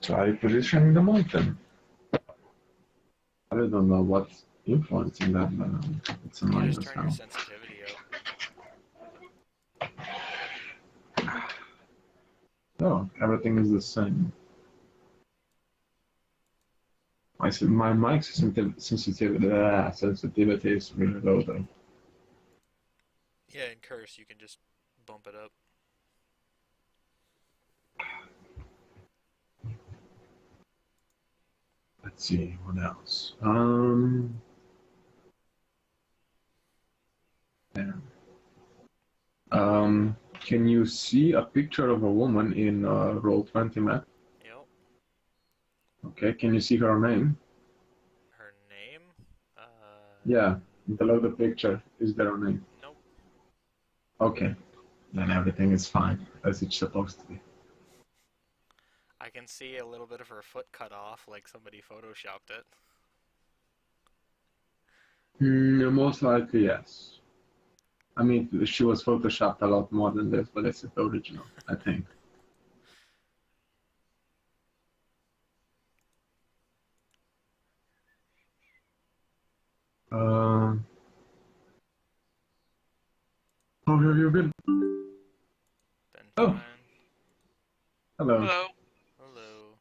Try positioning the mountain. I don't know what's influencing that, but it's You annoying just as turn your hell. sensitivity up. No, everything is the same. My mic sensitivity is really low though. Yeah, in Curse you can just bump it up. Let's see, what else? Yeah. Can you see a picture of a woman in Roll20 map? Yep. Okay, can you see her name? Her name? Yeah, below the picture, is there a name? Nope. Okay, then everything is fine, as it's supposed to be. I can see a little bit of her foot cut off, like somebody photoshopped it. Most likely, yes. I mean, she was photoshopped a lot more than this, but it's the original, I think. Uh, how have you been? Been Oh, fine. hello. Hello. Hello.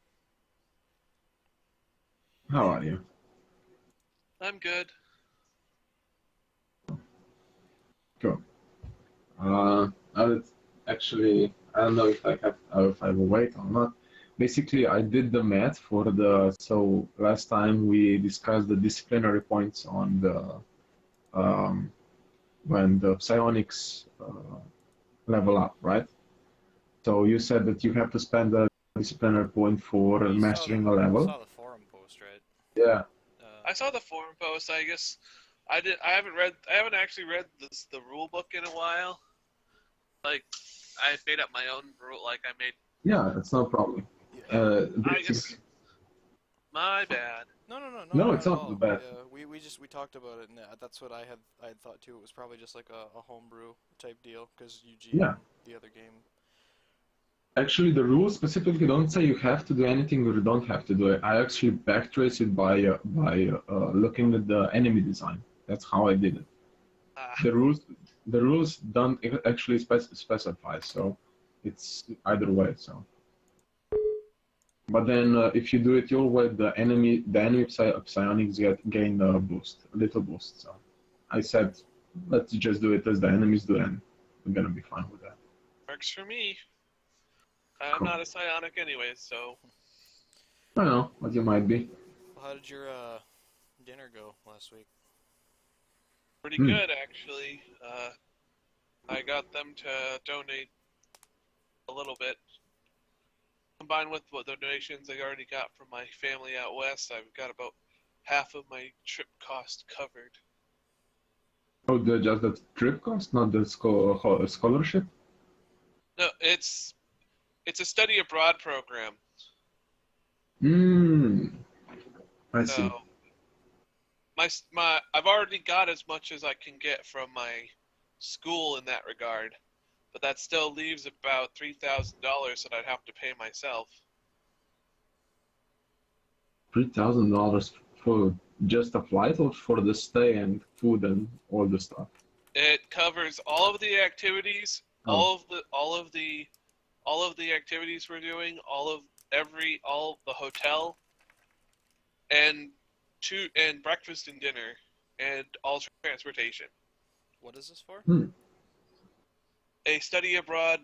How are you? I'm good. Cool. Actually, I don't know if I will wait or not. Basically, I did the math for so last time we discussed the disciplinary points on um, when the psionics level up, right? So you said that you have to spend a disciplinary point for You mastering a level. saw the forum post, right? Yeah. I saw the forum post. I guess I did. I haven't actually read the rule book in a while. Like I made up my own rule. Like I made. Yeah, that's no problem. I Basically, guess my bad. no, Not it's at not all. bad. Yeah, we talked about it, and that's what I had thought too. It was probably just like a homebrew type deal because you Yeah. GM the other game. Actually, the rules specifically don't say you have to do anything or you don't have to do it. I actually backtrace it by looking at the enemy design. That's how I did it. The rules don't actually specify, so it's either way. So, but then if you do it your way, the enemy psionics gain a boost, a little boost. So, I said, let's just do it as the enemies do, and we're gonna be fine with that. Works for me. I'm Cool. not a psionic anyway, so. I don't know what you might be. Well, how did your dinner go last week? Pretty good, actually. I got them to donate a little bit. Combined with what the donations I already got from my family out west, I've got about half of my trip cost covered. Oh, just the trip cost, not the scholarship? No, it's a study abroad program. I So see. I've already got as much as I can get from my school in that regard, but that still leaves about $3,000 that I'd have to pay myself. $3,000 for just a flight or for the stay and food and all the stuff? It covers all of the activities, Oh. all of the activities we're doing, all the hotel, and breakfast and dinner, and all transportation. What is this for? A study abroad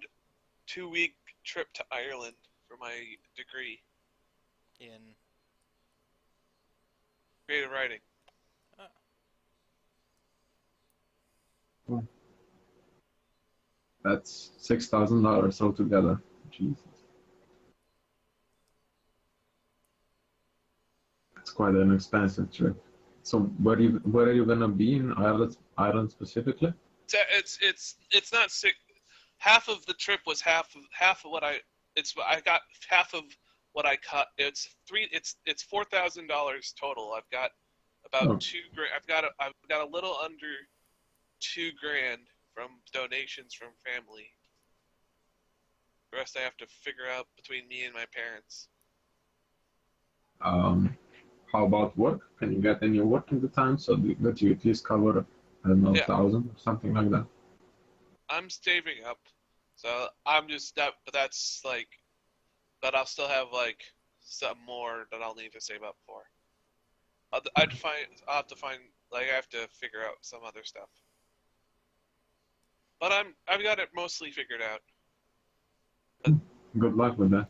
2-week trip to Ireland for my degree. In Creative writing. That's $6,000 altogether. Jesus. It's quite an expensive trip. So where are you gonna be in Ireland specifically? It's not sick. Half of the trip was half of what I got half of what I cut. It's $4,000 total. I've got about $2,000. I've got a little under $2,000 from donations from family. The rest I have to figure out between me and my parents. How about work? Can you get any work in the time so that you at least cover, I don't know, Yeah, 1,000 or something like that? I'm saving up, so I'm just that. But that's like, but I'll still have like some more that I'll need to save up for. I'll have to find like I have to figure out some other stuff. But I've got it mostly figured out. But Good luck with that.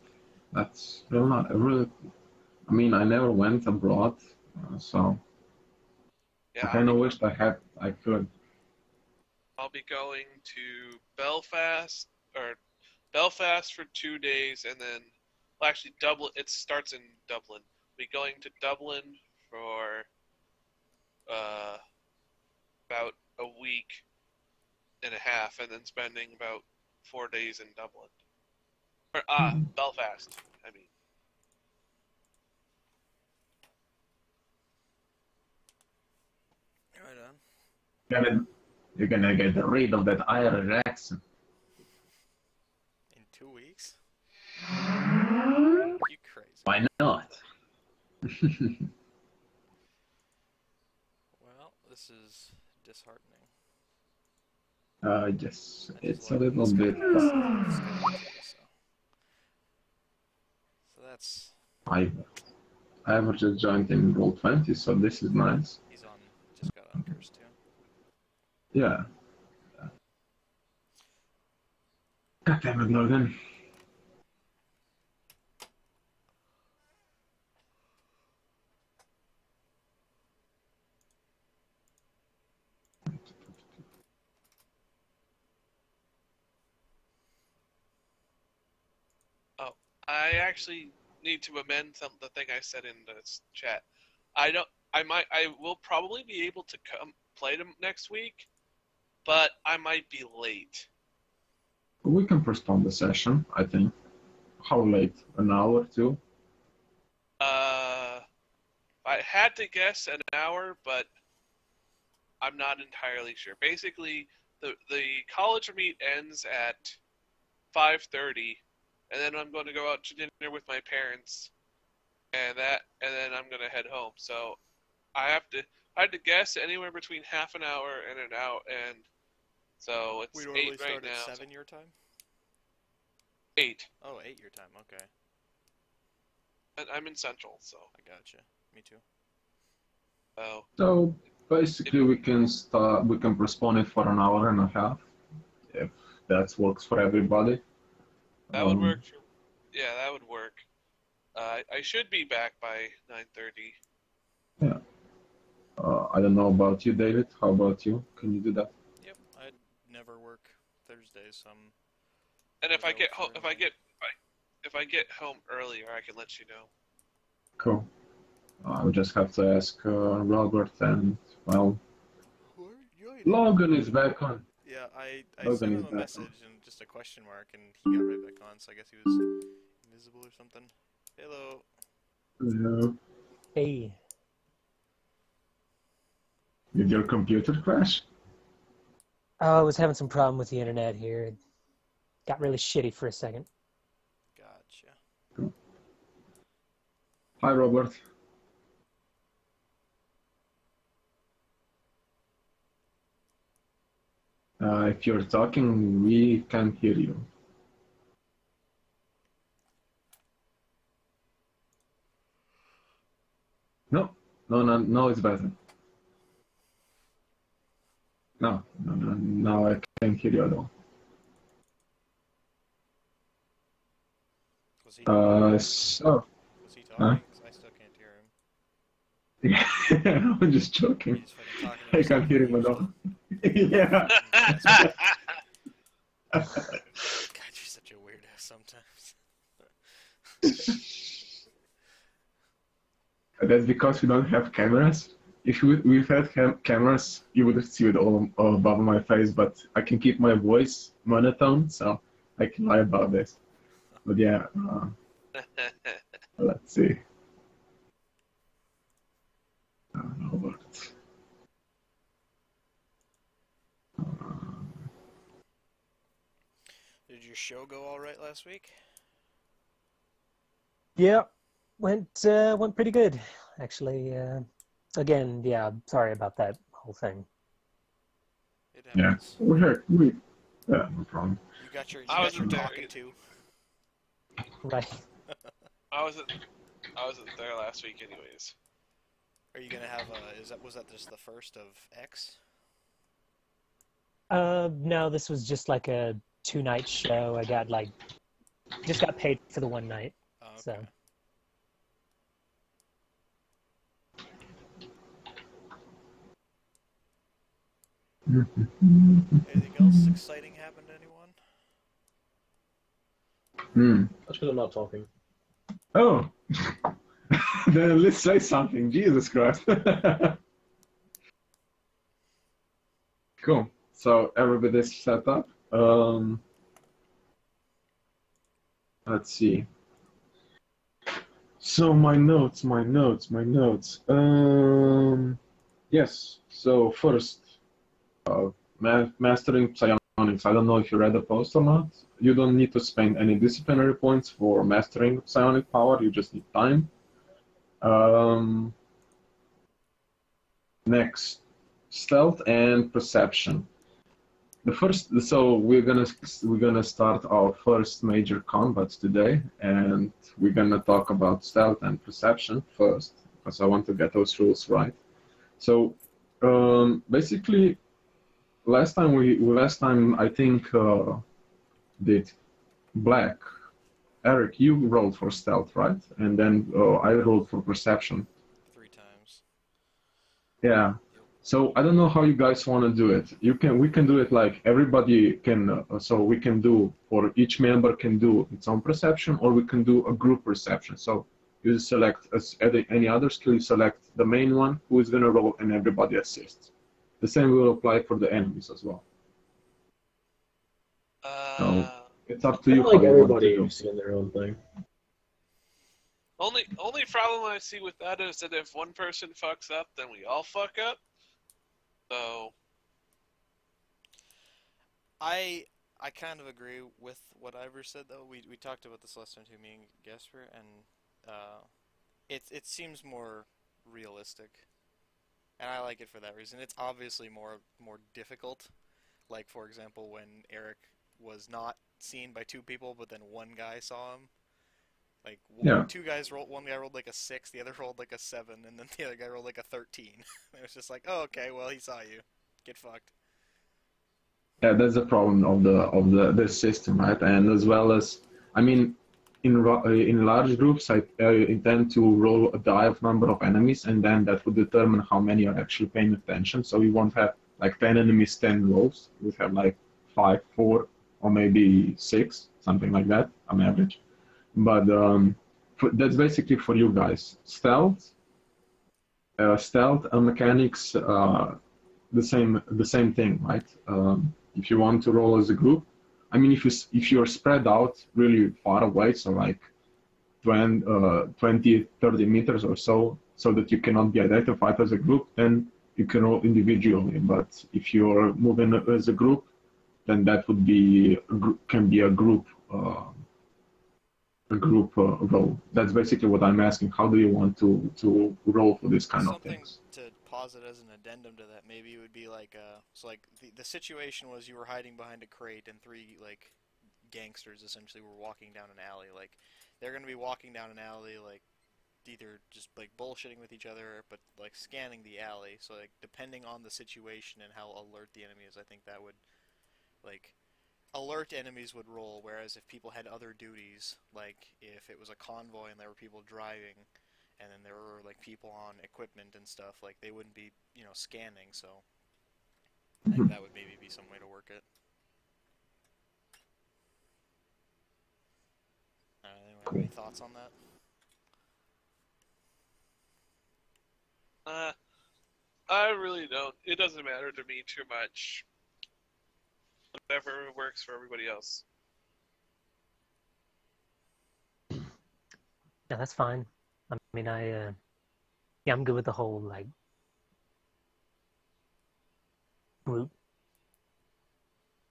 That's really not really. I mean, I never went abroad, so I yeah, kind of wished I could. I'll be going to Belfast for 2 days, and then well, actually Dublin. It starts in Dublin. Be going to Dublin for uh, about a week and a half, and then spending about 4 days in Dublin or Belfast. I mean, Right on. Gonna, you're gonna get rid of that Irish accent. In 2 weeks? You crazy. Why not? Well, this is disheartening. Yes, I just it's a logged into little bit. Skype too, so that's. I I have just joined in Roll20, so this is nice. He's on. Just got on Curse too. Yeah. God damn it, Logan. Oh, I actually need to amend the thing I said in the chat. I don't. I will probably be able to come play them next week, but I might be late. We can postpone the session, I think. How late? An hour, two? I had to guess an hour, but I'm not entirely sure. Basically, the college meet ends at 5:30, and then I'm going to go out to dinner with my parents, and then I'm going to head home. So I had to guess anywhere between half an hour and an hour, and so it's We normally 8 right start at now. 7 your time? 8. Oh, 8 your time, okay. And I'm in Central, so. I gotcha. Me too. So basically, we can start. We can postpone it for an hour and a half, if that works for everybody. That would work. Yeah, that would work. I should be back by 9:30. Yeah. I don't know about you, David. How about you? Can you do that? Yep, I never work Thursdays, so I'm. And if I get home, available for if I get home earlier, I can let you know. Cool. I just have to ask Robert, and well, Logan is back on. Yeah, I Logan sent is him a back message and just a question mark, and he got right back on, so I guess he was invisible or something. Hello. Hello. Hey. Did your computer crash? Oh, I was having some problem with the internet here. It got really shitty for a second. Gotcha. Cool. Hi, Robert. If you're talking, we can hear you. No, no, it's better. No, now I can't hear you at all. Was he So, was he talking? 'Cause I still can't hear him. yeah, I'm just joking. He's fucking talking to I himself can't hear him at usually. all. Yeah. God, you're such a weirdo sometimes. That's because we don't have cameras. If we've had cameras, you would see it all above my face, but I can keep my voice monotone, so I can lie about this. But yeah, let's see. Robert. Did your show go all right last week? Yep. Went pretty good, actually. Again, yeah, sorry about that whole thing. It Yeah, happens. yeah, no problem. You got your I wasn't there. talking to. Right. I wasn't there last week, anyways. Are you gonna have was that just the first of X? No, this was just like a 2-night show. I got just got paid for the one night. Oh, okay. So. Anything else exciting happened to anyone? That's because I'm not talking. Oh, then let's say something. Jesus Christ. Cool. So everybody's set up. Let's see. So my notes. Yes. So first, mastering psionics. I don't know if you read the post or not. You don't need to spend any disciplinary points for mastering psionic power. You just need time. Next, stealth and perception. So we're gonna start our first major combats today, and we're gonna talk about stealth and perception first, because I want to get those rules right. So basically, last time I think did Black, Eric, you rolled for stealth, right? And then I rolled for perception. 3 times. Yeah. So I don't know how you guys want to do it. We can do it like everybody can. So we can do, or each member can do its own perception, or we can do a group perception. So you select any other skill. You select the main one who is gonna roll, and everybody assists. The same will apply for the enemies as well. So it's up to I you. don't like how you want to everybody do. seeing their own thing. Only problem I see with that is that if one person fucks up, then we all fuck up. So I kind of agree with what Ivor said though. We talked about this last time too, me and Gasper, and it seems more realistic, and I like it for that reason. It's obviously more difficult. Like for example, when Eric was not seen by 2 people, but then one guy saw him. Like Yeah. 2 guys rolled. One guy rolled like a 6, the other rolled like a 7, and then the other guy rolled like a 13. It was just like, oh okay, well he saw you. Get fucked. Yeah, that's the problem of the system, right? And as well as, I mean, in large groups, I intend to roll a die of number of enemies, and then that would determine how many are actually paying attention. So we won't have like 10 enemies, 10 rolls. We have like 5, 4, or maybe 6, something like that on average. But that's basically for you guys. Stealth and mechanics, the same thing, right? If you want to roll as a group, I mean, if you're spread out really far away, so like 20, 30 meters or so that you cannot be identified as a group, then you can roll individually. But if you're moving as a group, then that would be can be a group roll. That's basically what I'm asking. How do you want to roll for this kind of things? Something to posit as an addendum to that, maybe it would be like, so like the situation was you were hiding behind a crate and 3 like gangsters essentially were walking down an alley. Like they're gonna be walking down an alley like either just like bullshitting with each other, but like scanning the alley. So like depending on the situation and how alert the enemy is, I think that would like alert enemies would roll, whereas if people had other duties, like if it was a convoy and there were people driving, and then there were like people on equipment and stuff, like they wouldn't be, scanning, so I think that would maybe be some way to work it. Anyway, any thoughts on that? I really don't. It doesn't matter to me too much. Whatever works for everybody else. Yeah, that's fine. I mean, yeah, I'm good with the whole like group.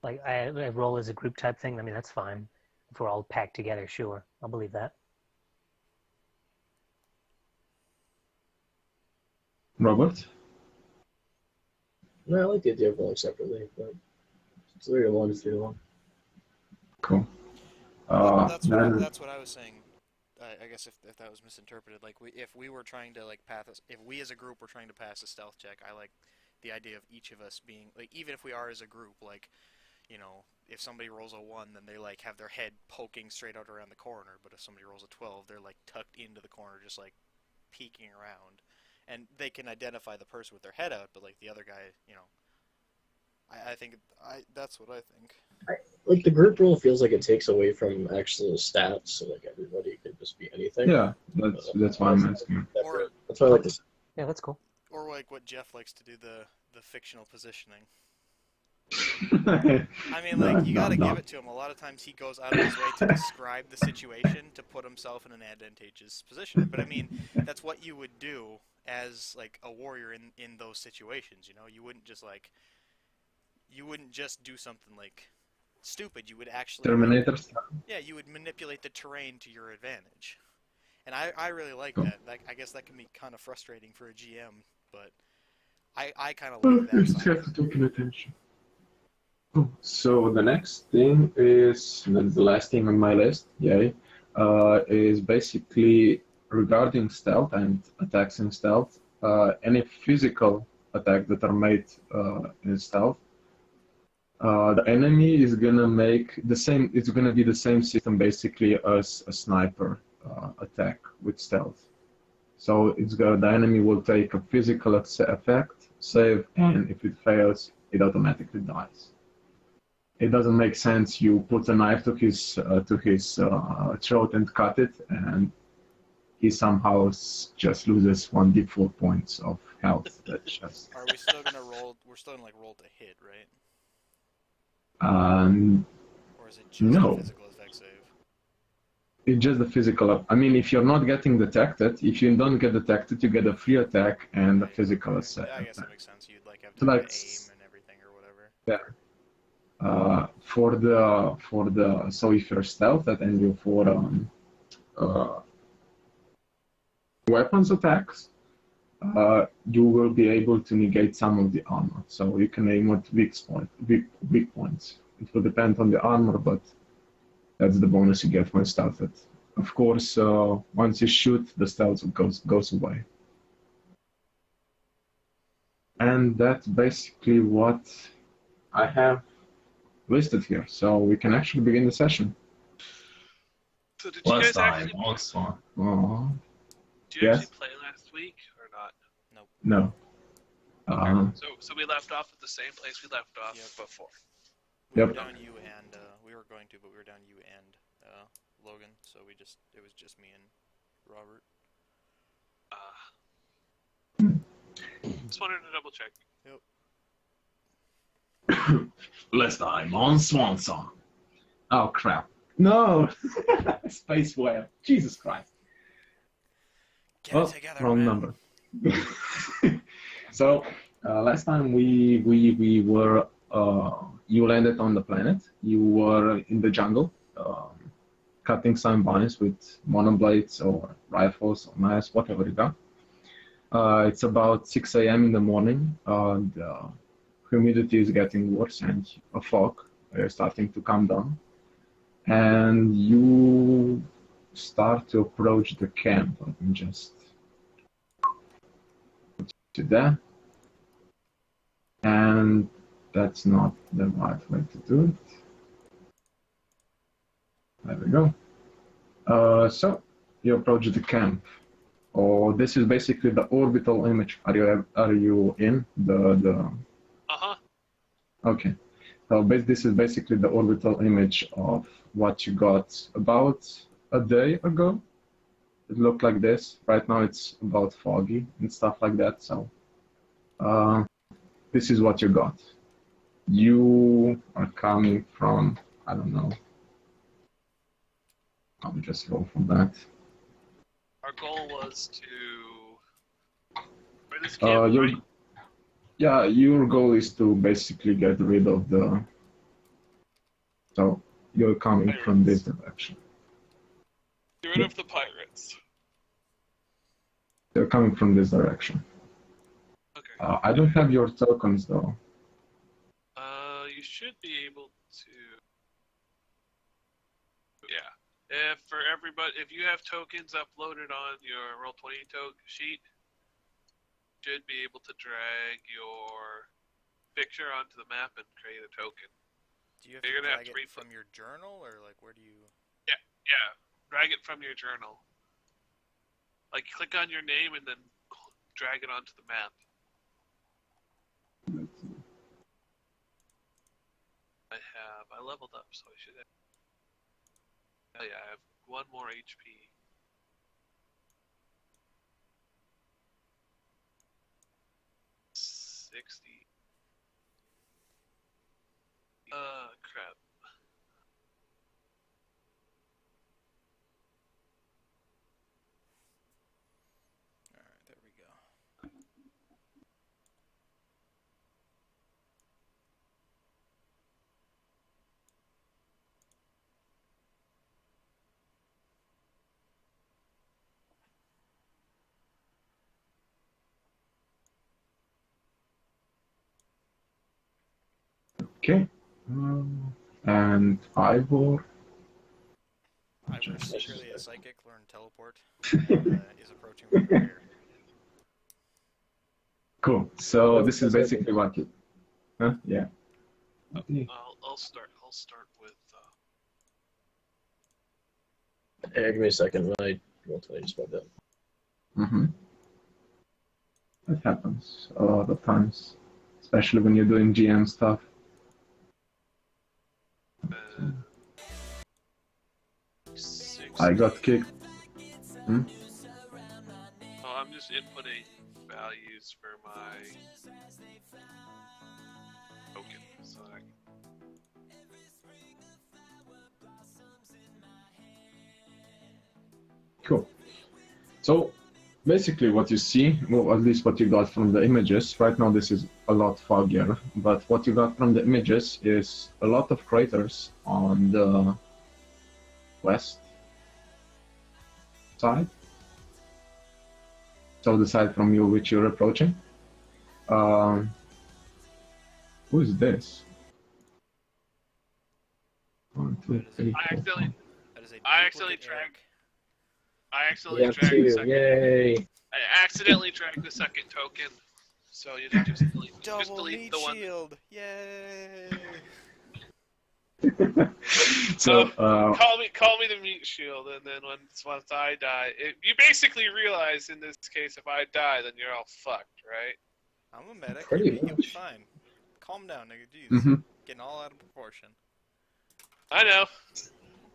Like I roll as a group type thing. I mean, that's fine. If we're all packed together, sure, I'll believe that. Robert? No, I like the idea of rolling separately, but 3-1 is 3-1. Cool. That's Then that's what I was saying. I guess if that was misinterpreted, like if we were trying to like if we as a group were trying to pass a stealth check, I like the idea of each of us being like, even if we are as a group, like, you know, if somebody rolls a 1, then they like have their head poking straight out around the corner, but if somebody rolls a 12, they're like tucked into the corner, just like peeking around, and they can identify the person with their head out, but like the other guy, you know, I think that's what I think. Like the group rule feels like it takes away from actual stats, so like everybody could just be anything. yeah, that's why I'm asking. Or That's why I like this. Yeah, that's cool. or like what Jeff likes to do, the fictional positioning. I I mean, like, you gotta give it to him. A lot of times he goes out of his way to describe the situation to put himself in an advantageous position. But I mean, that's what you would do as like a warrior in those situations. You know, you wouldn't just do something like stupid. You would actually Terminator style. yeah, you would manipulate the terrain to your advantage. And I really like that. Like, I guess that can be kind of frustrating for a GM, but I kind of like You that just side. have to take an attention. Oh, so the next thing is, that's the last thing on my list, yay, is basically regarding stealth and attacks in stealth. Any physical attacks that are made in stealth, the enemy is gonna make the same. It's gonna be the same system basically as a sniper attack with stealth. So the enemy will take a physical effect, save, and if it fails, it automatically dies. It doesn't make sense. You put a knife to his throat and cut it, and he somehow just loses 1d4 points of health. That's just. Are we still gonna roll? We're still gonna like roll to hit, right? Or is it just No. a physical effect save? It's just the physical. I mean, if you're not getting detected, if you don't get detected, you get a free attack and a physical attack. Yeah, I guess that makes sense. You'd like have So to aim that's- and everything or whatever. Yeah. So if you're stealth and you for weapons attacks, you will be able to negate some of the armor. So you can aim at weak points. It will depend on the armor, but that's the bonus you get when stealthed. Of course, once you shoot, the stealth goes away. And that's basically what I have listed here. So we can actually begin the session. So did you guys actually also. did you yes. actually play last week or not? No. So we left off at the same place we left off Yep. before. We Yep. were down you and we were going to, but we were down you and Logan. So it was just me and Robert. Just wanted to double check. Last time on Swan Song. Oh crap. No! Space Whale. Jesus Christ. Get it together, wrong man. number. So, last time we were, you landed on the planet. You were in the jungle, cutting some vines with monoblades or rifles or knives, whatever you got. It's about 6 a.m. in the morning. The humidity is getting worse and a fog is starting to come down. And you start to approach the camp. Let me just put it there. And that's not the right way to do it. There we go. So you approach the camp. Oh, this is basically the orbital image. Are you in the? Okay. So this is basically the orbital image of what you got about a day ago. It looked like this. Right now it's about foggy and stuff like that. So this is what you got. You are coming from, I don't know. I'll just roll from that. Our goal was to rid this camp, right? Yeah, your goal is to basically get rid of the. So you're coming from this direction. Get rid of the pirates. They're coming from this direction. I don't have your tokens though. You should be able to. Yeah. If you have tokens uploaded on your Roll20 sheet, you should be able to drag your picture onto the map and create a token. Do you have to You're gonna drag have to it from your journal, or like where do you? Yeah, drag it from your journal. Like click on your name and then drag it onto the map. Let's see. I leveled up, so I should have. Oh yeah, I have 1 more HP. $60. Crap. Alright, there we go. Okay. And Ivor. Ivor, secretly a psychic, learned teleport, and is approaching the barrier. Cool. So this is basically what you. Huh? Yeah. I'll start with. Hey, give me a second. My Roll20 just bugged out. Mm-hmm. That happens a lot of times, especially when you're doing GM stuff. I got kicked. Hmm? Oh, I'm just inputting values for my token. So Cool. So basically what you see, well, at least what you got from the images, right now this is a lot foggier, but what you got from the images is a lot of craters on the west side. So the side from you which you're approaching. Who is this? 1, 2, 3, 4, 5. That is a I accidentally duplicate dragged. Eric. I accidentally Yeah, dragged the too. second. Yay! I accidentally dragged the second token. So you just delete Double delete meat the one. shield! Yay! So Call me the meat shield, and then once I die, you basically realize in this case, if I die, then you're all fucked, right? I'm a medic. Pretty You'll be much. fine. Calm down, nigga. Jeez. Mhm. Getting all out of proportion. I know.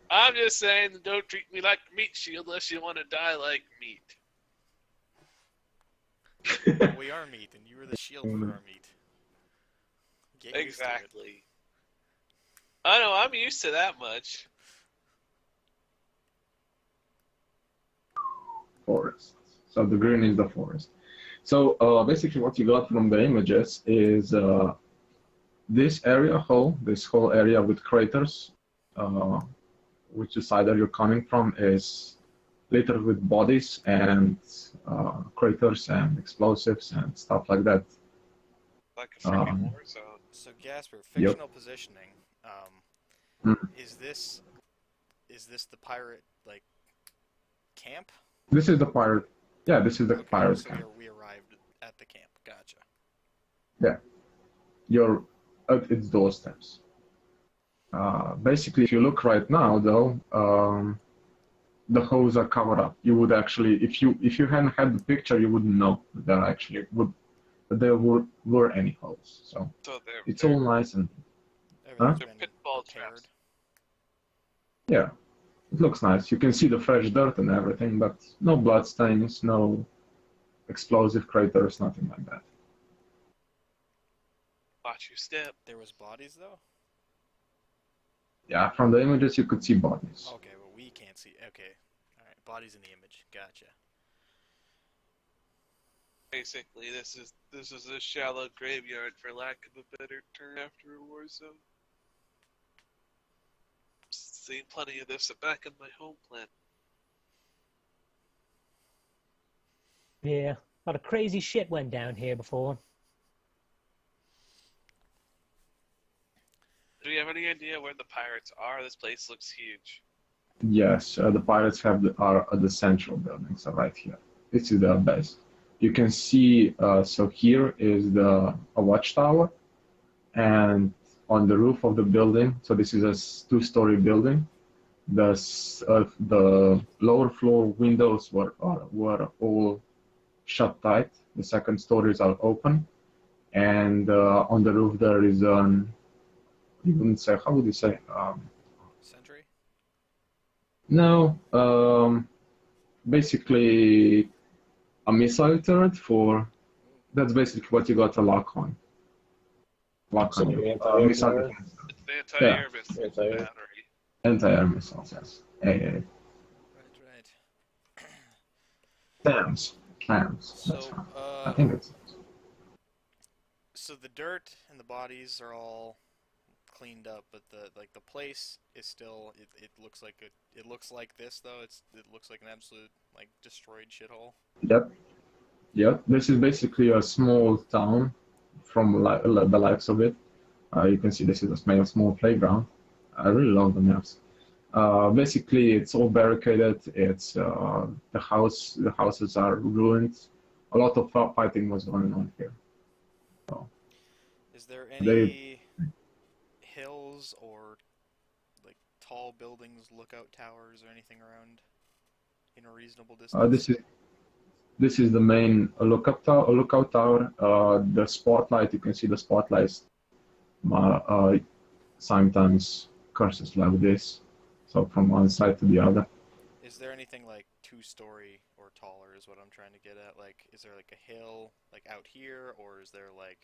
I'm just saying, don't treat me like a meat shield unless you want to die like meat. We are meat, and you were the shield for our meat. Get used to it. Exactly. I know, I'm used to that much. Forest. So the green is the forest. So basically what you got from the images is this whole area with craters, which is either you're coming from, is littered with bodies and craters and explosives and stuff like that. Like a freaking war zone. So Gasper, fictional positioning. Mm. Is this the pirate like camp? This is the pirate. Yeah, this is the Okay, pirate so camp. we arrived at the camp. Gotcha. Yeah, you're at its doorsteps. Basically, if you look right now, though, the holes are covered up. You would actually, if you hadn't had the picture, you wouldn't know that there were any holes. So it's all nice and Everything's They're been pitfall prepared. traps. yeah, it looks nice. You can see the fresh dirt and everything, but no blood stains, no explosive craters, nothing like that. Watch your step. There was bodies though. Yeah, from the images you could see bodies. Okay, well we can't see. Okay, all right. Bodies in the image. Gotcha. Basically, this is a shallow graveyard, for lack of a better term, after a war zone. Seen plenty of this back in my home planet. Yeah, a lot of crazy shit went down here before. Do you have any idea where the pirates are? This place looks huge. Yes, the pirates are at the central building, so right here. This is their base. You can see, so here is a watchtower, and on the roof of the building, so this is a two-story building. The lower floor windows were all shut tight. The second stories are open, and on the roof there is you wouldn't say, how would you say? Sentry? No, basically a missile turret for. That's basically what you got to lock on. Lock So on the your anti-air missile tower? defense. It's the anti-air missile Anti-air. battery. Anti-air missiles, yes. Right. Clams. That's So, fine. I think it's. so the dirt and the bodies are all cleaned up, but the place is still. It looks like it looks like this though. It looks like an absolute like destroyed shithole. Yep. Yep. This is basically a small town from the likes of it. You can see this is a small playground. I really love the maps. Basically, it's all barricaded. It's the houses are ruined. A lot of fighting was going on here. So, Is there any hills or like tall buildings, lookout towers, or anything around in a reasonable distance? this is the main lookout tower. The spotlight, you can see the spotlights. Sometimes curses like this. So from one side to the other. Is there anything like two-story or taller is what I'm trying to get at? Like, is there like a hill like out here, or is there like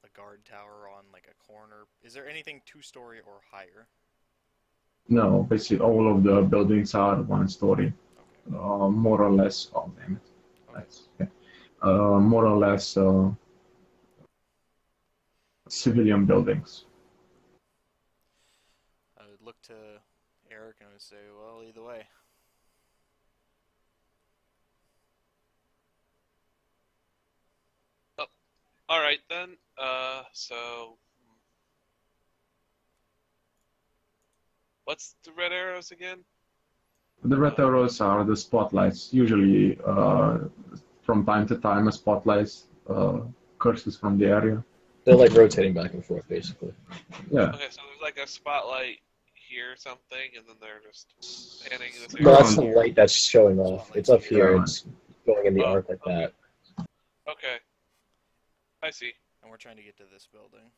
a guard tower on like a corner? Is there anything two-story or higher? No, basically all of the buildings are one story. Okay. More or less. Oh, damn it. Okay. That's, okay. More or less civilian buildings. I would look to Eric and I would say, well, either way. Oh, all right then. So what's the red arrows again? The red arrows are the spotlights. Usually, from time to time, a spotlight curses from the area. They're like rotating back and forth, basically. Yeah. Okay, so there's like a spotlight here or something, and then they're just panning this No, area. that's the light that's showing off. It's up here. It's going in the arc like that. Okay. I see. And we're trying to get to this building.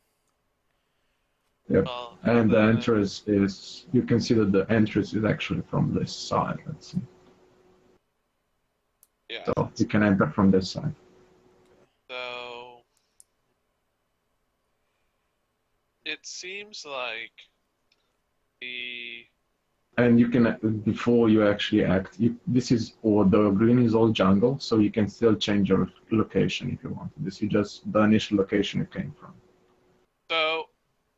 Yep. Well, And the entrance is, you can see that the entrance is actually from this side. Let's see. yeah. So you can enter from this side. So it seems like the And you can, before you actually act, this is, or the green is all jungle, so you can still change your location if you want. This is just the initial location you came from. so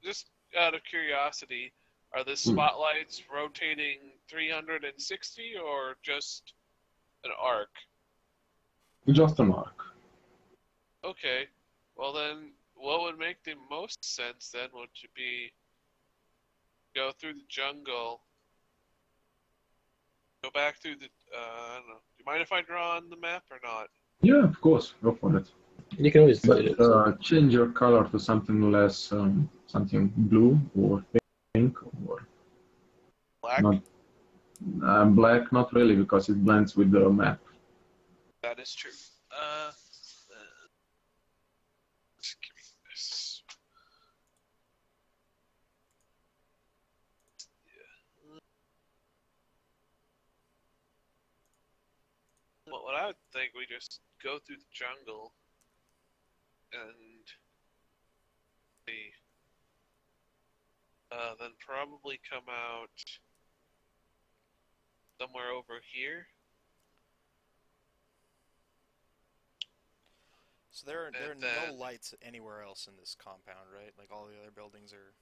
just out of curiosity, are the spotlights rotating 360 or just an arc? Just a mark. Okay. Well then, what would make the most sense then would be go through the jungle, go back through the, I don't know. Do you mind if I draw on the map or not? Yeah, of course, go for it. You can always delete it. But change your color to something less, something blue or pink or Black? not, black. Not really, because it blends with the map. That is true. Just give me this. Yeah. Well, what I would think, we just go through the jungle and see. Then probably come out somewhere over here. So there are And no then- lights anywhere else in this compound, right? Like all the other buildings are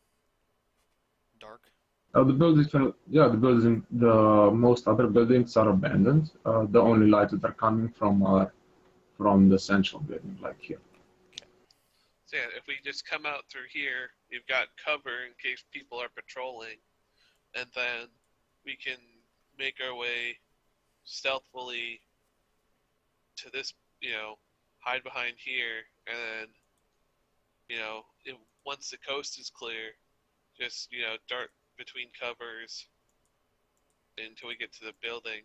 dark. The buildings, the most other buildings are abandoned. The only lights that are coming from are from the central building, like here. So yeah, if we just come out through here, we've got cover in case people are patrolling, and then we can make our way stealthily to this, hide behind here, and then, once the coast is clear, just, dart between covers until we get to the building.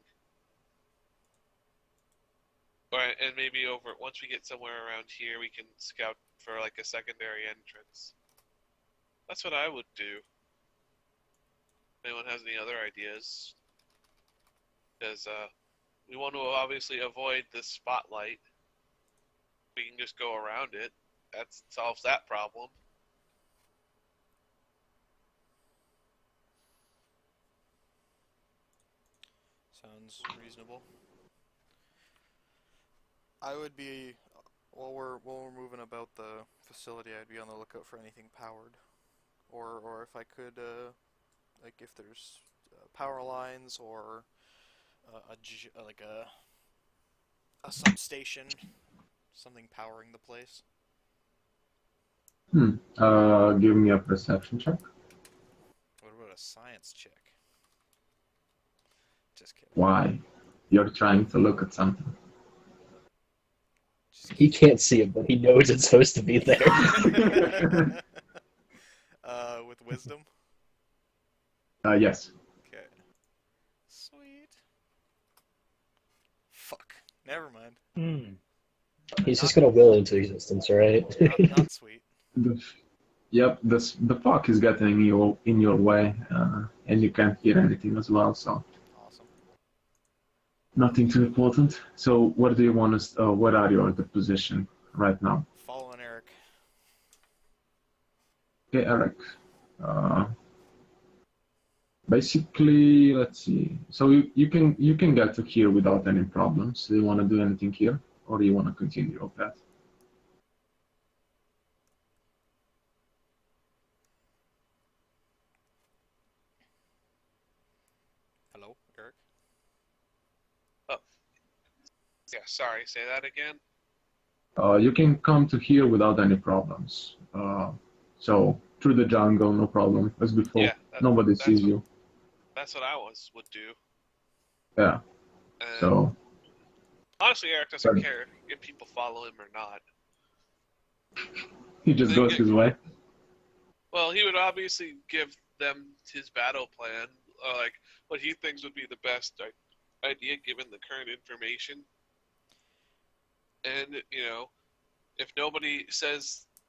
And maybe once we get somewhere around here, we can scout for like a secondary entrance. That's what I would do. If anyone has any other ideas? Because we want to obviously avoid the spotlight. We can just go around it. That solves that problem. Sounds reasonable. I would be, while we're moving about the facility, I'd be on the lookout for anything powered, or if I could, like if there's power lines or like a substation, something powering the place. Give me a perception check. What about a science check? Just kidding. Why? You're trying to look at something. He can't see it, but he knows it's supposed to be there. With wisdom? Yes. Okay. Sweet. Fuck. Never mind. He's just gonna will into existence, right? Not sweet. Yep, the fog is getting in your way, and you can't hear anything as well, so Awesome. nothing too important. So what do you want us, what are your the position right now? Following Eric. Okay, Eric. Basically, let's see. So you can get to here without any problems. Do you want to do anything here, or do you want to continue your path? Hello, Eric? Oh. Yeah, sorry, say that again? You can come to here without any problems. So through the jungle, no problem. As before, Yeah, nobody sees you. That's what I would do. Yeah. And So honestly, Eric doesn't care if people follow him or not. he just goes his way. Well, he would obviously give them his battle plan, like what he thinks would be the best idea given the current information. And if nobody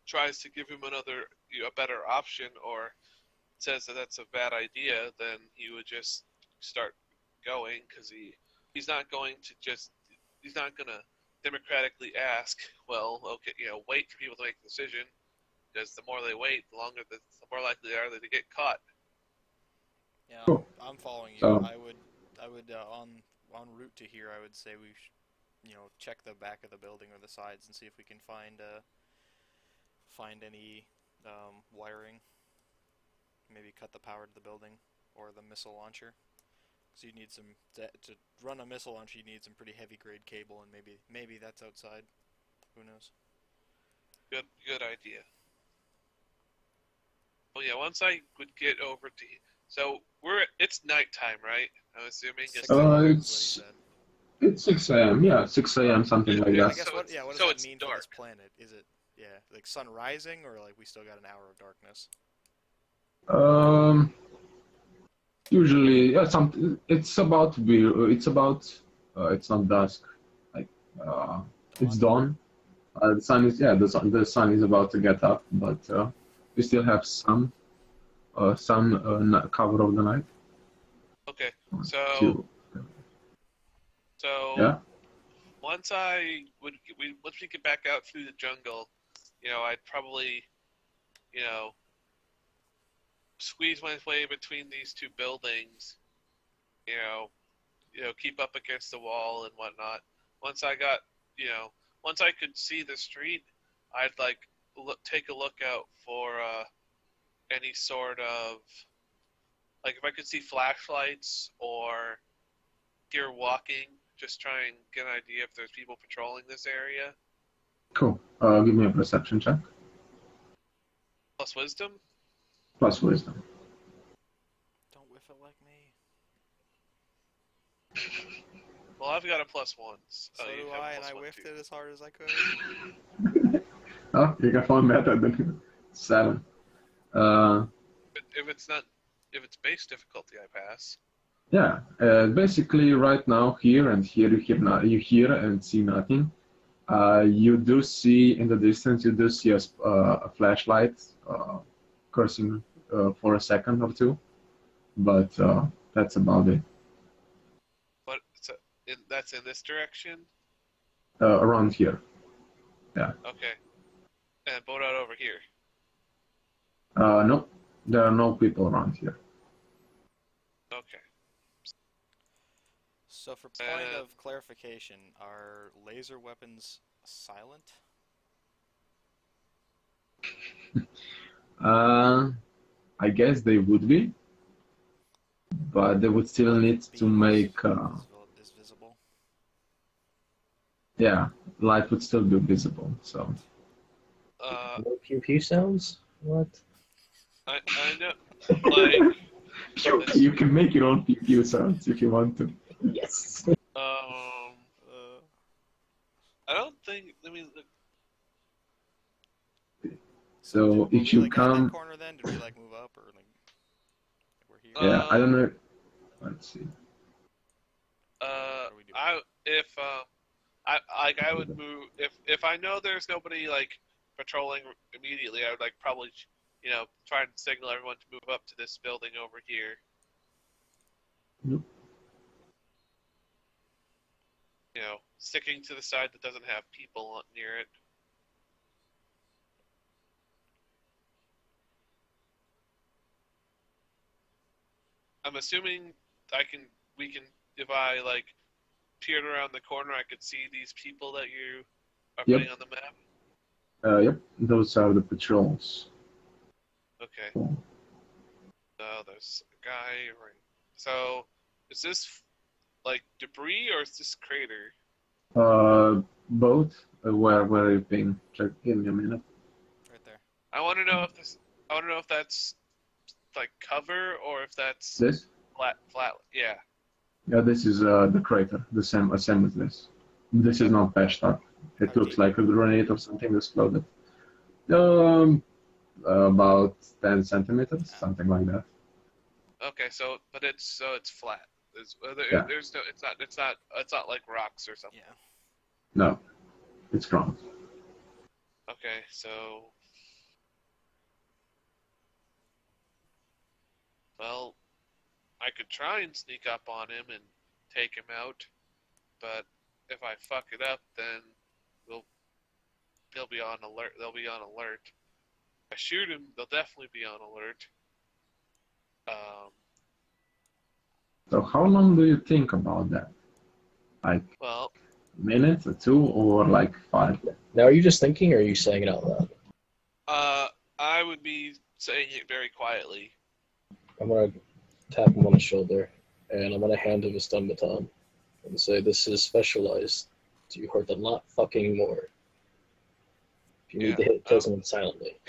tries to give him a better option, or says that that's a bad idea, then he would just start going, because he's not going to democratically ask, well, okay, wait for people to make a decision, because the more they wait, the more likely they are to get caught. Yeah, Cool. I'm following you. So- I would en route to here, I would say we should, check the back of the building or the sides and see if we can find any wiring. Maybe cut the power to the building or the missile launcher. Because you need to run a missile launcher, you need some pretty heavy grade cable, and maybe that's outside. Who knows? Good idea. Well, yeah, once I would get over to, so it's nighttime, right? I'm assuming. It's 6 a.m. Yeah, 6 a.m. something like I that. guess what does so that it's mean for dark. this planet? Is it like sun rising, or like we still got an hour of darkness? Usually, yeah, it's about to be. It's not dusk. Like, it's dawn. The sun is the sun is about to get up, but we still have some cover of the night. Okay, Two. so Yeah. once we get back out through the jungle, I'd probably, squeeze my way between these two buildings, keep up against the wall and whatnot. Once I could see the street, I'd take a look out for any sort of, like, if I could see flashlights or hear walking, just try and get an idea if there's people patrolling this area. Cool. Give me a perception check. Plus wisdom? Plus wisdom. Don't whiff it like me. Well, I've got a +1. So you do have a I, and I +1 whiffed too. it as hard as I could. Oh, you got one better than 7. If it's base difficulty, I pass. Yeah, basically right now here and here you hear and see nothing. You do see in the distance, you do see a flashlight cursing for a second or two, but that's about it. But that's in this direction? Around here. Yeah. Okay. And boat out over here. No, there are no people around here. Okay. So for point of clarification, are laser weapons silent? I guess they would be, but they would still need to make. Is visible. Yeah, light would still be visible. So. No pew pew sounds? What? I know. Like. You can make your own pew sounds if you want to. Yes. I don't think. I mean. So if you like come. At that corner, then did we like move up or like we're here? Yeah, I don't know. Let's see. I would move if I know there's nobody like patrolling immediately. I would like probably try and signal everyone to move up to this building over here. Nope. Sticking to the side that doesn't have people near it. I'm assuming if I like peered around the corner, I could see these people that you are putting on the map. Yep, those are the patrols. Okay. Cool. So there's a guy right. So is this like debris or is this crater? Both. Where are you being? Give me a minute. Right there. I want to know if that's like cover or if that's This? flat. Yeah. Yeah, this is the crater. The same as this. This is not patched up. It looks like a grenade or something exploded. About 10 centimeters, something like that. Okay, but it's flat. There's no. It's not like rocks or something. Yeah. No, it's ground. Okay, so. Well, I could try and sneak up on him and take him out, but if I fuck it up, then they'll be on alert. They'll be on alert. If I shoot him, they'll definitely be on alert. So how long do you think about that? Like a minute or 2 or like 5? Now, are you just thinking or are you saying it out loud? I would be saying it very quietly. I'm going to tap him on the shoulder, and I'm going to hand him a stun baton and say, this is specialized. You hurt a lot fucking more. If you need to kill someone silently.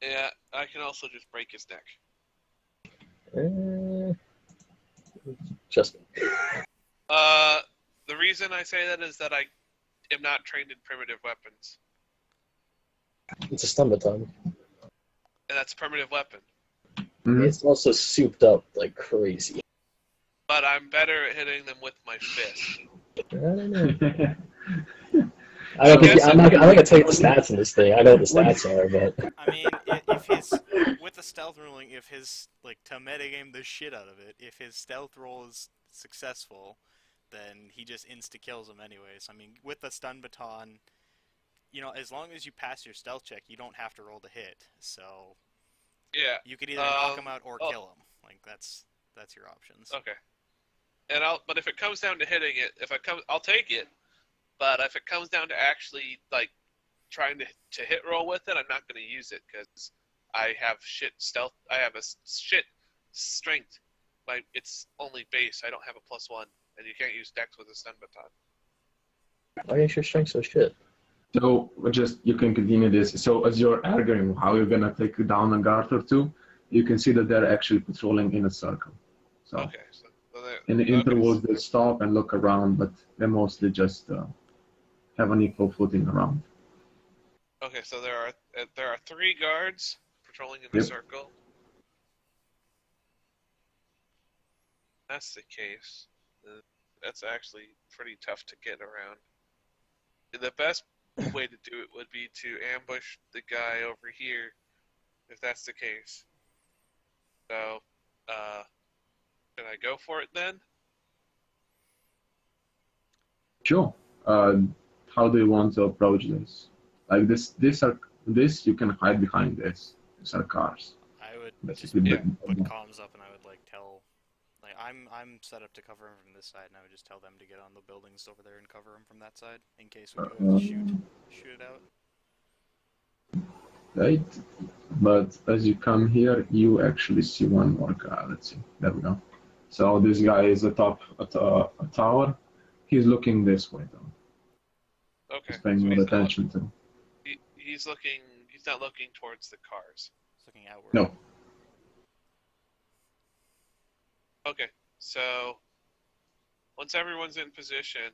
Yeah, I can also just break his neck. Just the reason I say that is that I am not trained in primitive weapons. It's a stun baton. And that's a primitive weapon. Mm-hmm. It's also souped up like crazy. But I'm better at hitting them with my fist. I don't know. I'm not gonna tell you the stats in this thing. I know what the stats are, but I mean, if his with the stealth ruling, if his to metagame the shit out of it, if his stealth roll is successful, then he just insta kills him anyways. I mean, with the stun baton, as long as you pass your stealth check, you don't have to roll to hit. So yeah, you could either knock him out or kill him. Like that's your options. Okay. But if it comes down to hitting it, I'll take it. But if it comes down to actually trying to hit roll with it, I'm not going to use it because I have shit stealth. I have a shit strength. It's only base. I don't have a +1, and you can't use dex with a stun baton. why is your strength so shit? So just you can continue this. So as you're arguing how you're gonna take down a guard or two, you can see that they're actually patrolling in a circle. So Okay, so in the intervals they stop and look around, but they mostly just have an equal footing around. okay, so there are 3 guards patrolling in the Yep. circle. That's the case. That's actually pretty tough to get around. The best way to do it would be to ambush the guy over here, if that's the case. So, can I go for it then? Sure. How do you want to approach this? Like this you can hide behind this. These are cars. I would just Basically, put comms up, and I would like tell, like I'm set up to cover him from this side, and I would just tell them to get on the buildings over there and cover him from that side in case we do have to shoot it out. Right. But as you come here, you actually see one more guy. Let's see. There we go. So this guy is atop a tower. He's looking this way though. Okay. He's paying so more he's attention to. He's looking. He's not looking towards the cars. He's looking outward. No. Okay. So once everyone's in position,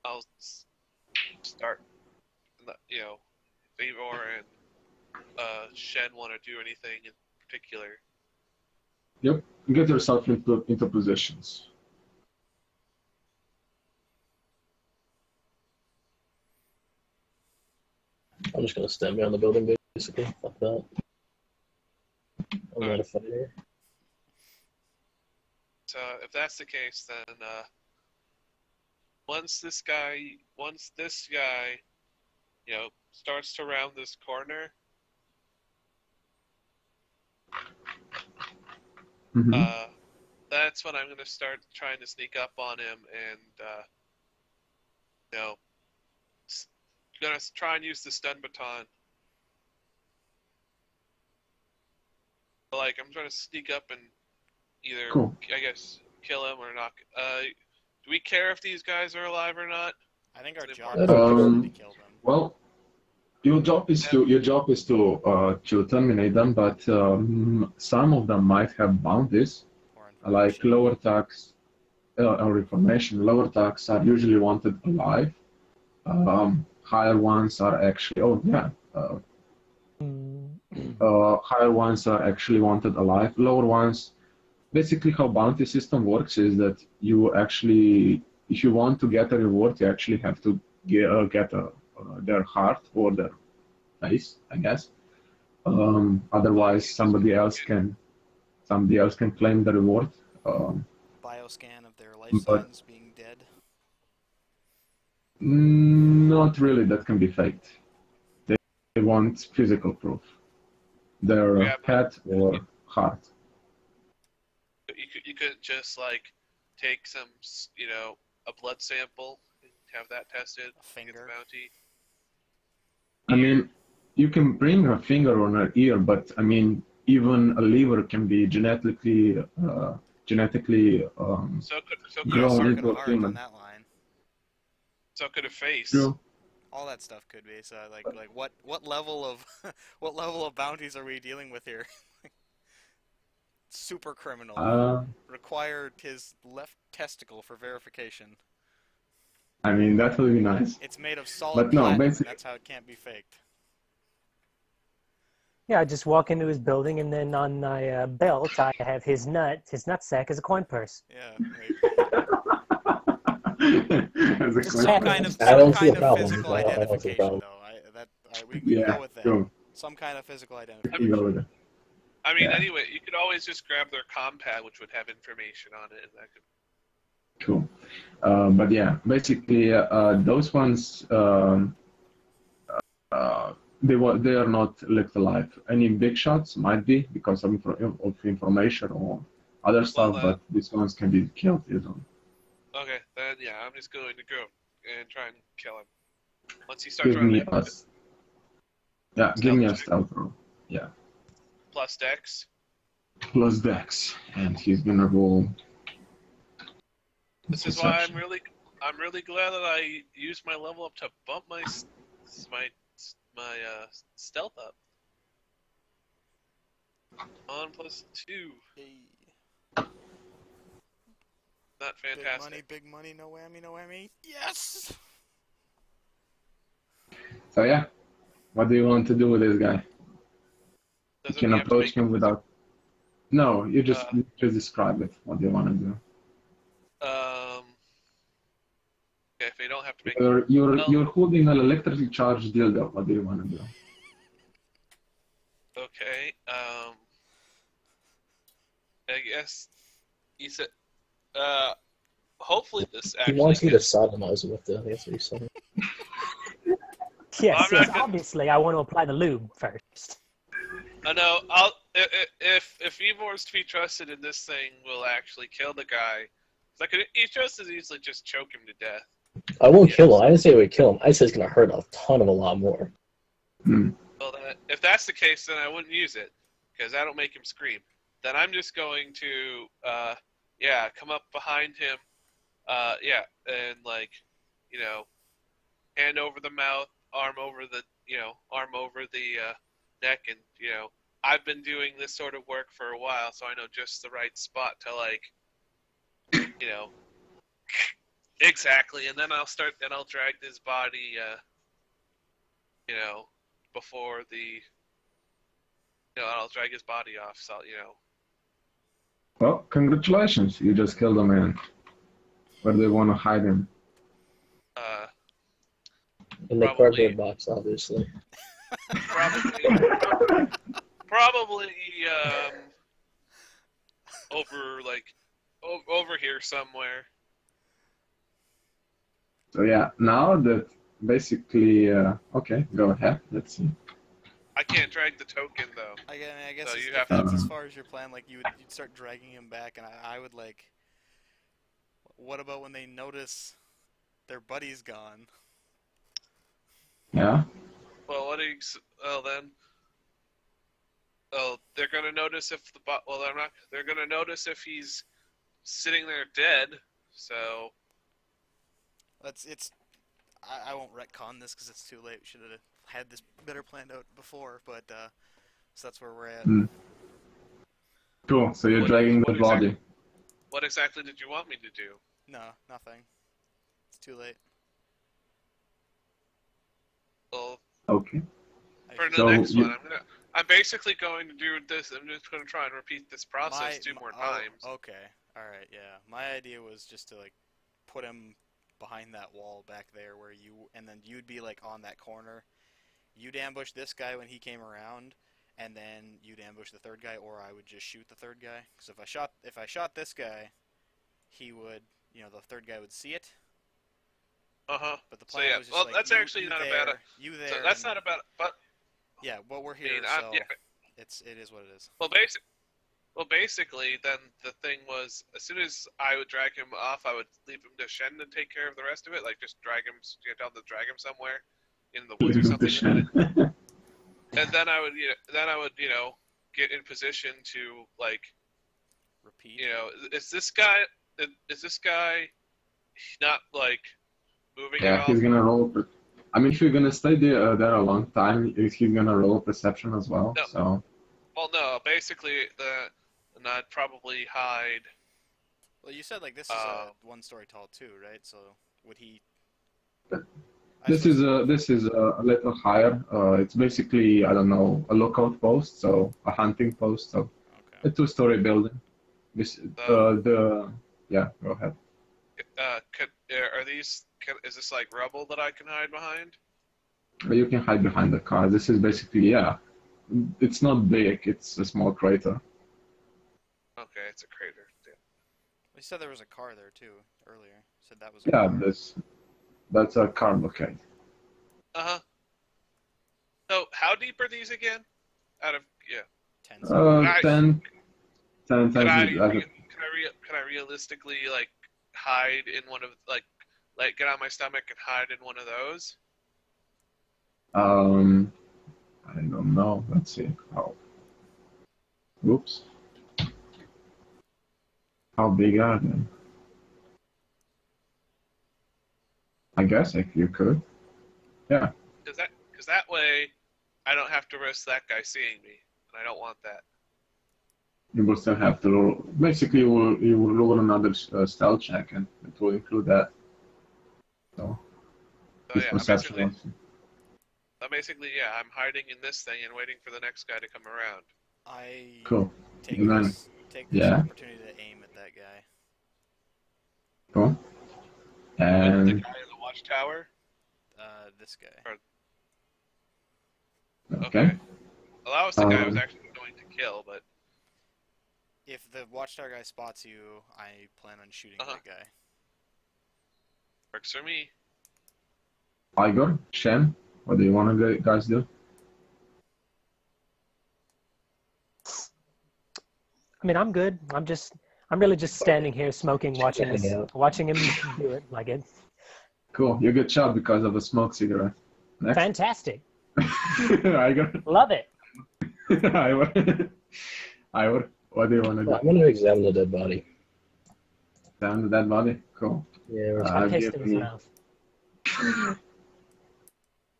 I'll start. You know, if Eivor and Shen want to do anything in particular. Yep. Get yourself into positions. I'm just gonna stand behind the building, basically. Fuck that. I'm not a fighter. So if that's the case, then once this guy, you know, starts to round this corner, Mm-hmm. That's when I'm gonna start trying to sneak up on him and, you know, gonna try and use the stun baton. Like, I'm trying to sneak up and either, Cool. I guess, kill him or not. Do we care if these guys are alive or not? I think our It's job important. is to kill them. Well, your job is to terminate them, but some of them might have bounties, Or like information. lower tax or information. Lower tax are usually wanted alive. Higher ones are actually higher ones are actually wanted alive. Lower ones, basically how bounty system works is that you actually, if you want to get a reward, you actually have to get their heart or their face, I guess. Otherwise, somebody else can claim the reward. Bioscan of their life But- signs being dead. Not really. That can be faked. They want physical proof. Their Yeah, but- head or heart. You could just, like, take some, you know, a blood sample and have that tested. A Get the finger. bounty. I mean, you can bring a finger or an ear, but I mean, even a liver can be genetically So could Grown a, Sark into and a heart human. on that line. so could a face. true. All that stuff could be. So like what level of what level of bounties are we dealing with here? Super criminal. Required his left testicle for verification. I mean, that would be nice. It's made of solid But no, platinum. basically- That's how it can't be faked. Yeah, I just walk into his building, and then on my belt, I have his nutsack as a coin purse. Yeah. Like, As a Just question. some kind of I don't some see a kind of problem. physical I don't see a identification, problem. though. We can Yeah, go with that. true. Some kind of physical You identification. go with it. I mean, Yeah. anyway, you could always just grab their compad, which would have information on it, and that could. Cool. But yeah, basically, those ones, they are not left alive. Any big shots might be because of information or other stuff, but these ones can be killed easily. Okay, then yeah, I'm just going to go and try and kill him. Once he starts Give me running, give me a stealth roll. Yeah, plus dex. plus dex, and he's gonna roll. This is why Perception. I'm really glad that I used my level up to bump my stealth up. On +2. Hey. Not fantastic. Big money, no whammy, no whammy. Yes! So yeah, what do you want to do with this guy? You Doesn't can he have to approach make him without. No, you just Uh, describe it. What do you want to do? Okay, if they don't have to make. You're holding an electrically charged dildo. What do you want to do? Okay. I guess he said. Hopefully this He actually. wants you to sodomize him with it. That's what he said. Yes, I'm not yes. gonna- Obviously, I want to apply the lube first. No, if Evor is to be trusted in this thing, will actually kill the guy. He just as easily just choke him to death. I won't kill him. I didn't say it would kill him. I said it's gonna hurt a ton of a lot more. Well, if that's the case, then I wouldn't use it because that'll make him scream. Then I'm just going to, come up behind him, and hand over the mouth, arm over the neck, and I've been doing this sort of work for a while, so I know just the right spot to exactly, and then I'll drag his body, before I'll drag his body off, so, Well, congratulations. You just killed a man. Where do you want to hide him? In the Probably. cardboard box, obviously. Probably, over here somewhere. So yeah, now that basically, okay, go ahead. Let's see. I can't drag the token though. I guess So if you have that's to- as far as your plan. Like you'd start dragging him back, and I would like. What about when they notice their buddy's gone? Yeah. Well, then. Oh, they're gonna notice if they're not. They're gonna notice if he's sitting there dead. So. I won't retcon this because it's too late. We should have had this better planned out before, but so that's where we're at. Cool. So you're dragging the body. What exactly did you want me to do? No, nothing. It's too late. Well, Okay. for the So next you- one, I'm basically going to do this. I'm just going to try and repeat this process two more times. Okay. All right. Yeah. My idea was just to like put him behind that wall back there and then you'd be like on that corner. You'd ambush this guy when he came around, and then you'd ambush the third guy, or I would just shoot the third guy. Because if I shot this guy, he would, the third guy would see it. But the plan was just well, like, that's actually not a bad. You there? So that's not a bad. But yeah, well, we're here, so it is what it is. Well, basically, then the thing was, as soon as I would drag him off, I would leave him to Shen to take care of the rest of it. Like just drag him, tell him to drag him somewhere in the woods or something. And then I would, get in position to Repeat. is this guy not moving at Yeah, all? he's gonna roll. I mean, if you're gonna stay there a long time, he's gonna roll perception as well. No. So. Well, no. Basically, and I'd probably hide. Well, you said this is a one story tall too, right? So would he? This is a little higher. It's basically, I don't know, a lookout post, so a hunting post, so Okay. a 2-story building. Yeah, go ahead. Is this like rubble that I can hide behind? You can hide behind the car. This is basically, yeah, it's not big. It's a small crater. Okay, it's a crater. Yeah. You said there was a car there too earlier. You said that was. Yeah, that's a car blockade. So how deep are these again? 10. 10 Can I feet. realistically hide in one of get on my stomach and hide in one of those? I don't know. Let's see. Oops. How big are they? I guess if you could. Yeah. Because that way, I don't have to risk that guy seeing me, and I don't want that. You will still have to roll. Basically, you will roll another stealth check, and it will include that. So, So his yeah, perception. yeah, I'm hiding in this thing and waiting for the next guy to come around. I Cool. take And then- this yeah. opportunity to aim at that guy. Cool. With the And guy in the watchtower. This guy. okay. Well, that was the guy I was actually going to kill, but If the watchtower guy spots you, I plan on shooting that guy. works for me. Igor, Shen, what do you want to guys do? I mean, I'm good. I'm really just standing here smoking, watching hang out. watching him do it. Like it. Cool. You get shot because of a smoke cigarette. Next. Fantastic. Igor. Love it. Ivor, what do you want to do? I'm gonna examine the dead body. Down the dead body? Cool. Yeah, we're Uh, Taste give in his me- mouth.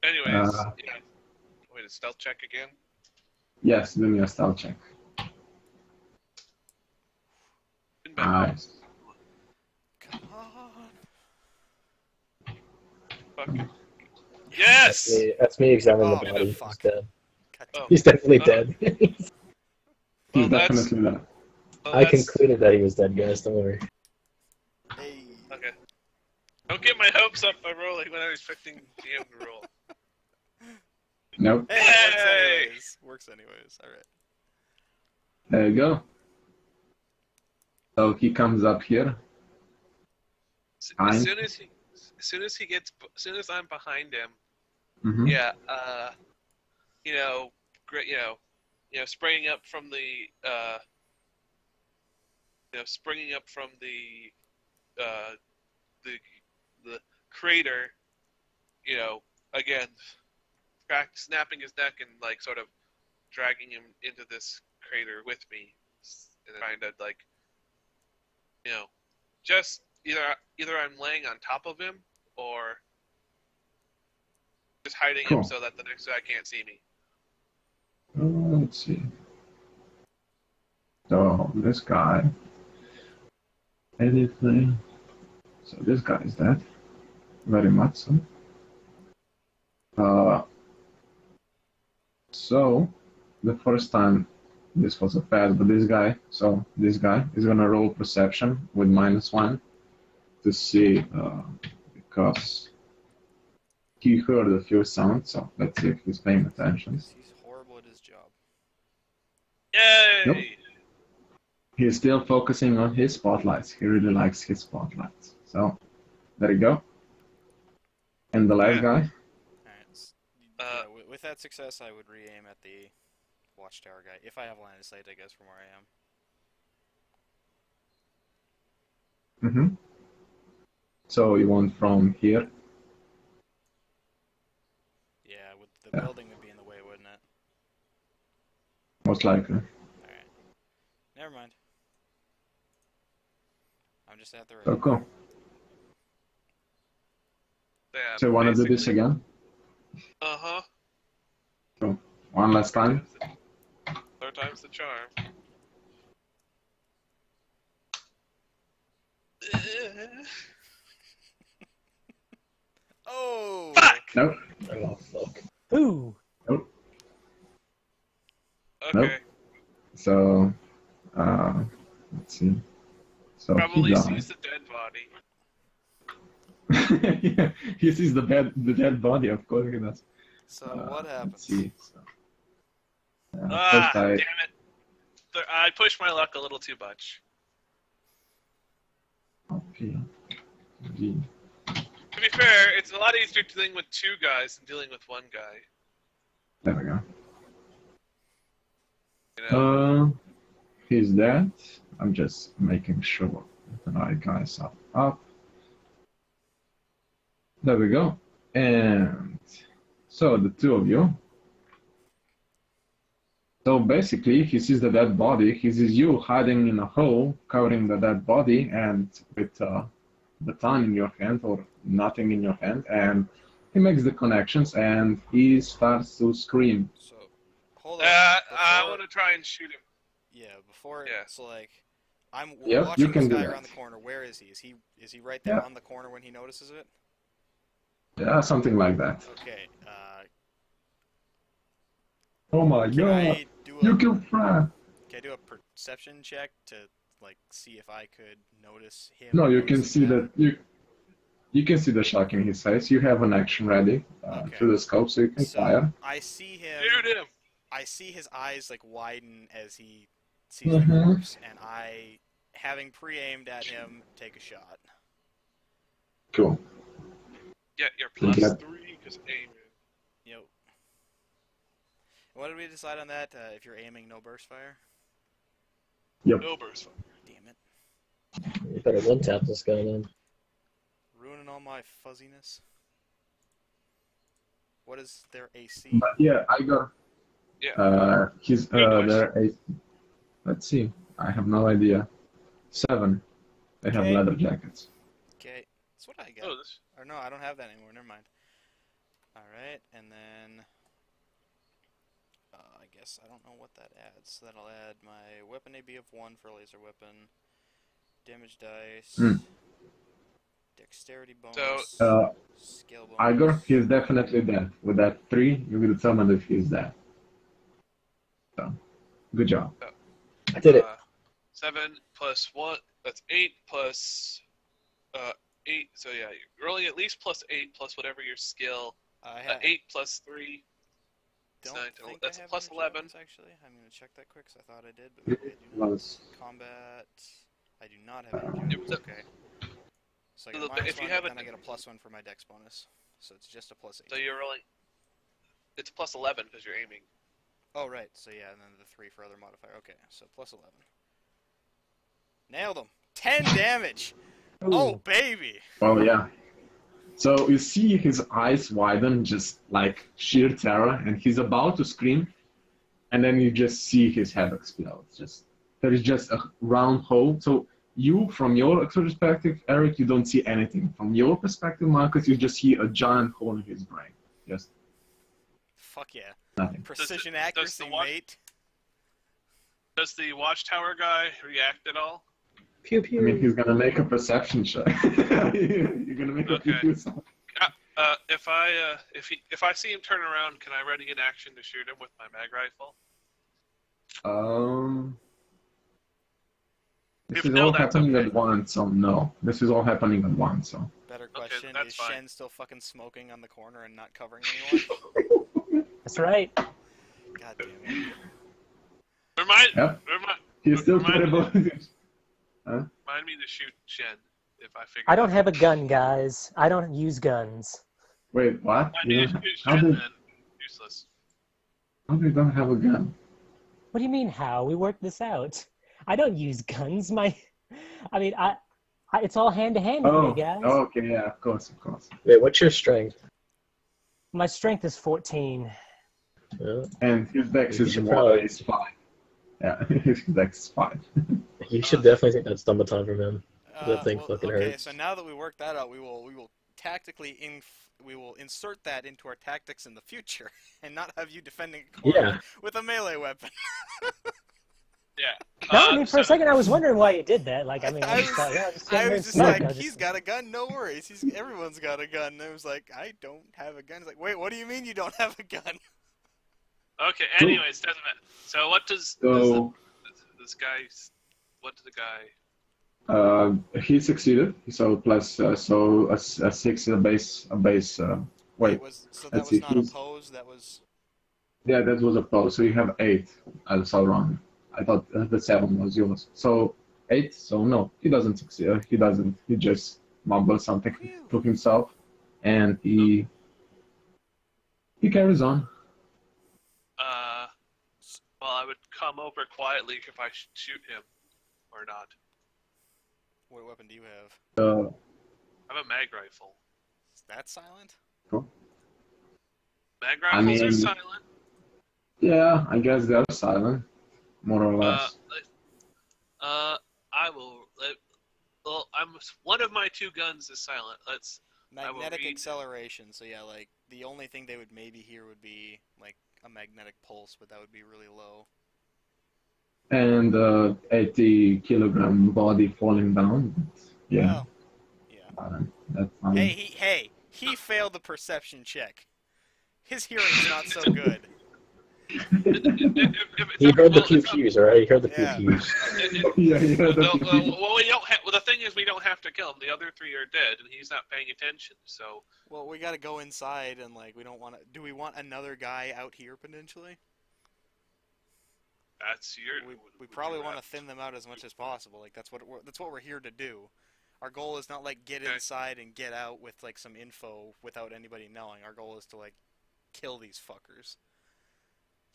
Anyways, yeah. Wait, a stealth check again? Yes, do me a stealth check. Been back. Nice. Come on. Fuck. Yes! That's me examining Oh, the body. He's fuck. dead. God Oh. He's definitely Oh. dead. He's Well, definitely that. Well, I that's- concluded that he was dead, guys. Don't worry. Hey. Okay. Don't get my hopes up by rolling when I was expecting GM to roll. Nope. Hey, Hey! Works anyways. Alright. There you go. So he comes up here. Fine. As soon as I'm behind him, Mm-hmm. yeah, great, springing up from the, the crater, again, snapping his neck and like sort of dragging him into this crater with me, and trying to just either I'm laying on top of him or just hiding him Cool. so that the next guy can't see me. Let's see. So this guy. Anything. So this guy is dead. Very much so. So the first time this was a fail, but this guy is gonna roll perception with -1 to see because he heard a few sounds. So let's see if he's paying attention. He's horrible at his job. Yay! Nope. He's still focusing on his spotlights. He really likes his spotlights. So there you go. And the last Yeah. guy. Alright. Yeah, with that success, I would re-aim at the watchtower guy. If I have line of sight, I guess, from where I am. Mm-hmm. So you want from here? Yeah, with the Yeah. building would be in the way, wouldn't it? Most likely. Alright. Never mind. I'm just at the So right. cool. Yeah, So you want to do this basically. again? Uh-huh. One last time? Third time's the charm. Oh! Fuck! Nope. Oh, fuck. Ooh. Okay. So, let's see. So Probably he sees the dead body. died. Yeah, he sees the dead body. Of course he does. So what Let's happens? see. So, Ah, first I- damn it. I pushed my luck a little too much. Okay. G. To be fair, it's a lot easier dealing with two guys than dealing with one guy. There we go. You know? He's dead. I'm just making sure that the right guys are up. There we go. And so the two of you. So basically, he sees the dead body. He sees you hiding in a hole, covering the dead body, and with baton in your hand or nothing in your hand, and he makes the connections and he starts to scream. So, hold on. I want to try and shoot him. Yeah, before. Yeah. So like, I'm Yep, you watching can this do guy that. around the corner. Where is he? Is he right there Yeah. on the corner when he notices it? Yeah, something like that. Okay. Oh my Can god! I do a You can fly! Can I do a perception check to like see if I could notice him? No, you can noticing see that you can see the shock in his face. You have an action ready Okay. through the scope, so you can So fire. I see him. Shoot him. I see his eyes like widen as he sees the Mhm. corpse, and I, having pre-aimed at him, take a shot. Cool. Get your Good plus job. 3 because aiming. Yep. What did we decide on that? If you're aiming, no burst fire. No burst fire. Damn it! You better one tap this guy then. Ruining all my fuzziness. What is their AC? But yeah, I got. Yeah. He's Good there. Let's see. I have no idea. 7. They have Okay. leather jackets. Okay, that's what I got. Oh, this. Or no, I don't have that anymore. Never mind. All right, and then I guess I don't know what that adds. So that'll add my weapon AB of 1 for a laser weapon, damage dice, Hmm. dexterity bonus, skill bonus. Igor, he's definitely dead. With that 3, you will determine if he's dead. So, good job. I did it. 7 plus 1. That's 8 plus 8. So yeah, you're rolling at least plus 8 plus whatever your skill. I have, 8 plus 3. don't nine, think that's I have plus any 11. weapons, actually. I'm gonna check that quick because I thought I did, but maybe I do not. Was Combat. I do not have any Yep. weapons. Okay. So I get a Look, minus if you 1, have but a- then I get a +1 for my dex bonus. So it's just a +8. So you're rolling. It's plus 11 because you're aiming. Oh, right. So yeah, and then the 3 for other modifier. Okay, so +11. Nailed him. 10 damage. Oh, Ooh. baby. Oh yeah. So you see his eyes widen, just like sheer terror, and he's about to scream, and then you just see his head explode. There is just a round hole. So you, from your perspective, Eric, you don't see anything. From your perspective, Marcus, you just see a giant hole in his brain. Just Fuck yeah. nothing. Precision does accuracy, the one- mate. Does the watchtower guy react at all? Pew I mean, pew. he's gonna make a perception check. You're gonna make a Okay. few sound. If I see him turn around, can I ready an action to shoot him with my mag rifle? This If is no, all that's happening okay. at once, so no. This is all happening at once, so. Better Okay, question, that's is fine. Shen still fucking smoking on the corner and not covering anyone? That's right. God damn it. Yep. He's still Remind me. terrible. Remind me to shoot Shen if I figure. I don't have a gun, guys. I don't use guns. Wait, what? I need to shoot How Shen did then. Useless. you don't have a gun? What do you mean how? We worked this out. I don't use guns. It's all hand to hand with me, guys. Okay, yeah, of course. Wait, what's your strength? My strength is 14. And his dex You is should 1, probably- is 5. Yeah, his dex is 5. You should definitely take that stun baton from him. That thing fucking okay, hurts. so now that we worked that out, we will tactically we will insert that into our tactics in the future, and not have you defending a corner Yeah. with a melee weapon. Yeah. No, I mean, for a so- second I was wondering why you did that. Like, I mean, I just thought, yeah, just sit I here was and just smoke. like, I was he's just- got a gun, no worries. Everyone's got a gun. And I was like, I don't have a gun. He's like, wait, what do you mean you don't have a gun? Okay. Anyways, doesn't matter. So what does So, this guy? What did the guy? he succeeded. So plus, so a 6 a base. Wait, So that let's was see, not he's- opposed. That was. yeah, that was a pose. So you have 8. I saw wrong. I thought the 7 was yours. So 8. So no, he doesn't succeed. He doesn't. He just mumbles something to himself, and he carries on. Well, I would come over quietly if I shoot him, or not. What weapon do you have? I have a mag rifle. Is that silent? Mag I rifles are mean- silent. Yeah, I guess they're silent, more or less. I will. Well, one of my two guns is silent. I will Magnetic read- acceleration. So yeah, like the only thing they would maybe hear would be like a magnetic pulse, but that would be really low. And 80-kilogram body falling down. Yeah, Well, yeah. that's fine. Hey, he failed the perception check. His hearing's not so good. He heard the pew pews, alright? He heard the pew Yeah. pews. Yeah, yeah. Well, we don't have. Well, the thing is, we don't have to kill him. The other three are dead, and he's not paying attention. So Well, we gotta go inside and like we don't want to. Do we want another guy out here potentially? that's your. We probably want to thin them out as much as possible. Like that's what we're here to do. Our goal is not like get Okay. inside and get out with like some info without anybody knowing. Our goal is to like kill these fuckers.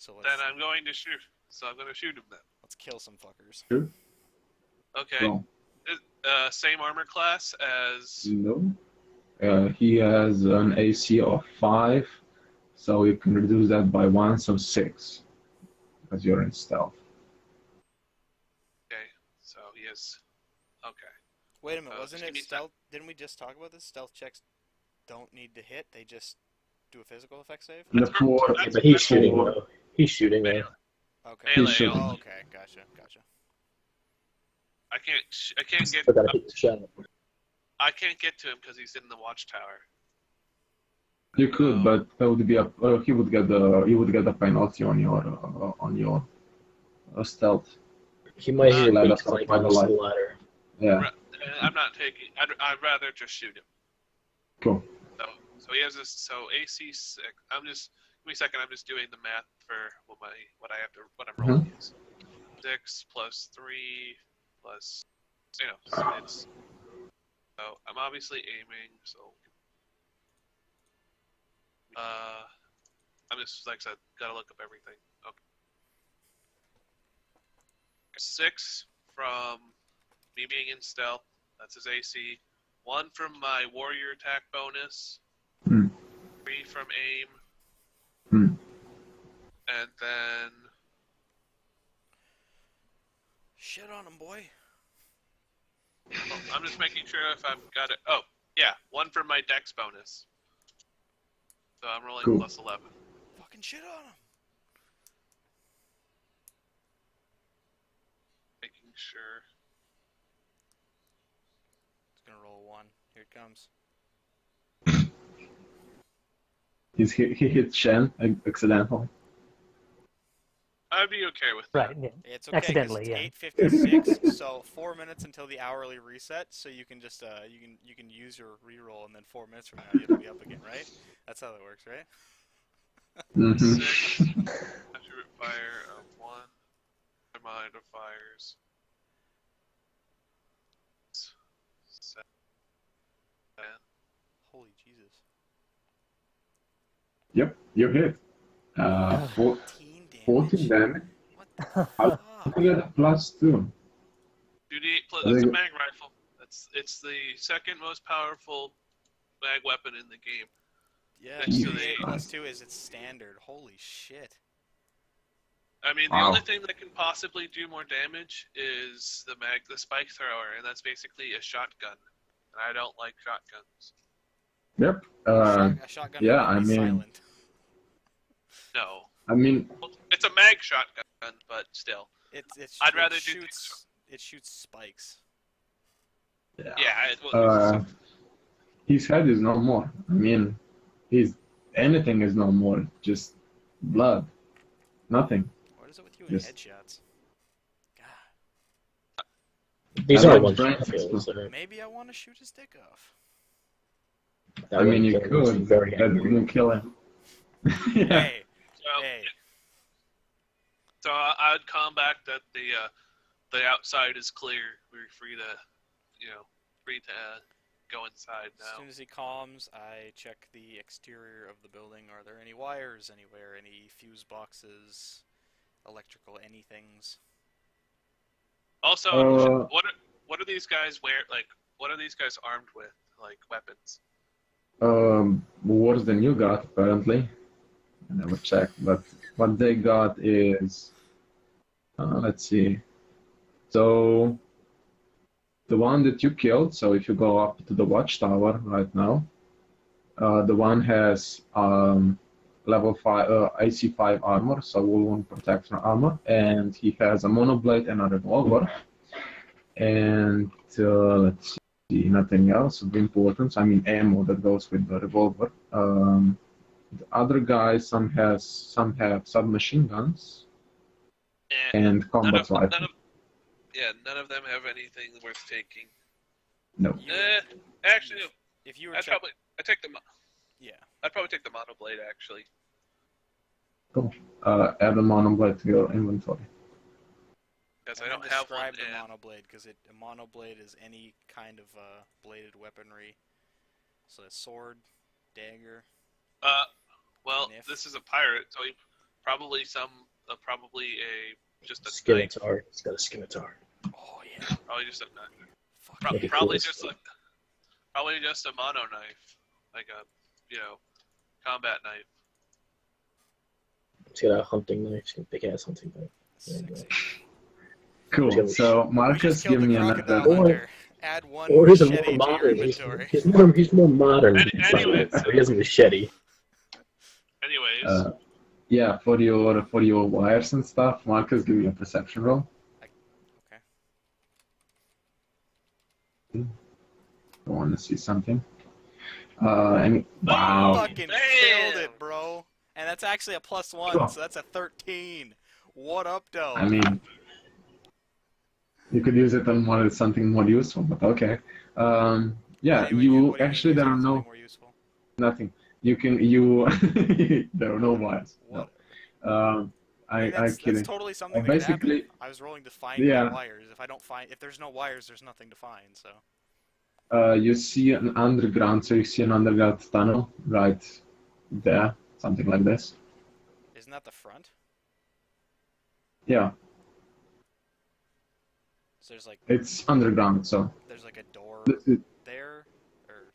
So Then I'm going to shoot. So I'm going to shoot him then. let's kill some fuckers. Okay. No. Same armor class as. No. He has an AC of 5, so you can reduce that by 1, so 6. Because you're in stealth. Okay. So he is. Okay. Wait a minute, just wasn't give it me a sec. stealth? Didn't we just talk about this? Stealth checks don't need to hit; they just do a physical effect save. The That's 4, that's- But he's that's shooting, four. though. He's shooting, man. Okay. He's Melee. shooting. Oh, okay. Gotcha. I can't get. Still gotta hit the shot. I can't get to him because he's in the watchtower. You could, but that would be a he would get a penalty on your stealth. He might hit Let me us because I find can a see light. the ladder. Yeah, I'm not taking. I'd rather just shoot him. cool. So he has this. So AC 6. I'm just. Give me a second. I'm just doing the math for what I'm rolling is. 6 plus 3 plus. So it's. So I'm obviously aiming. So. I'm just like I said. Gotta look up everything. Okay. 6 from me being in stealth. That's his AC. 1 from my warrior attack bonus. Hmm. 3 from aim. Hmm. And then Shit on him, boy. I'm just making sure if I've got it. Oh, yeah, 1 from my dex bonus. So I'm rolling Cool. plus 11. Fucking shit on him. Making sure. It's gonna roll a 1. Here it comes. He hit Shen accidentally. I'd be okay with that. Right. Yeah. It's okay. 'Cause Accidentally, yeah. it's 8:56, so 4 minutes until the hourly reset. So you can just you can use your reroll, and then 4 minutes from now you'll be up again, right? That's how that works, right? Mm-hmm. 6. Accurate fire of 1. Modifiers. 7. Holy Jesus. Yep, you hit. 14 damage. 14 damage. What the How fuck? you get a +2? 2d8 plus. I It's a think- mag rifle. It's the second most powerful mag weapon in the game. Yeah, Next to 2d8 the- plus 2 is its standard. Holy shit. I mean, the Wow. only thing that can possibly do more damage is the spike thrower, and that's basically a shotgun. And I don't like shotguns. Yep. A shotgun yeah, would I be mean- silent. No, I mean, it's a mag shotgun, but still. I'd rather it do shoots, it shoots spikes. Yeah. His head is no more. I mean, anything is no more. Just blood. Nothing. What is it with you and Yes. headshots? God, These I are like one Frank. kills. So maybe I want to shoot his dick off. that I mean, would you kill him. He's could. very That angry. wouldn't kill him. Yeah. Hey, So, hey. so I'd combat that the outside is clear. We're free to go inside As now. soon as he calms, I check the exterior of the building. Are there any wires anywhere? Any fuse boxes? Electrical anythings? Also, Uh, what are these guys what are these guys armed with? Like weapons? Worse than you got, apparently. I never checked, but what they got is, let's see. So, the one that you killed. So if you go up to the watchtower right now, the one has level 5 AC 5 armor, so wound protection armor, and he has a monoblade and a revolver. And let's see, nothing else of importance. I mean, ammo that goes with the revolver. The other guys, some have submachine guns and combat rifles. None of them have anything worth taking. No. Actually, no. If you were I'd probably take the monoblade actually. Cool. Add a monoblade to your inventory. Because I don't have one. Describe the monoblade, because a monoblade is any kind of bladed weaponry. So a sword, dagger. Well, Kniff. this is a pirate, so he probably just a Scimitar. knife. It's got a scimitar. Oh yeah. Probably just a knife. Fuck Make it Probably cool. just a mono knife, like a combat knife. It's got a hunting knife. It's got a big-ass hunting knife. Sexy. Cool. So We Marcus, just killed give the me crocodile another. hunter. Add one Or he's a machete more to your modern. inventory. He's more modern. Anyway, He has a machete. Anyways, Yeah, for your wires and stuff, Marcus, give me a perception roll. Okay. I want to see something. Wow. Fucking killed it, bro. And that's actually a +1, Cool. so that's a 13. What up, though? I mean, you could use it on something more useful, but okay. Yeah, What do you mean actually use there it are on something no more useful? nothing. There are no wires. No. What? I'm That's kidding. totally something that could happen. Basically, I was rolling to find yeah. the wires. If there's no wires, there's nothing to find. So. You see an underground, so you see an underground tunnel right there, something like this. Isn't that the front? Yeah, So there's like it's underground, so there's like a door this is, there, or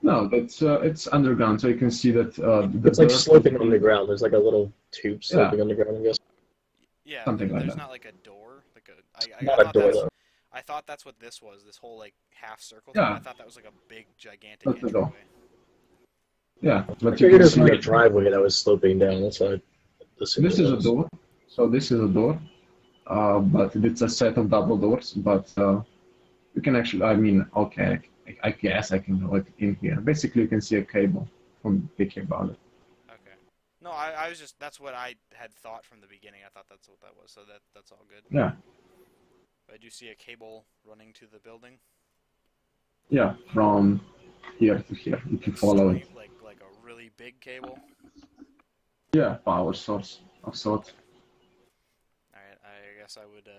no, that's it's underground, so you can see that the It's like dirt- sloping underground. There's like a little tube sloping underground, I guess. yeah, Something like there's that. not like a door, like a. Not I a thought door, that's. though. I thought that's what this was. This whole like half circle. Yeah. Thing. I thought that was like a big gigantic That's the door. entryway. Yeah, I but you figured can it was see like a that driveway that was sloping down. That's why I assumed this it is a was. door. So this is a door, but it's a set of double doors. But you can actually, I mean, okay, I guess I can go in here. Basically, you can see a cable from thinking about it. Okay. No, I was just that's what I had thought from the beginning. I thought that's what that was. So that's all good. Yeah, I do see a cable running to the building. yeah, from here to here, if you follow it. Like a really big cable. Yeah, power source of sorts. Alright, I guess I would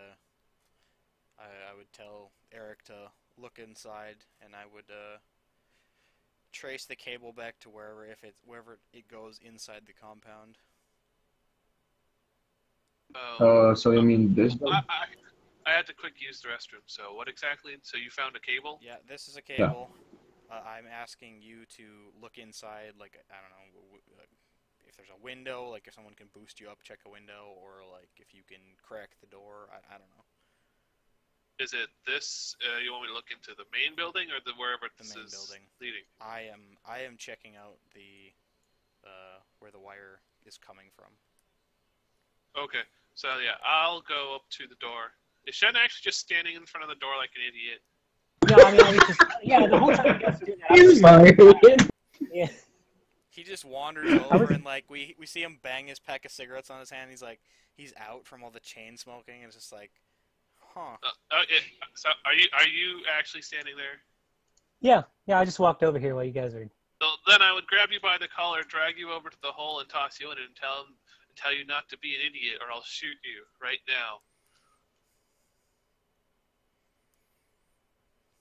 I would tell Eric to look inside, and I would trace the cable back to wherever it goes inside the compound. So you mean this? I had to quick use the restroom. So what exactly? So you found a cable? Yeah, this is a cable. I'm asking you to look inside, like, I don't know, if there's a window, like if someone can boost you up, check a window, or like if you can crack the door, I don't know. Is it this? You want me to look into the main building or wherever The this main is building. leading? I am checking out the where the wire is coming from. Okay, so yeah, I'll go up to the door. Is Shen actually just standing in front of the door like an idiot? No, I mean, I was just, yeah, the whole time you guys were doing that, I was just, yeah. He just wanders over and like we see him bang his pack of cigarettes on his hand. He's out from all the chain smoking, and it's just like, huh. So are you actually standing there? Yeah, I just walked over here while you guys were. So then I would grab you by the collar, drag you over to the hole, and toss you in, and tell you not to be an idiot, or I'll shoot you right now.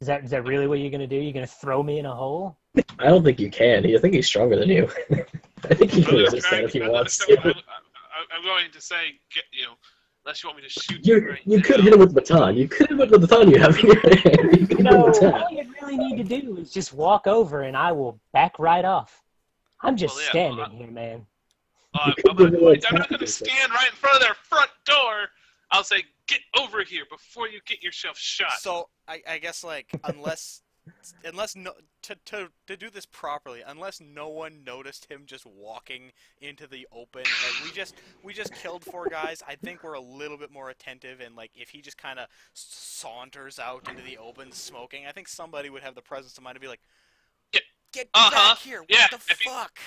Is that really what you're gonna do? You're gonna throw me in a hole? I don't think you can. I think he's stronger than you. I think he can resist that if he wants to. I'm going to say, unless you want me to shoot you right You now. could hit him with baton. You could hit him with the baton you have in your hand. You could hit him No, with baton. all you really need to do is just walk over, and I will back right off. I'm just Well, yeah, standing here, man. I'm You could give him a not tap going to or something. stand right in front of their front door. I'll say, Get over here before you get yourself shot. So I guess like unless no to do this properly, unless no one noticed him just walking into the open, like we just killed 4 guys. I think we're a little bit more attentive, and like if he just kind of saunters out into the open smoking, I think somebody would have the presence of mind to be like, get back here! What Yeah, the fuck?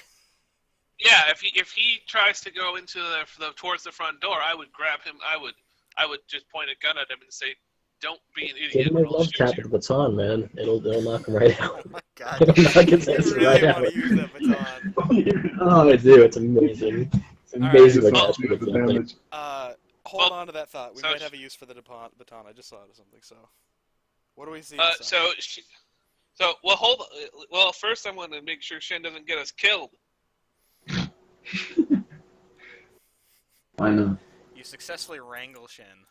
If he tries to go into towards the front door, I would grab him. I would just point a gun at him and say, "Don't be an Give idiot." him a love tap with the baton, man. It'll knock him right out. Oh my god! It'll knock his You ass really right want out. to use that baton? Oh, I do. It's amazing. It's amazing what Just catch do with the something. damage. Hold on to that thought. We so might have a use for the baton. I just saw it or something. So, what do we see? Well, first I want to make sure Shen doesn't get us killed. I know. You successfully wrangle Shen.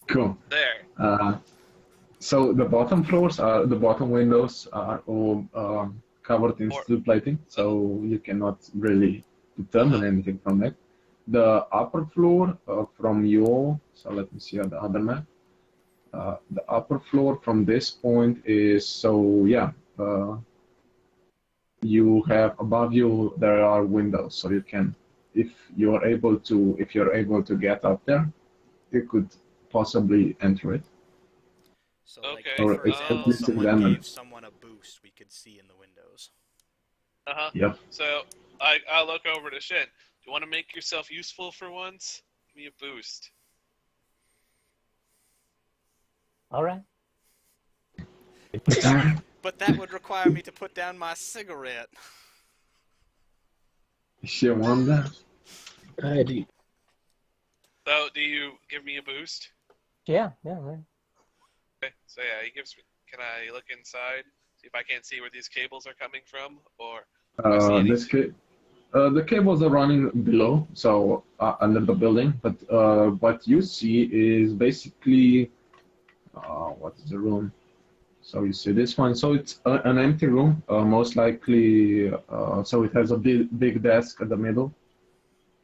Cool. There. So the bottom windows are all covered in steel plating, so you cannot really determine anything from it. The upper floor from your, so let me see on the other map. The upper floor from this point is, so yeah, you have above you there are windows, so you can, if you're able to get up there, you could possibly enter it. So, like, Okay. for example, someone gave someone a boost, we could see in the windows. Yep. So I'll look over to Shen. Do you want to make yourself useful for once? Give me a boost. All right. But that would require me to put down my cigarette. You want that? I do. So do you give me a boost? Yeah, right. Okay. So yeah, he gives me. Can I look inside? See if I can't see where these cables are coming from, or the cables are running below, so under the building. But what you see is basically what is the room? So you see this one. So it's an empty room, most likely. So it has a big desk at the middle,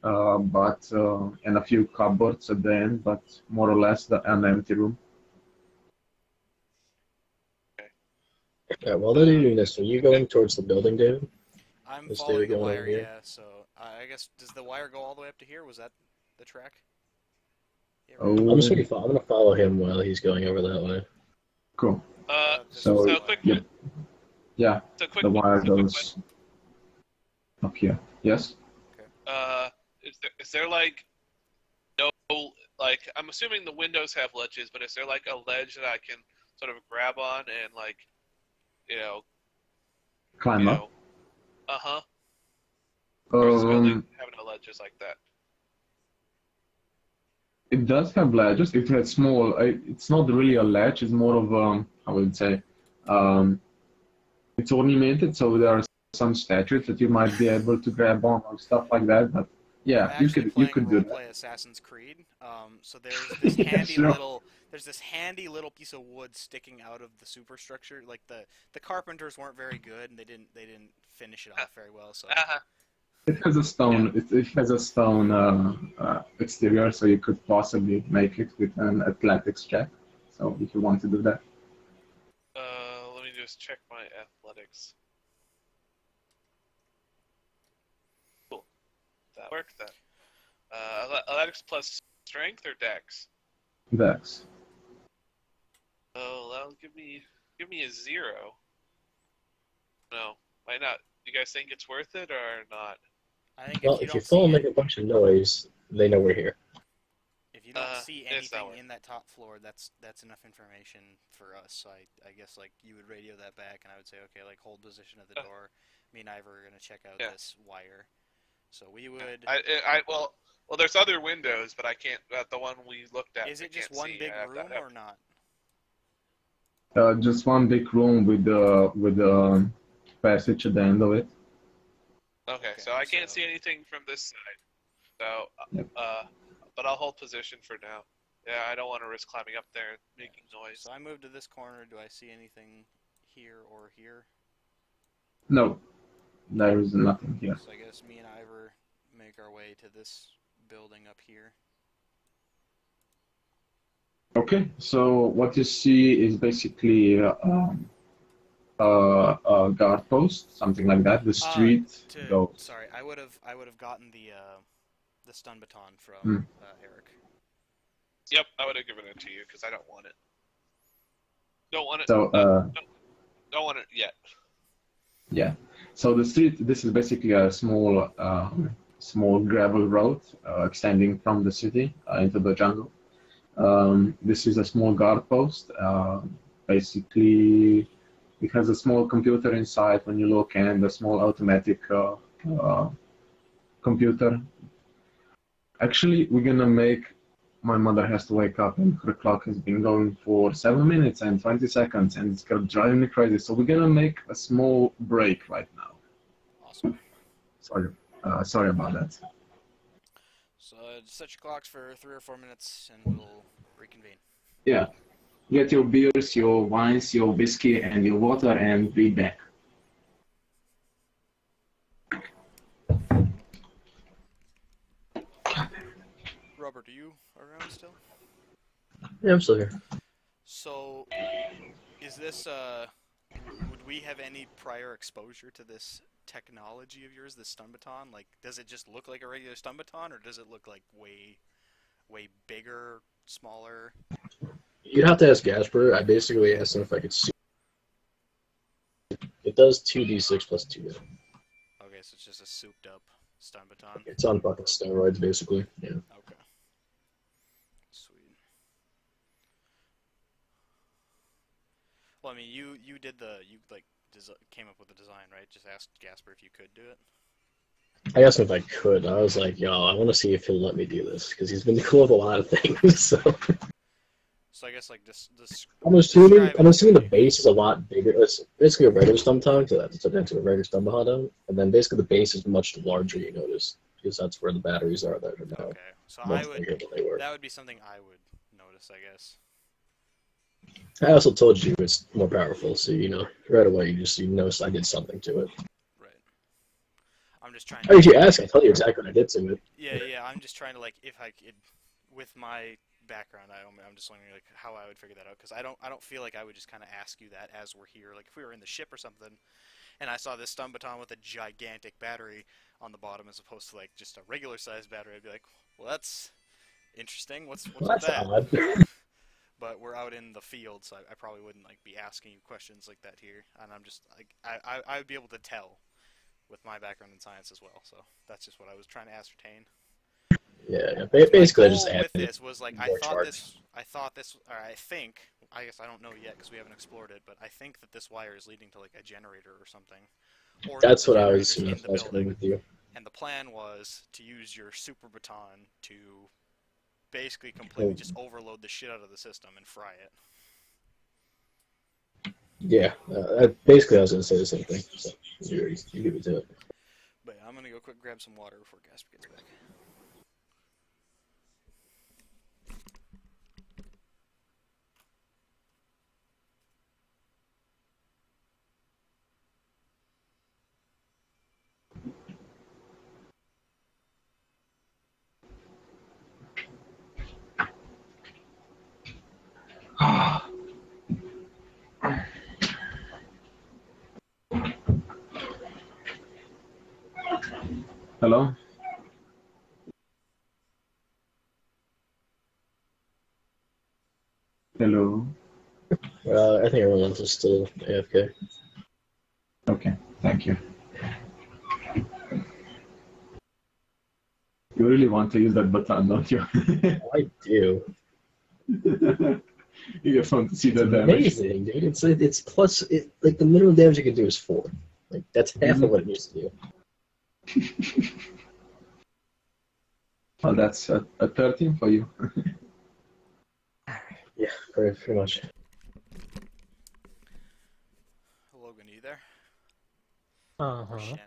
and a few cupboards at the end, but more or less an empty room. While they're doing this, are you going towards the building, David? I'm Let's following do the it going wire, over here. yeah, so I guess, does the wire go all the way up to here? Was that the track? Yeah, Oh, I'm just gonna I'm gonna follow him while he's going over that way. cool. so quick. Yep. Yeah, So quick. the wire so quick goes up here. Yes. Is there like no, like, I'm assuming the windows have ledges, but is there like a ledge that I can sort of grab on and, like, Climb up. Or is the building having no ledges like that? It does have ledges. It has small. It's not really a ledge. It's more of I would say, it's ornamented. So there are some statues that you might be able to grab on or stuff like that. But yeah, you could do that. Play Assassin's Creed. So there's this there's this handy little piece of wood sticking out of the superstructure. Like the carpenters weren't very good, and they didn't finish it off very well. So it has a stone. It has a stone exterior, so you could possibly make it with an athletics check. So if you want to do that. Let me just check my athletics. Cool. That worked then. Athletics plus strength or dex? Dex. Oh, that'll give me a 0. No, why not? You guys think it's worth it or not? I think Well, if you fall and make a bunch of noise, they know we're here. If you don't see anything in that top floor, that's enough information for us. So I guess, like, you would radio that back, and I would say, okay, like, hold position at the door. Me and Ivor are gonna check out this wire. So we would. Well, there's other windows, but I can't. The one we looked at. Is it just one big room or not? Just one big room with the passage at the end of it. Okay, so I can't see anything from this side. So, but I'll hold position for now. Yeah, I don't want to risk climbing up there and making noise. So I move to this corner. Do I see anything here or here? No, there is nothing here. So I guess me and Ivor make our way to this building up here. Okay, so what you see is basically a guard post, something like that. The street goes. Sorry, I would have gotten the stun baton from Hmm. Eric. Yep, I would have given it to you because I don't want it. Don't want it. So Don't want it yet. yeah. So the street. This is basically a small gravel road extending from the city into the jungle. This is a small guard post. Basically, it has a small computer inside when you look, and a small automatic computer. Actually, we're gonna make. My mother has to wake up, and her clock has been going for 7 minutes and 20 seconds, and it's gonna drive me crazy. So we're gonna make a small break right now. Awesome. Sorry about that. So set your clocks for 3 or 4 minutes, and we'll reconvene. Yeah. Get your beers, your wines, your whiskey, and your water, and be back. Robert, are you around still? Yeah, I'm still here. So, is this would we have any prior exposure to this technology of yours, this stun baton? Like, does it just look like a regular stun baton, or does it look like way bigger, smaller? You'd have to ask Gasper. I basically asked him if I could see. It does 2d6 plus 2. Okay, so it's just a souped up stun baton. It's on fucking steroids, basically. Yeah. Okay. Sweet. Well, I mean, you came up with the design, right? Just asked Gasper if you could do it. I asked him if I could. I was like, yo, I want to see if he'll let me do this because he's been cool with a lot of things. So I guess like this. I'm assuming the base is a lot bigger. It's basically a regular stump tongue, so that's next to a regular stump behind, and then basically the base is much larger. You notice because that's where the batteries are that are now. Okay, so Much bigger than they were. that would be something I would notice, I guess. I also told you it's more powerful, so right away you notice I did something to it. Right. I'm just trying. If you ask, I tell you exactly what I did to it. Yeah. I'm just trying to if I could, with my background, I'm just wondering how I would figure that out because I don't feel like I would just kind of ask you that as we're here. Like if we were in the ship or something, and I saw this stun baton with a gigantic battery on the bottom as opposed to just a regular sized battery, I'd be like, well, that's interesting. What's with That's that? odd. But we're out in the field, so I probably wouldn't be asking you questions like that here. And I'm just I would be able to tell with my background in science as well. So that's just what I was trying to ascertain. Yeah. Basically, I just My goal added with this was I guess I don't know yet because we haven't explored it, but I think that this wire is leading to a generator or something. Or That's the what I was generator's in the asking building. with you. And the plan was to use your super baton to basically completely just overload the shit out of the system and fry it. Yeah, basically I was going to say the same thing, so you give me to it. But yeah, I'm going to go quick grab some water before Gasper gets back. Hello? Hello? I think everyone else is still AFK. Okay, thank you. You really want to use that button, don't you? I do. You just want to see the It's damage. amazing, dude. It's plus, the minimum damage you can do is 4. That's half of what it used to do. Oh, that's a 13 for you. Yeah, pretty much. Logan, are you there? Uh-huh. Shen.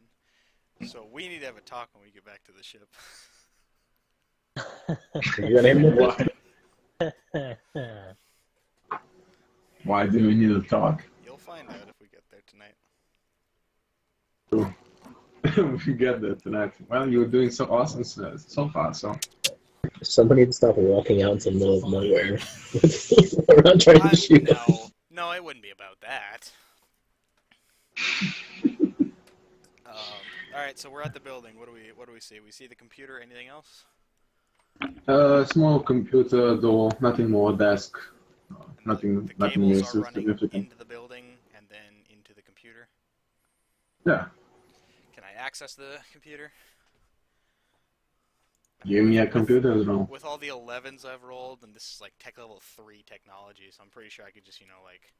So we need to have a talk when we get back to the ship. You got name it? Why do we need to talk? You'll find out if we get there tonight. We get there tonight. Well, you're doing so awesome so far, so. Somebody to stop walking out into the middle of nowhere. We're not trying to shoot. No, it wouldn't be about that. All right, so we're at the building. What do we see? We see the computer. Anything else? Small computer, door, nothing more. Desk, nothing The cables are running significant. into the building and then into the computer. Yeah. Can I access the computer? Give me a computer as well. With all the 11s I've rolled, and this is like tech level 3 technology, so I'm pretty sure I could just, like,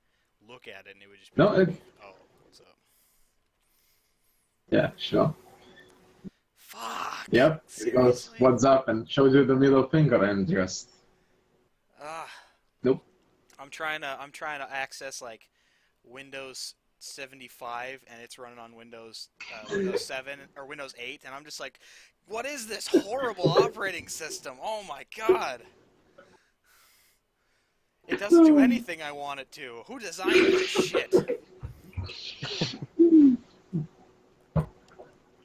look at it and it would just be No, like, it... oh, what's up? Yeah, sure. Fuck! Yep, it goes, what's up, and shows you the middle finger and just... Nope. I'm trying to access, like, Windows 75, and it's running on Windows 7, or Windows 8, and I'm just like, what is this horrible operating system? Oh my god! It doesn't do anything I want it to. Who designed this shit?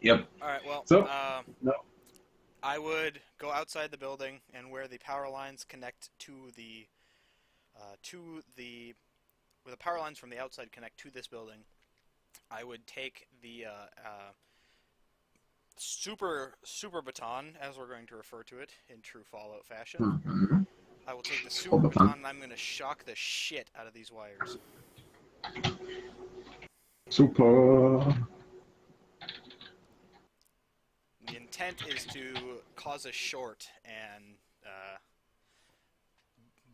Yep. Alright, well, So, no. I would go outside the building, and where the power lines connect to the, where the power lines from the outside connect to this building, I would take the, super baton, as we're going to refer to it in true Fallout fashion. Mm-hmm. I will take the super baton, and I'm going to shock the shit out of these wires. Super. The intent is to cause a short and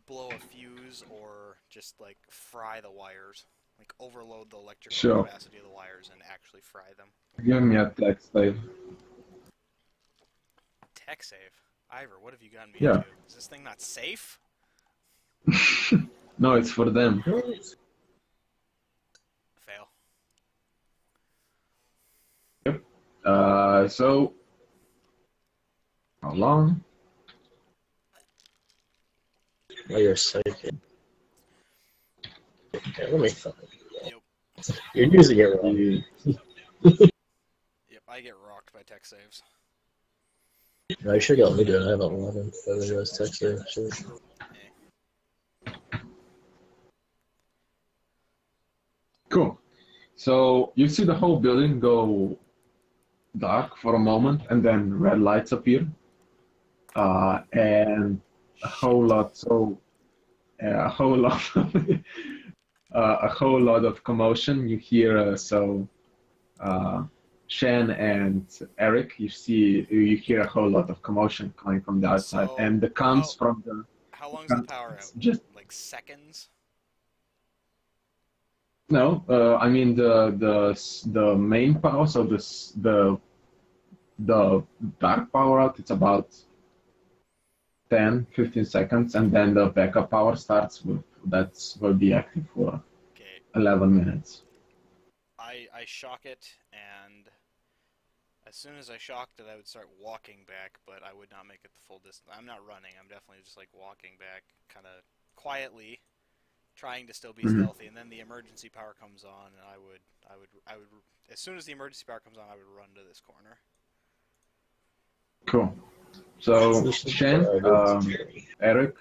blow a fuse or just like fry the wires, like overload the electrical capacity of the wires and actually fry them. Give me a tech save. Tech save? Ivor, what have you gotten me Yeah. into? Is this thing not safe? No, it's for them. Fail. Yep. So... How long? Oh, you're psychic. Okay, let me find it. Yep. You're using it wrong. Yep, I get rocked by tech saves. No, you should let me do it. I have 11. So maybe that's text there. Sure. Cool. So you see the whole building go dark for a moment, and then red lights appear, and a whole lot. So a whole lot, a whole lot of commotion. You hear Shen and Eric. You hear a whole lot of commotion coming from the outside, So, and the comes from the. How long's the power out? Just Like seconds? no, I mean the main power. So the dark power out. It's about 10-15 seconds, and then the backup power starts with will be active for 11 minutes. I shock it, and as soon as I shocked it, I would start walking back, but I would not make it the full distance. I'm not running. I'm definitely just like walking back, kind of quietly, trying to still be stealthy. And then the emergency power comes on, and I would as soon as the emergency power comes on, I would run to this corner. Cool. So Shen, Eric,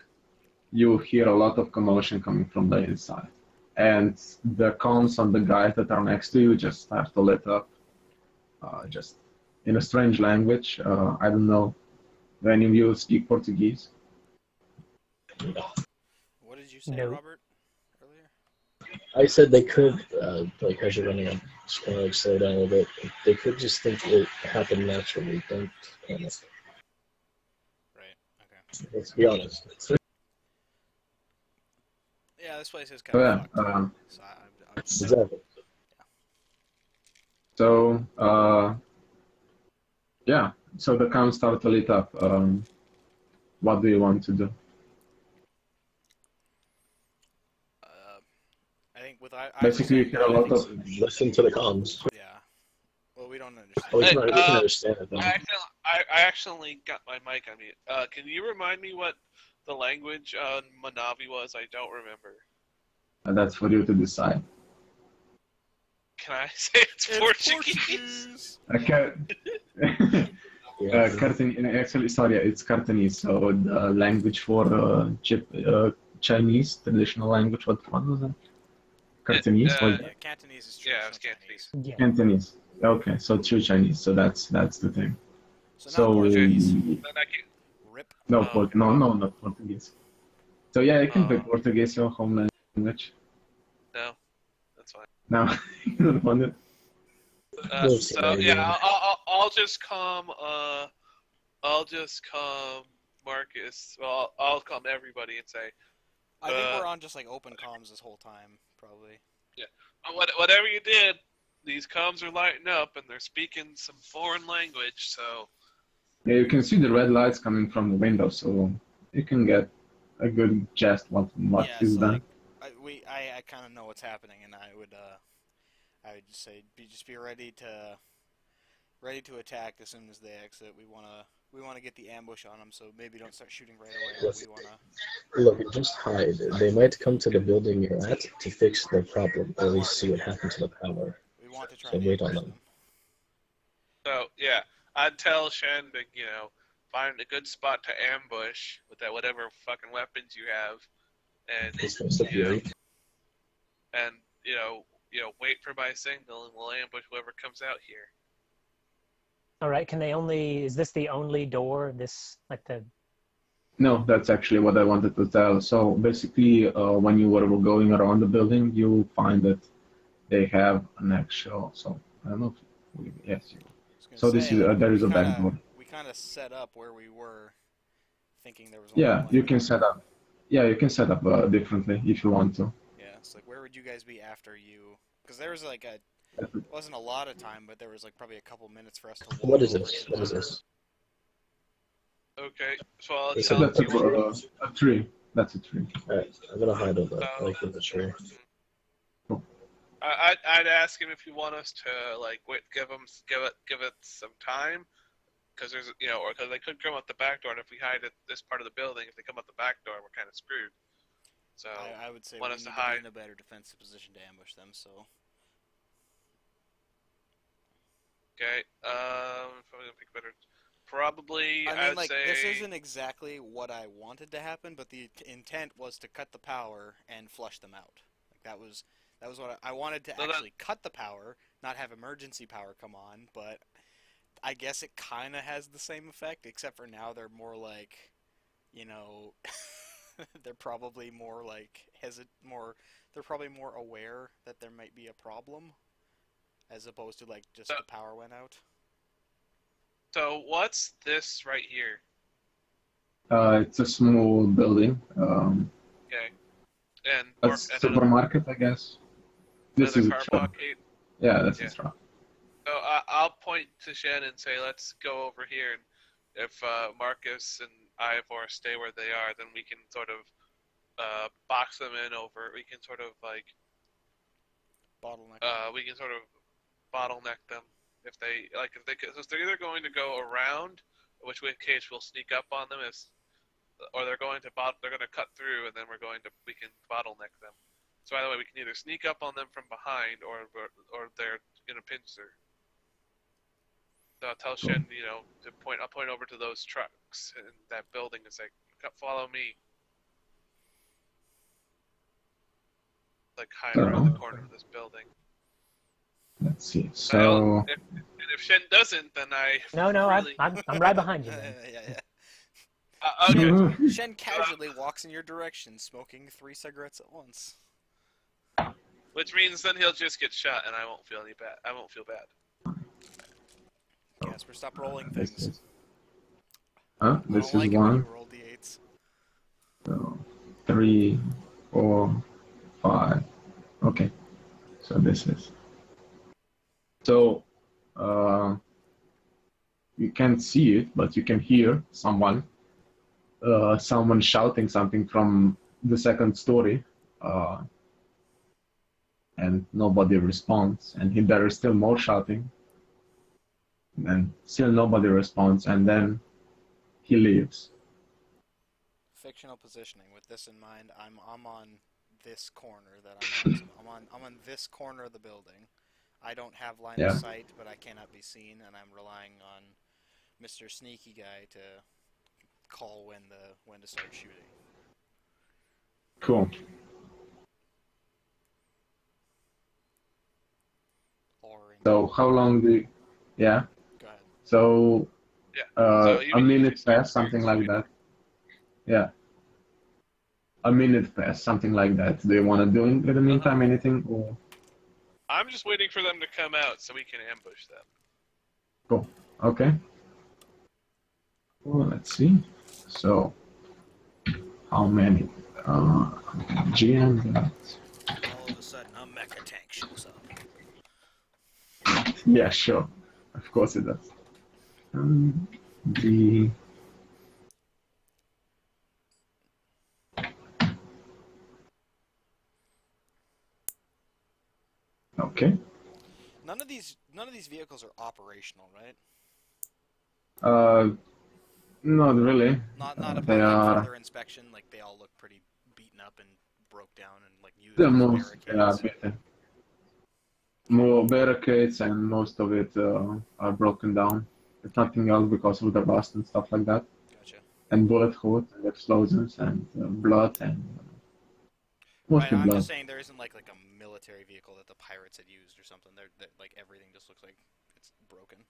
you hear a lot of commotion coming from the inside, and the comms on the guys that are next to you just start to lit up, just in a strange language. I don't know. Do any of you speak Portuguese? What did you say, No. Robert, earlier? I said they could, like as you're running up, just kind of like slow down a little bit. They could just think it happened naturally. Don't panic. Right, okay. Let's be honest. Yeah, this place is kind of fucked. So I'm Exactly. So yeah. So the comms start to lit up. What do you want to do? I think with Basically, you hear a lot of. Listen to the comms. Yeah. Well, we don't understand. Oh, we can understand it though. I accidentally got my mic on mute. Can you remind me what the language on Manavi was? I don't remember. And that's for you to decide. Can I say it's Portuguese? Okay. Actually, sorry, it's Cantonese. So the language for Chinese, traditional language. What was it? Cantonese? Uh, Yeah, Cantonese is Yeah, traditional it was Cantonese. Yeah. Cantonese. Okay, so true Chinese. So that's the thing. So not So Portuguese. Then I can. Rip. no, Oh, okay. no, not Portuguese. So yeah, I can play Portuguese, your home language. No, that's fine. No, you don't want it. We'll see, So maybe. yeah, I'll just come. I'll just come Marcus. Well, I'll come everybody and say, I think we're on just like open comms this whole time, probably. whatever you did, these comms are lighting up and they're speaking some foreign language. So Yeah, you can see the red lights coming from the window, so you can get a good gist what Yeah, is so done. like I kind of know what's happening, and I would just say just be ready to attack as soon as they exit. We wanna get the ambush on them, so maybe don't start shooting right away. But we wanna. Look, just hide. They might come to the building you're at to fix their problem, or at least see what happened to the power. We want to try So and wait on ambush them. so yeah, I'd tell Shen to find a good spot to ambush with that whatever fucking weapons you have, and It's supposed to be right. and wait for my signal and we'll ambush whoever comes out here. All right. Can they only? Is this the only door? This like the? No, that's actually what I wanted to tell. So basically, when you were going around the building, you find that they have an actual. So I don't know. Yes. So this is there is a back door. We kind of set up where we were, thinking there was. Yeah, you can set up. Yeah, you can set up differently if you want to. Yeah, it's like where would you guys be after you? Because there was like it wasn't a lot of time, but there was like probably a couple minutes for us to walk. What is this? What is this? Okay, so I'll It's tell That's you. a tree. That's a tree. Alright, I'm gonna hide over like in the tree. I'd ask him if you want us to give it some time, because there's or because they could come out the back door, and if we hide at this part of the building, if they come out the back door, we're kind of screwed. So I would say want we us need to to hide. be in a better defensive position to ambush them. So Okay, probably gonna pick better. Probably, I mean, I'd like say this isn't exactly what I wanted to happen, but the intent was to cut the power and flush them out. Like that was what I wanted to actually cut the power, not have emergency power come on. But I guess it kind of has the same effect, except for now they're more like, they're probably more like They're probably more aware that there might be a problem, as opposed to like just the power went out. So what's this right here? It's a small building. Okay, and A supermarket, I guess. This is a car truck. blockade. Yeah, that's a truck. So I'll point to Shen and say, let's go over here. And if Marcus and Ivor stay where they are, then we can sort of box them in over. We can sort of Bottleneck. We can sort of bottleneck them if they're either going to go around, in which case we'll sneak up on them, or they're going to cut through, and then we can bottleneck them. So either way, we can either sneak up on them from behind, or they're in a pincer. So I'll tell Shen, I'll point over to those trucks in that building and say, follow me. Like hide around the corner of this building. Let's see. So if Shen doesn't, then No, really... I'm right behind you. Man. Yeah. Okay. Shen casually walks in your direction, smoking 3 cigarettes at once. Which means then he'll just get shot, and I won't feel bad. I won't feel bad. Casper, stop rolling things. This is like one. you roll d8s. So 3, 4, 5. Okay. So this is. So you can't see it, but you can hear someone shouting something from the second story, and nobody responds. And there is still more shouting, and still nobody responds. And then he leaves. Fictional positioning. With this in mind, I'm on this corner that I'm on. I'm on this corner of the building. I don't have line of sight, but I cannot be seen, and I'm relying on Mr. Sneaky Guy to call when to start shooting. Cool. So how long do you... Yeah. Go ahead. So, Yeah. So you a minute just start past, something like shooting. that. Yeah. A minute past, something like that. Do you want to do in the meantime anything? Or... I'm just waiting for them to come out so we can ambush them. Cool. Okay. Well, let's see. So, how many? GM. All of a sudden, a mecha tank shows up. Yeah, sure. Of course it does. The... Okay. None of these vehicles are operational, right? Not really. Not upon They are further inspection. Like they all look pretty beaten up and broke down and like used the as most. They are barricades. better. More barricades and most of it are broken down. If nothing else, because of the rust and stuff like that. Gotcha. And bullet holes and explosions and blood and mostly Right, I'm blood. just saying there isn't like a military vehicle that the pirates had used or something. They're like everything just looks like it's broken.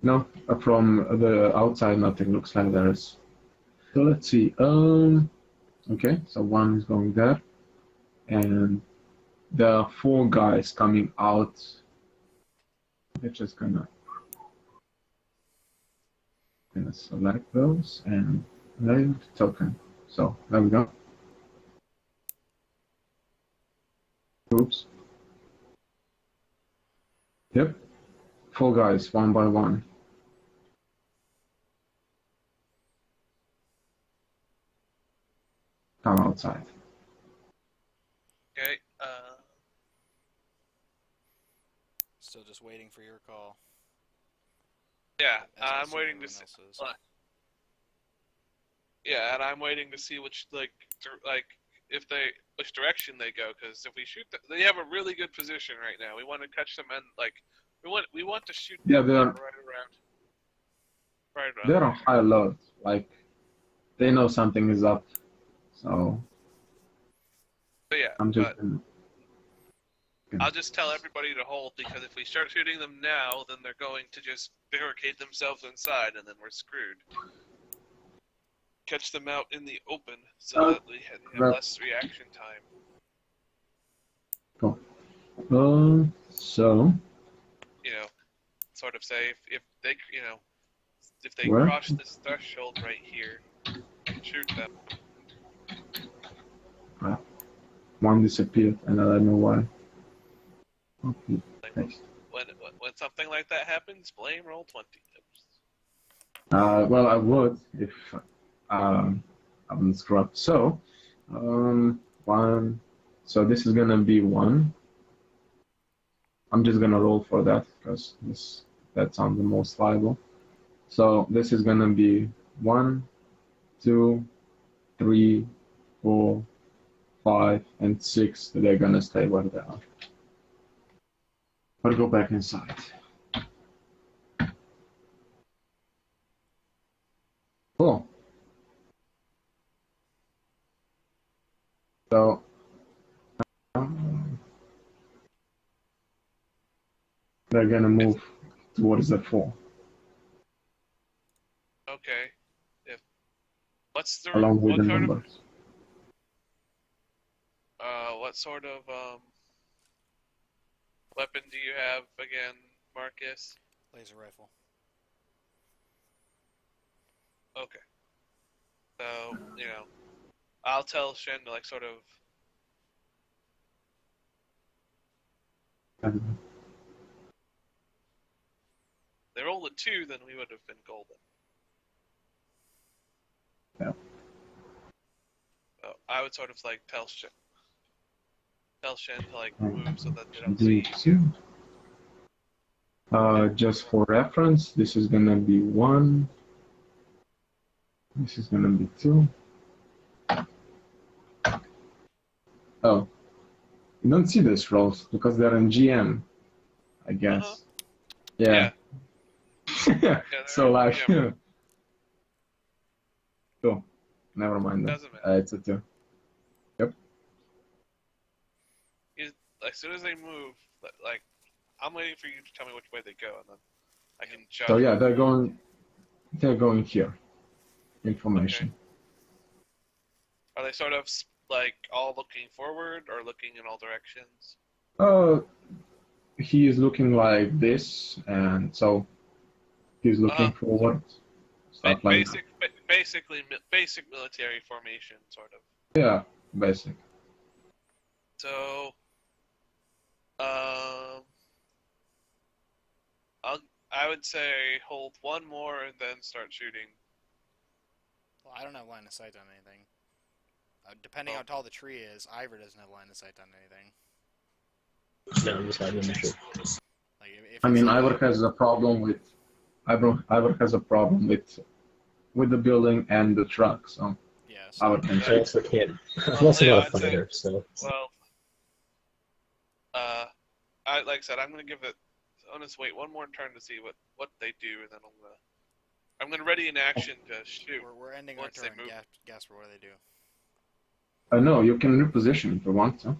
No, from the outside, nothing looks like there is. So let's see. Okay, so one is going there, and there are 4 guys coming out. They're just gonna select those and leave token. So there we go. Oops. Yep. 4 guys, one by one. Come outside. Okay. Still just waiting for your call. Yeah, As I I'm assume waiting to everyone see. else is. Yeah, and I'm waiting to see which which direction they go. Because if we shoot, they have a really good position right now. We want to catch them and we want to shoot them they're right around. they're on high alert. Like they know something is up. So But yeah, I'm just. I'll just tell everybody to hold, because if we start shooting them now, then they're going to just barricade themselves inside, and then we're screwed. Catch them out in the open so that we have less reaction time. Cool. So. You know, sort of say if they Where? cross this threshold right here, shoot them. Right. One disappeared, and I don't know why. Okay. Like, Thanks. when something like that happens, blame Roll20. Well, I would if I wouldn't screw up. So, 1. So this is gonna be 1. I'm just gonna roll for that because that sounds the most viable. So this is gonna be 1, 2, 3, 4, 5, and 6. They're gonna stay where they are. But go back inside. Cool. So they're gonna move towards the 4. Okay. What's the Along with the what kind numbers. what sort of weapon do you have again, Marcus? Laser rifle. Okay. So, I'll tell Shen to sort of. They rolled a 2, then we would have been golden. Yeah. So I would sort of tell Shen to move so that they don't see you. Just for reference, this is gonna be 1. This is gonna be 2. Oh, you don't see these rolls because they're in GM, I guess. Yeah. So like, yeah, so never mind. That. doesn't matter. It's a 2. As soon as they move, like, I'm waiting for you to tell me which way they go, and then I can judge. So yeah, they're going here. Information. Okay. Are they sort of like all looking forward or looking in all directions? He is looking like this, and so he's looking forward. Stuff like Basic military formation, sort of. yeah, basic. So, I would say hold one more and then start shooting. Well, I don't have line of sight on anything. Depending how tall the tree is, Ivor doesn't have line of sight on anything. No, I'm just having an issue. Like, I mean, Ivor has a problem with the building and the truck, so yeah. Ivor can I also can't. I'm also not a fighter, so. Well, like I said, I'm gonna just wait one more turn to see what they do, and then I'm gonna ready an action to shoot. We're ending our once they turn. move. Gasper, what do they do? No, you can reposition if you want to.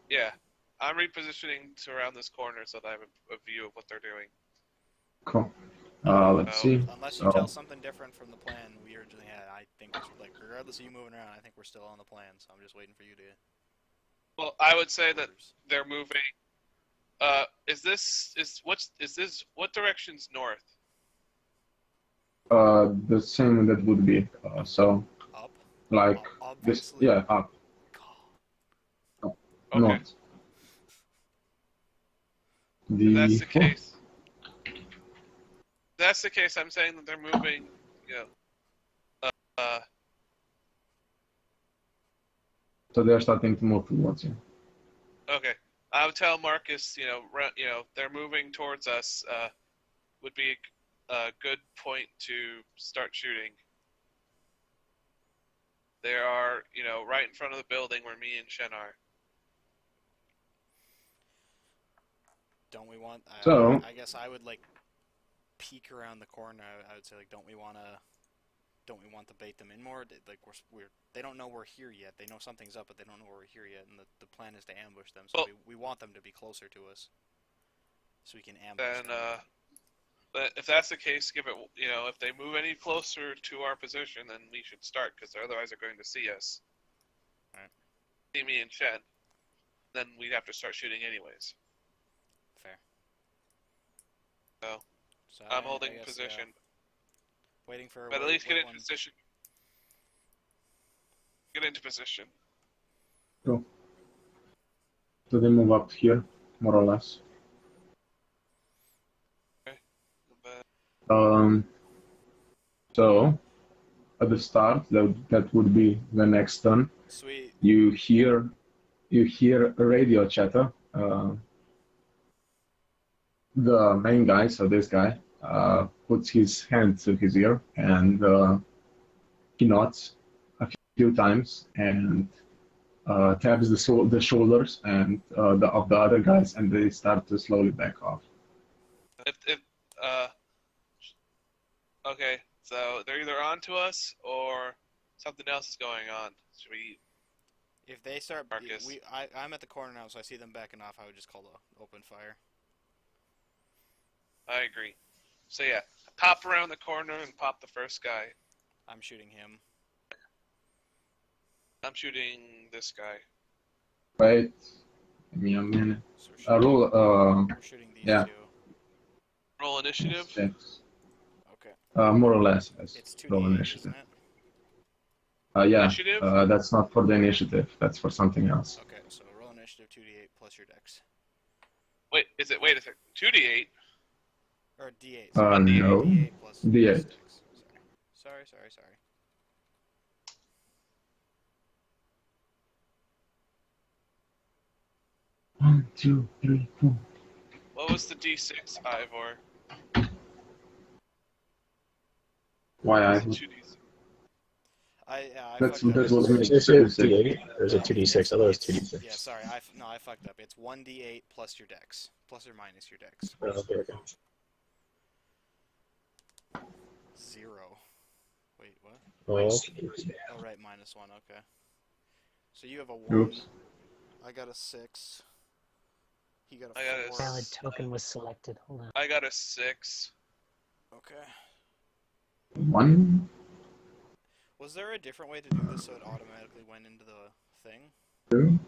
Yeah, I'm repositioning to around this corner so that I have a view of what they're doing. Cool. Let's see. Unless you tell something different from the plan we originally had, I think, like, regardless of you moving around, I think we're still on the plan. So I'm just waiting for you to. Well, I would say that they're moving. What direction's north? The same that would be so. Up. Like this, yeah, up. Okay. North. If that's the case. That's the case. I'm saying that they're moving. So they're starting to move towards you. Okay. I would tell Marcus, they're moving towards us. Would be a good point to start shooting. They are, right in front of the building where me and Shen are. Don't we want? So I guess I would like peek around the corner. I would say like, don't we want to bait them in more? Like they don't know we're here yet. They know something's up, but they don't know we're here yet. And the plan is to ambush them. So we want them to be closer to us, so we can ambush them. But if that's the case, give it. If they move any closer to our position, then we should start because otherwise they're going to see us. All right. See me and Shen. Then we'd have to start shooting anyways. Fair. So I'm holding position. Waiting for. But at least get into position. Get into position. Cool. So they move up here, more or less. So at the start, that would be the next turn. Sweet. You hear a radio chatter. The main guy, so this guy, puts his hand to his ear and he nods a few times and taps the shoulders and of the other guys, and they start to slowly back off. Okay, so they're either on to us or something else is going on. Should we? If they start, Marcus. I'm at the corner now, so I see them backing off. I would just call the open fire. I agree. So yeah, pop around the corner and pop the first guy. I'm shooting him. I'm shooting this guy. Wait, give me a minute. So Roll. we're shooting these yeah. Roll initiative. 6. Okay. More or less. Yes. It's 2d8, Roll initiative. isn't it? Yeah. Initiative? That's not for the initiative. That's for something else. Okay, so roll initiative 2d8 plus your dex. Wait a second. 2d8. Or d8. No. D8 plus D8. dex. Sorry. 1, 2, 3, 4. What was the d6, Ivor? Why I? Was it 2d6? That was me. Is it D8 or is it 2d6? I thought it was 2d6. Yeah, sorry. I fucked up. It's 1d8 plus your dex. Plus or minus your dex. Oh, okay. 0. Wait, what? Oh, Oh, right, -1, okay. So you have a 1. Oops. I got a 6. He got a I got a 4. Valid token was selected. Hold on. I got a 6. Okay. 1. Was there a different way to do this so it automatically went into the thing? 2.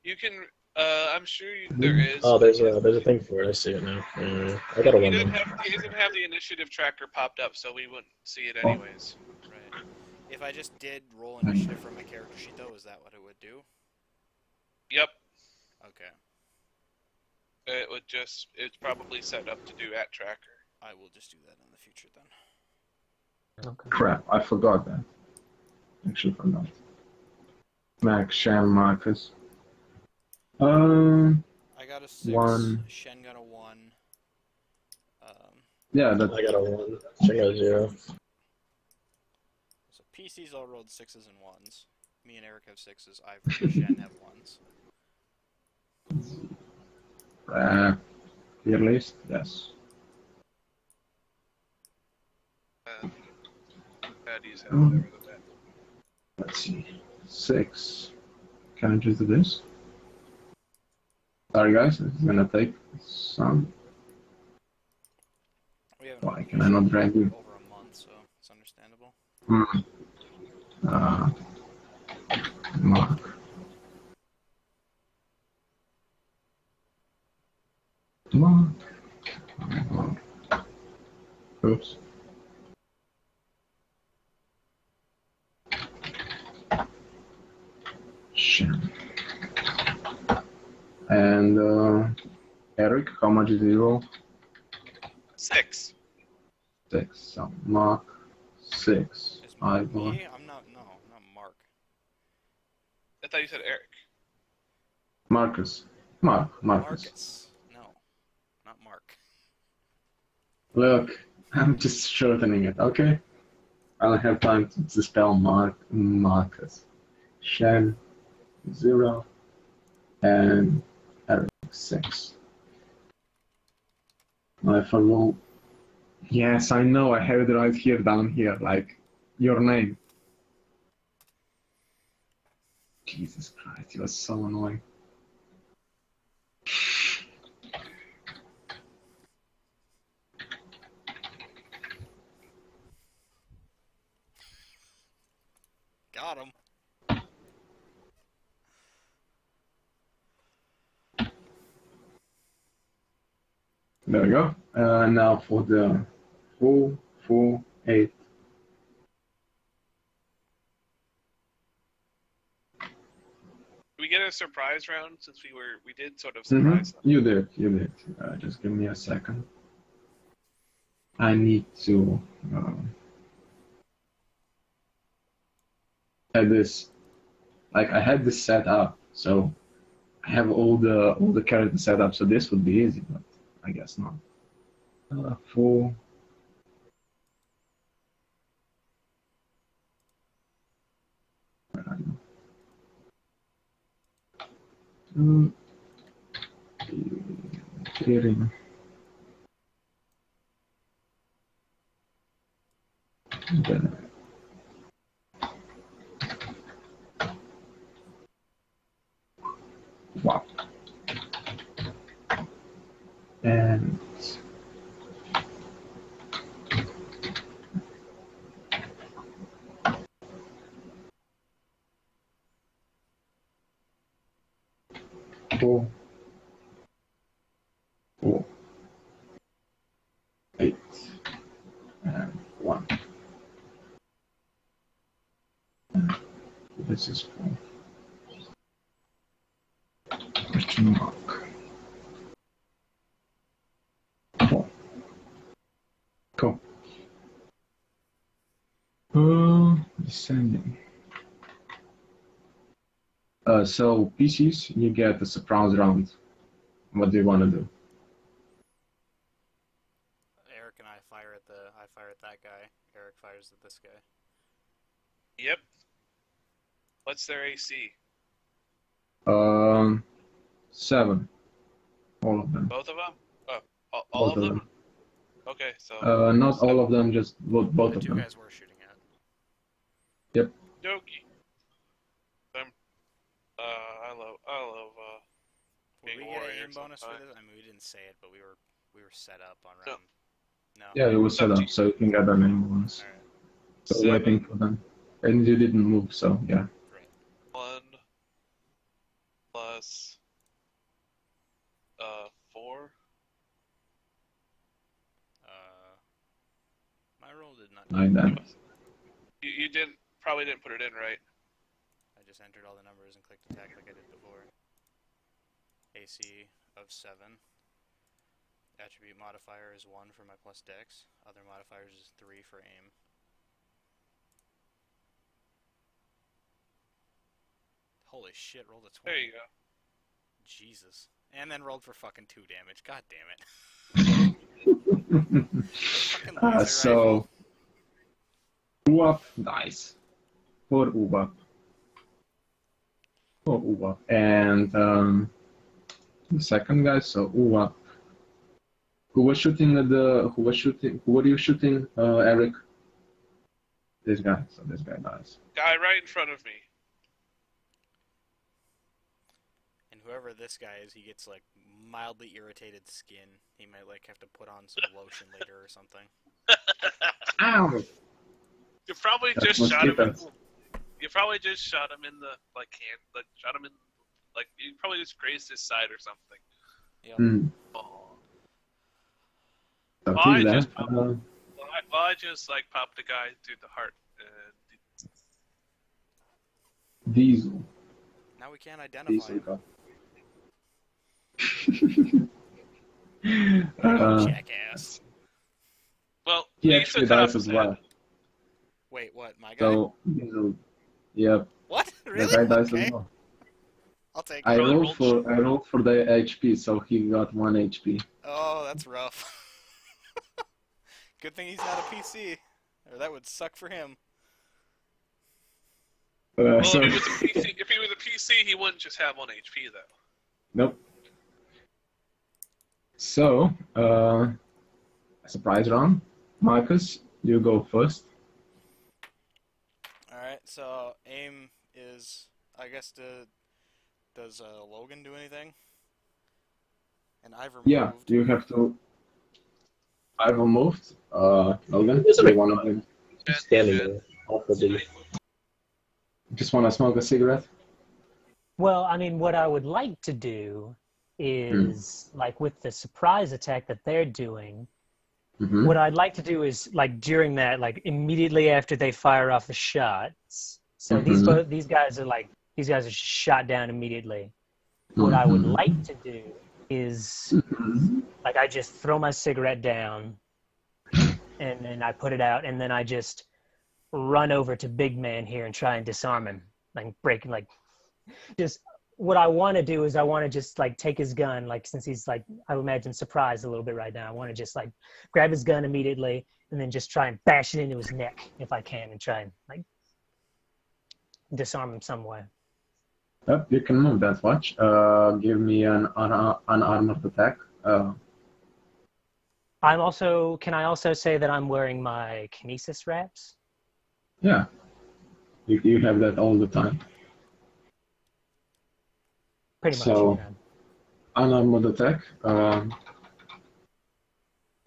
You can. I'm sure there is. oh, there's a thing for it. I see it now. I got a He 1 didn't then. have the initiative tracker popped up, so we wouldn't see it anyways. Right. If I just did roll initiative from my character sheet, though, is that what it would do? Yep. Okay. It's probably set up to do at tracker. I will just do that in the future then. Okay. Crap, I forgot that. Actually forgot. Max, Shan, Marcus. I got a 6. 1. Shen got a 1. Yeah, I that. got a 1. She got a 0. So PC's all rolled 6s and 1s. Me and Eric have 6s. Ivory and Shen have 1s. Your list? Yes. Baddies have whatever the bad. Let's see. 6. Can I just do this? Sorry guys, it's gonna take some. We haven't Why rolled can I not drag you? over a month, so it's understandable. Mark. Mark. Oops. Shit. And Eric, how much did you roll? 6. 6. So Mark 6. Is Mark Ivor. me? I'm not Mark. I thought you said Eric. Marcus. Marcus. Marcus. No, not Mark. Look, I'm just shortening it, okay? I don't have time to spell Marcus. Shen 0 and Eric 6. If I roll. Yes, I know, I have it right here down here, like your name. Jesus Christ, you are so annoying. Got him. There we go. Now for the 4, 4, 8. Did we get a surprise round since we did sort of surprise them? You did. Just give me a second. I need to add this. Like I had this set up, so I have all the characters set up, so this would be easy, but I guess not. 4. Where are you? 2. Clearing. Then. Wow. And four, 8, and 1. This is 4. Question mark. 4. Cool. Descending. So PCs, you get the surprise round. What do you want to do? Eric and I fire at that guy. Eric fires at this guy. Yep. What's their AC? 7. All of them. Both of them? Oh, all of them? Okay, so. Not all of them, just both The of two them. guys were shooting at. Doki. I love. Will we being get an warrior aim bonus for sometimes. this? I mean, we didn't say it, but we were set up on No. round. No. Yeah, it was set up, so you can get them in once. All right. So 7, waiting for them. And you didn't move, so yeah. Great. 1 plus 4. My roll did not. 9 then. You probably didn't put it in right. I just entered all the numbers and clicked attack like I did before. AC of 7. Attribute modifier is 1 for my plus dex. Other modifiers is 3 for aim. Holy shit, rolled a 20. There you go. Jesus. And then rolled for fucking 2 damage. God damn it. Fucking laser So, UAP dies. For UAP. For UAP. And the second guy, so UAP. Who was shooting at the. Who were you shooting, Eric? This guy. So this guy dies. Guy right in front of me. And whoever this guy is, he gets like mildly irritated skin. He might like have to put on some lotion later or something. Ow! You probably That's just shot him. mosquitoes. You probably just shot him in the shot him in you probably just grazed his side or something. Yep. Hmm. Oh. So Well, he's I there. just I just like popped a guy through the heart. Diesel. Now we can't identify Diesel him. guy. Jackass. Well, He Lisa actually dies Thompson. as well. Wait, what? My guy? So, Diesel. Yep. What? The Really? guy dies Okay. as well. I'll take I it. rolled for the HP, so he got 1 HP. Oh, that's rough. Good thing he's not a PC. Or that would suck for him. Well, So, if he was a PC, he wouldn't just have 1 HP though. nope. So, surprise round. Marcus, you go first. Alright, so aim is, I guess, does Logan do anything? And I've removed. Yeah, you have to. I've removed. Logan, Is it you wanna be- He's standing there. Off the duty. just wanna smoke a cigarette? Well, I mean, what I would like to do is, like, with the surprise attack that they're doing, Mm-hmm. what I'd like to do is, like, during that, like, immediately after they fire off the shots. So these guys are just shot down immediately. What I would like to do is, like, I just throw my cigarette down, and then I put it out, and then I just run over to Big Man here and try and disarm him, like break, like, just what I want to do is I want to just like take his gun, like, since he's like, I imagine surprised a little bit right now. I want to just like grab his gun immediately and then just try and bash it into his neck if I can and try and like disarm him some way. Yep, you can move that. Watch. Give me an unarmored attack. Can I also say that I'm wearing my kinesis wraps? Yeah. You have that all the time. Pretty much. So- yeah. Unarmored attack.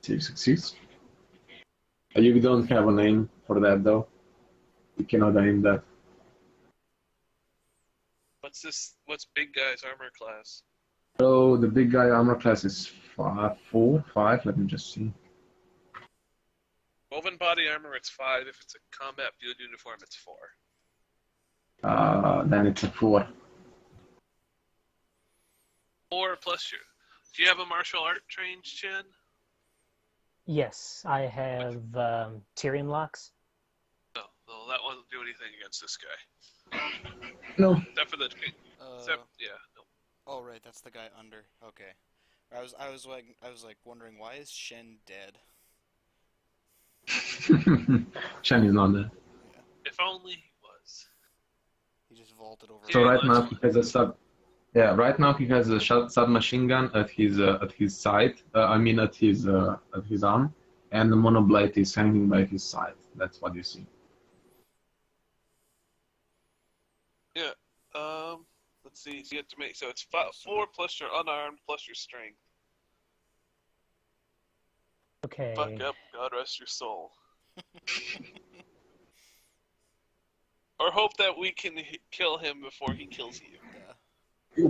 See, succeeds. You don't have a name for that though. You cannot aim that. What's big guy's armor class? So the big guy armor class is 5. Let me just see. Woven body armor, it's 5. If it's a combat field uniform, it's 4. Then it's a 4. 4 plus your. Do you have a martial art trained, Chin? Yes, I have Tyrion locks. No, that won't do anything against this guy. No. Except for the. Yeah. No. Oh right, that's the guy under. Okay, I was like wondering, why is Shen dead? Shen is not there. If only he was. He just vaulted over. So Yeah, right now that's he has a sub. Yeah, right now he has a submachine gun at his side. At his arm, and the monoblade is hanging by his side. That's what you see. Yeah. Let's see. So you have to make so it's 4 plus your unarmed plus your strength. Okay. Fuck up. God rest your soul. Or hope that we can kill him before he kills you. Yeah.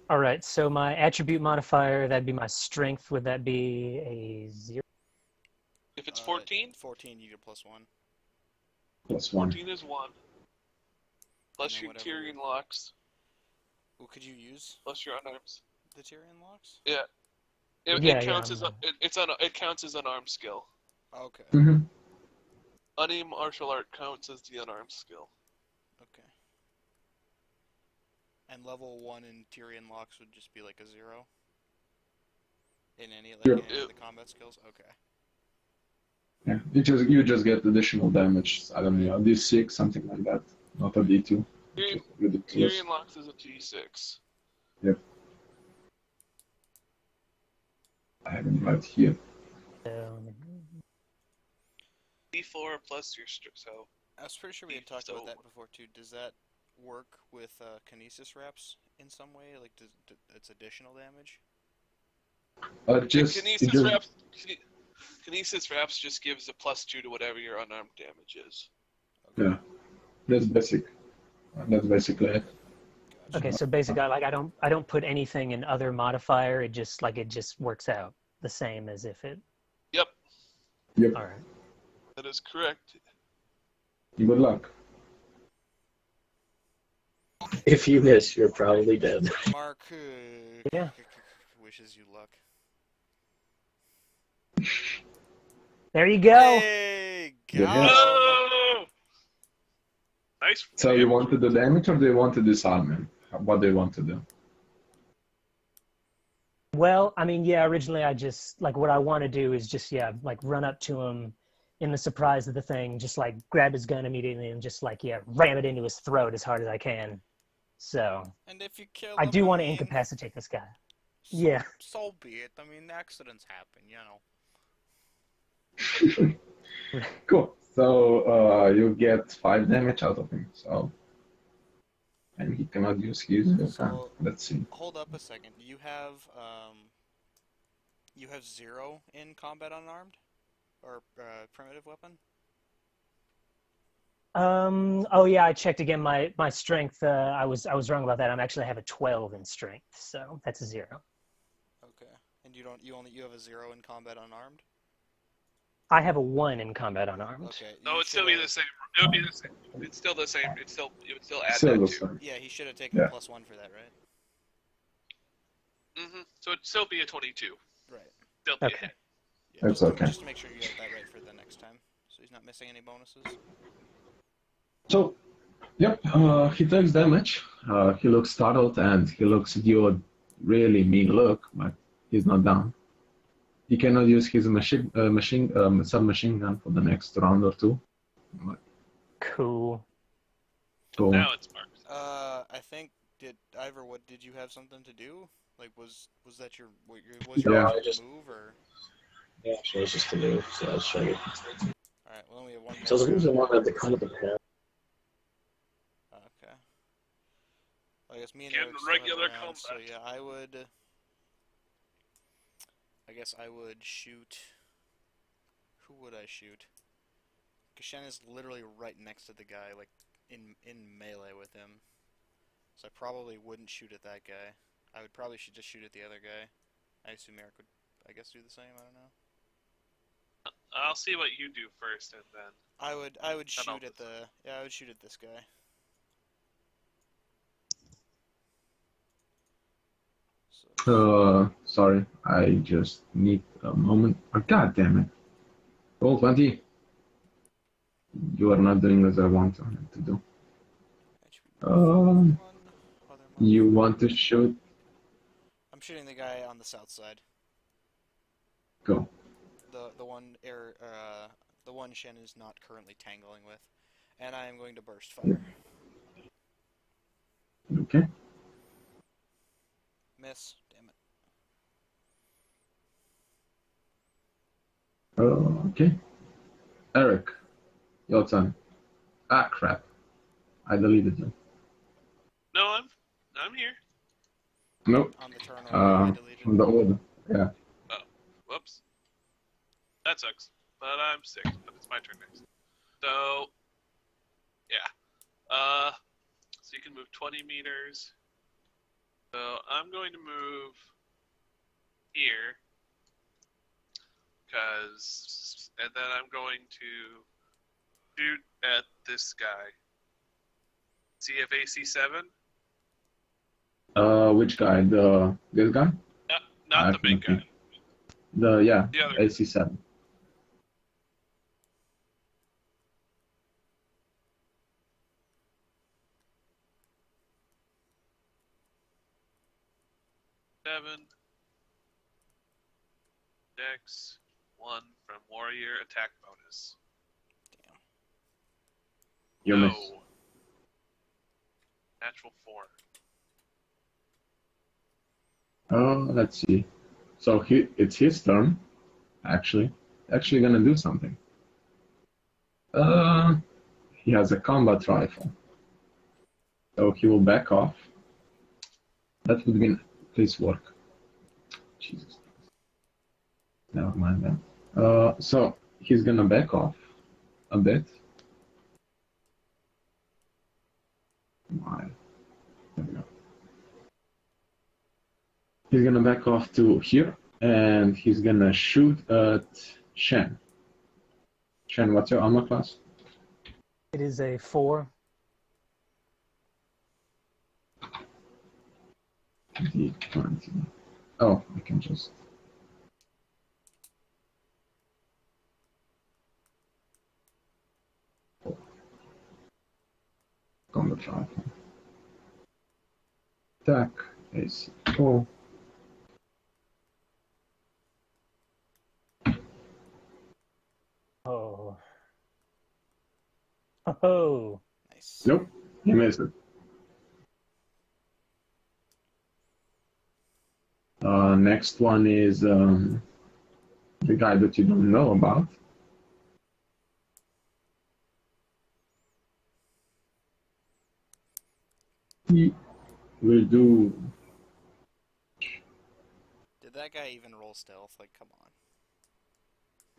All right. So my attribute modifier, that'd be my strength. Would that be a 0? If it's 14, 14, you get +1. +1. 14 is 1. Plus then your whatever- Tyrian locks. Well, could you use Plus your unarmed. the Tyrian locks? Yeah. It Yeah, counts yeah, as it counts as unarmed skill. Okay. Mm-hmm. Any martial art counts as the unarmed skill. Okay. And level 1 in Tyrian locks would just be like a 0? In any Sure. any of the combat skills? Okay. Yeah, you just get additional damage. I don't know, D6, something like that. Not a D2. Which is ridiculous. Tyrian locks is a G6. I have it right here. D4 plus your so. I was pretty sure we had talked So- about that before too. Does that work with kinesis wraps in some way? Like, it's additional damage? Kinesis wraps just gives a +2 to whatever your unarmed damage is. Yeah, that's basic. That's basically it. Gotcha. Okay, so basically, like I don't put anything in other modifier. It just works out the same as if it. Yep, Yep. All right. that is correct. Good luck. If you miss, you're probably dead. Mark Yeah. wishes you luck. There you go. Hey, Yeah. got him. Oh! Nice. So you want to do damage or do you want to disarm him? What do you want to do? Well, I mean, yeah. Originally, I just like what I want to do is just like run up to him in the surprise of the thing, just like grab his gun immediately and just like ram it into his throat as hard as I can. So And if you kill I him, do want to mean, incapacitate this guy. so- Yeah. So be it. I mean, accidents happen, you know. Cool. So you get 5 damage out of him. So, and he cannot use his. So- Let's see. Hold up a second. You have 0 in combat unarmed, or primitive weapon. Oh yeah, I checked again. My strength. I was wrong about that. I actually have a 12 in strength, so that's a 0. Okay. And you have a 0 in combat unarmed. I have a 1 in combat unarmed. Okay. No, you it'd still be shoulda- the same. It would be the same. It's still the same. It would still add Still that the too. same. Yeah, he should have taken Yeah. +1 for that, right? So it'd still be a 22. Right. Still be Okay. a hit. Yeah, That's just okay. Just to make sure you get that right for the next time, so he's not missing any bonuses. So, yep, he takes damage. He looks startled and he looks at you a really mean look, but he's not down. He cannot use his submachine gun for the next round or two. Cool. So, Now it's Mark. I think Ivor, what did you have something to do? Like, was that your Yeah. I just- move or? Yeah, so it's just a move, so I was trying to. All right, well, we have one more. So the moves I round. wanted at the come of the pair. Okay. I guess me and Get Eric in still have regular rounds, so combat. yeah, I guess I would shoot. Who would I shoot? Kashen is literally right next to the guy, like in melee with him. So I probably wouldn't shoot at that guy. I would probably just shoot at the other guy. I assume Eric would, I guess, do the same. I don't know. I'll see what you do first, and then. I would Then I'll shoot at I would shoot at this guy. So sorry, I just need a moment. Oh, God damn it. Roll20. You are not doing as I want to do. Other You modifier. want to shoot? I'm shooting the guy on the south side. Go. The one Shen is not currently tangling with, and I am going to burst fire. Okay. Miss. Damn it. Okay. Eric, your turn. Ah, crap. I deleted you. No, I'm here. Nope. On the turn order, I deleted. On the order. Yeah. Oh, whoops. That sucks. But I'm sick. But it's my turn next. So, yeah. So you can move 20 meters. So I'm going to move here. And then I'm going to shoot at this guy. Does he have AC 7? Which guy? This guy? Not the big guy. The other AC 7. Dex 1 from warrior attack bonus. Damn. You no. miss. Natural 4. Let's see. So it's his turn. Actually gonna do something. He has a combat rifle. So he will back off. That would be please work. Jesus. Never mind that. So he's gonna back off a bit. Why? There we go. He's gonna back off to here, and he's gonna shoot at Shen. Shen, what's your armor class? It is a 4. D20. Oh, I can just. Combat rifle. Attack. AC 4. Oh. Oh. Nice. Nope, he missed it. Next one is the guy that you don't know about. He will do. Did that guy even roll stealth? Like, come on.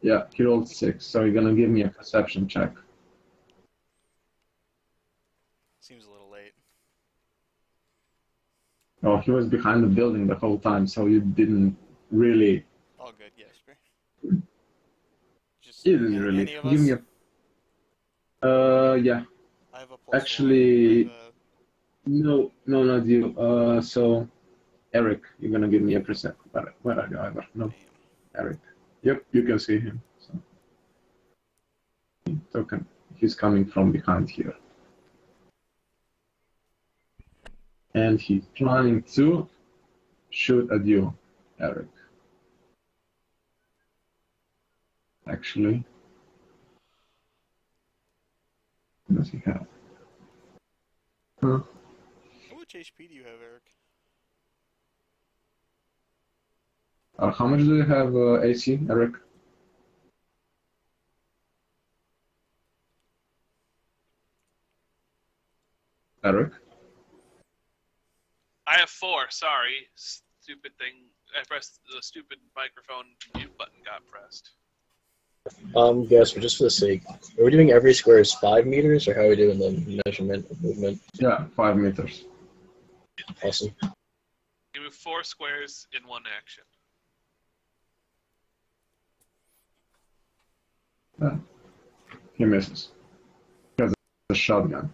Yeah, he rolled 6, so you're gonna give me a perception check. Seems a little late. Oh, he was behind the building the whole time, so you didn't really. All good, yes. Just You didn't really. any of Give us? me a. Yeah. I have a plus Actually, 1. no, not you. So, Eric, you're gonna give me a percent. Where are you, Ivor? No, Eric. Yep, you can see him. So, okay, he's coming from behind here, and he's trying to shoot at you, Eric. Actually, what does he have? Huh? How much HP do you have, Eric? How much do you have AC, Eric? Eric? I have 4. Sorry. Stupid thing. I pressed the stupid microphone mute button got pressed. Guys, just for the sake, are we doing every square is 5 meters, or how are we doing the measurement of movement? Yeah, 5 meters. Awesome. You move 4 squares in 1 action. Yeah. He misses. He has a shotgun.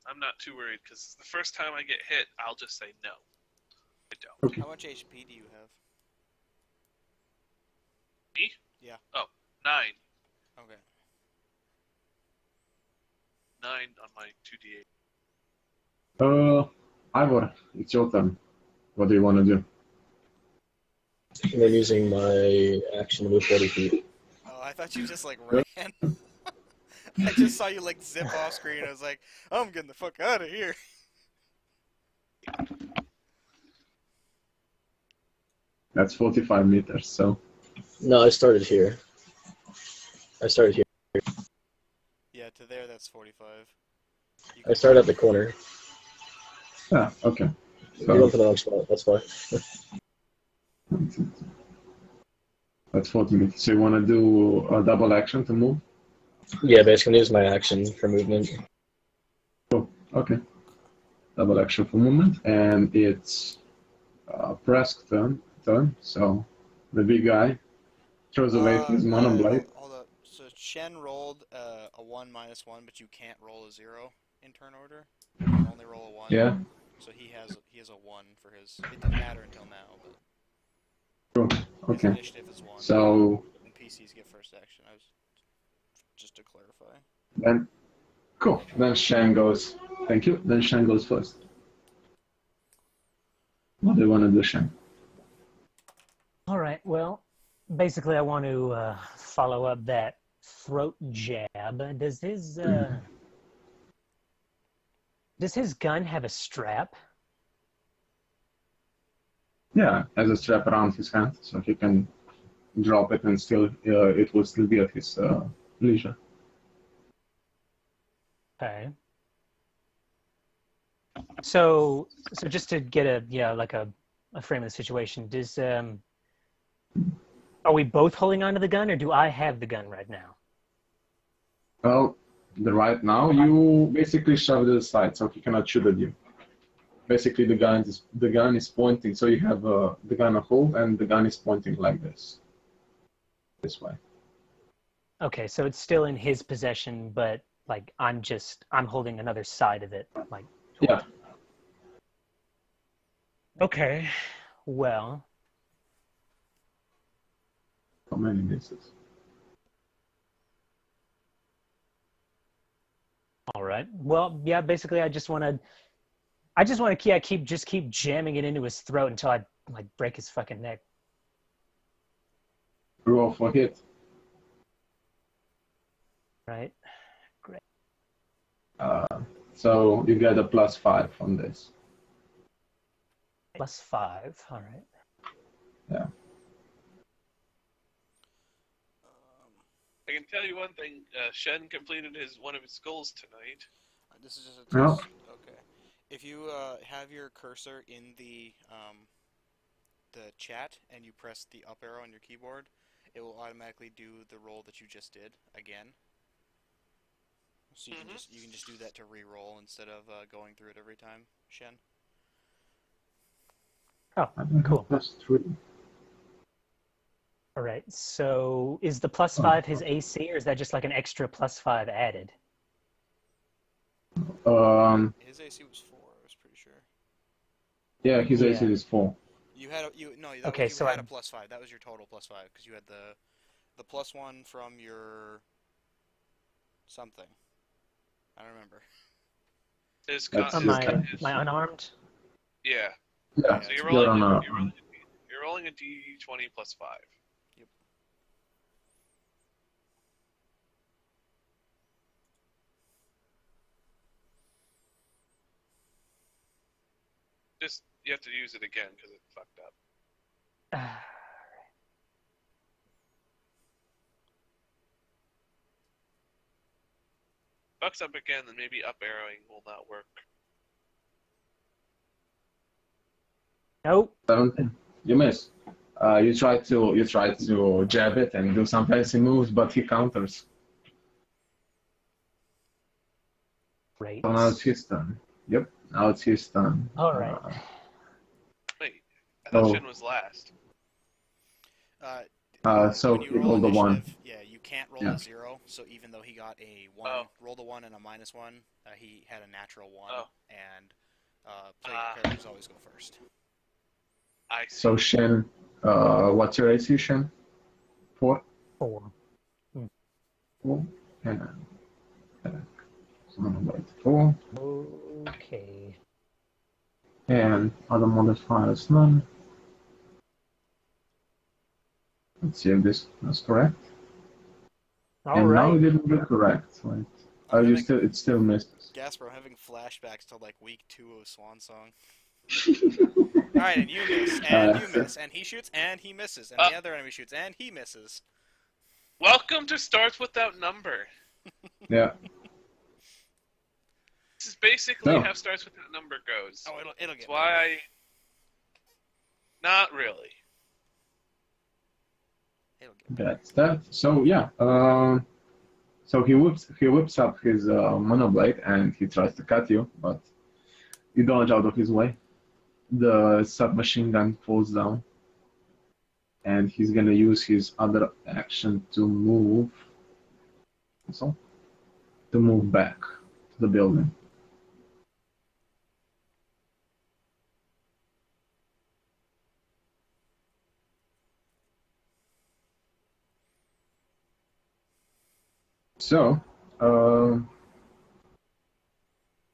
I'm not too worried, because the first time I get hit, I'll just say no. I don't. Okay. How much HP do you have? Me? Yeah. Oh, 9. Okay. 9 on my 2d8. Ivor, it's your turn. What do you want to do? I'm using my action to move 40 feet. Oh, I thought you just like ran. I just saw you like zip off screen. I was like, I'm getting the fuck out of here. That's 45 meters, so... No, I started here. I started here. Yeah, to there that's 45. You I can started at the corner. Yeah, okay. You So, went to the wrong spot, that's why. that's 40 meters. So you want to do a double action to move? Yeah, basically use my action for movement. Cool. Okay. Double action for movement, and it's Presk turn. So the big guy throws away his mono blade. Hold up. So Shen rolled a 1 minus 1, but you can't roll a 0 in turn order. You can only roll a 1. Yeah. So he has a 1 for his. It didn't matter until now, but Cool. his Okay. initiative is 1. So And PCs get first action. I was just to clarify. then, cool. Then Shen goes. Thank you. Then Shen goes first. What do you want to do, Shen? All right. Well, basically, I want to follow up that throat jab. Does his gun have a strap? Yeah, has a strap around his hand, so he can drop it and still it will still be at his leisure. Okay. So just to get a like a frame of the situation, are we both holding onto the gun, or do I have the gun right now? Well, right now you basically shove it aside, so he cannot shoot at you. Basically, the gun is pointing, so you have the gun a hold, and the gun is pointing like this way. Okay, so it's still in his possession, but like I'm holding another side of it, like. Yeah. Okay. Well. How many misses? All right. Well, yeah. Basically, I just want to keep jamming it into his throat until I like break his fucking neck. Roll for hit. Right. Great. So you get a +5 on this. +5. All right. Yeah. I can tell you one thing. Shen completed one of his goals tonight. This is just a test. Okay. If you have your cursor in the chat and you press the up arrow on your keyboard, it will automatically do the roll that you just did again. So you can just do that to re-roll instead of going through it every time, Shen. Oh, cool. +3. All right. So is the +5 his AC, or is that just like an extra +5 added? His AC was 4. I was pretty sure. Yeah, his AC is 4. You had a okay, so had a +5. That was your total +5 because you had the +1 from your something. I don't remember. My unarmed. Yeah. Yeah. So you're rolling a D20 +5. Yep. Just you have to use it again because it fucked up. Fucks up again, then maybe up arrowing will not work. Nope. 17. You miss. You try to jab it and do some fancy moves, but he counters. Great. So now it's his turn. Yep. Now it's his turn. All right. Wait, I thought Shen was last. So when you he roll rolled a 1. initiative, yeah, you can't roll a 0. So even though he got a 1, rolled a 1 and a -1, he had a natural 1, and players always go first. I see. So Shen, what's your AC, Shen? 4? 4. 4. And so I'm about 4. Okay. And other modifiers, none. Let's see if this is correct. All right. Now it didn't get correct. Right? It still misses. Gasper, I'm having flashbacks to like week 2 of Swan Song. Alright, and you miss, and you miss, and he shoots, and he misses, and the other enemy shoots, and he misses. Welcome to Starts Without Number. Yeah. This is basically how Starts Without Number goes. Oh, it'll get That's why I... Not really. It'll get better. That's that. So yeah. So he whips up his monoblade and he tries to cut you, but you dodge out of his way. The submachine gun falls down, and he's gonna use his other action to move. So, to move back to the building. So,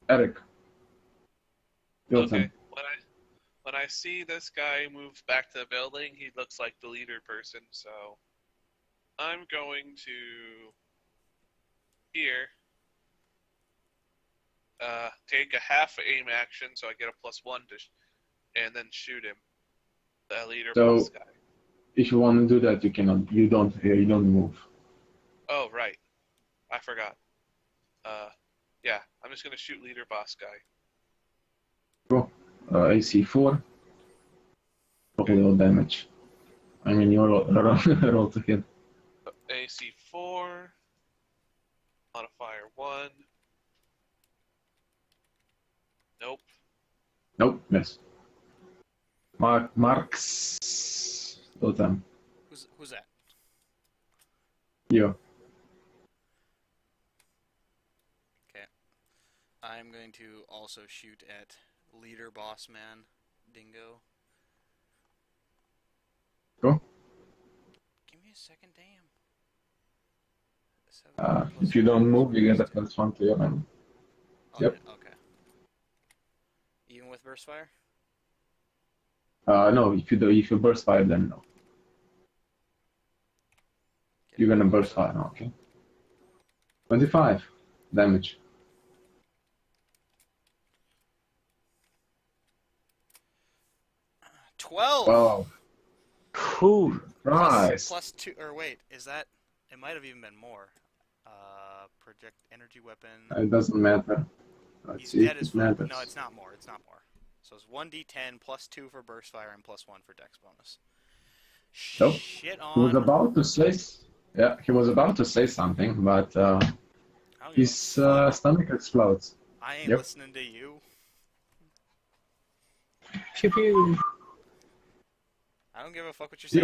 Eric. Your turn. Okay. When I see this guy move back to the building, he looks like the leader person, so I'm going to here take a half aim action, so I get a +1 and then shoot him. The leader boss guy. If you want to do that, you cannot. You don't move. Oh right, I forgot. Yeah, I'm just gonna shoot leader boss guy. Cool. AC 4. Total damage. I mean, you roll to hit. AC 4. Modifier 1. Nope. Nope, miss. Marks. Totem. Who's that? You. Okay. I'm going to also shoot at leader boss man Dingo. Go. Give me a second, damn. If you don't move, you get a +1 to your hand. Oh, Yep. Okay. Even with burst fire? No, if you burst fire, then no. You're gonna burst fire, okay. 25 damage. 12. Wow. Cool. Nice. Plus 2, or wait, is that? It might have even been more. Project energy weapon. It doesn't matter. Let's He's see dead if as it fuck. matters. No, it's not more. It's not more. So it's 1d10 plus 2 for burst fire and plus 1 for dex bonus. Nope. Shit on. He was about to say, he was about to say something, but his stomach explodes. I ain't Yep. listening to you. Pew pew. I don't give a fuck what you're saying.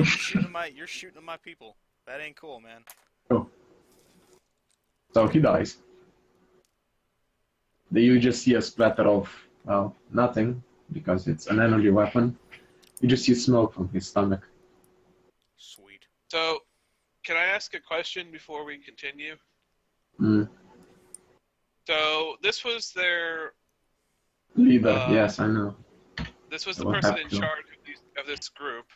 You're shooting at my people. That ain't cool, man. Oh. So he dies. Then you just see a splatter of, well, nothing, because it's an energy weapon. You just see smoke from his stomach. Sweet. So, can I ask a question before we continue? Mm. So, this was their... Leader, yes, I know. This was the I will person have in to. charge of this group.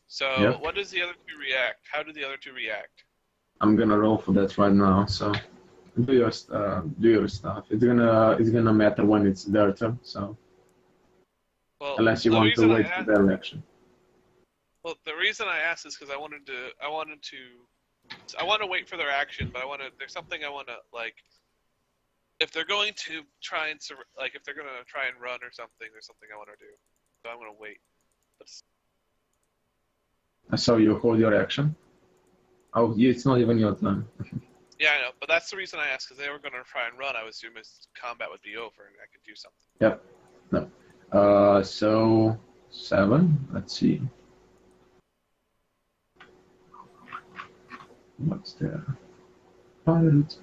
So, Yep. what does the other two react? How do the other two react? I'm gonna roll for that right now, so do your stuff. It's gonna matter when it's their turn, so Well, unless you the want to reason wait for their action. Well, the reason I asked is because I want to wait for their action, but there's something I want to, like, if they're going to try and, if they're going to try and run or something, there's something I want to do. So I'm going to wait. So you hold your action? Oh, it's not even your turn. Yeah, I know, but that's the reason I asked, because they were going to try and run. I would assume combat would be over and I could do something. Yep. No. So 7. Let's see. What's there? Pirates.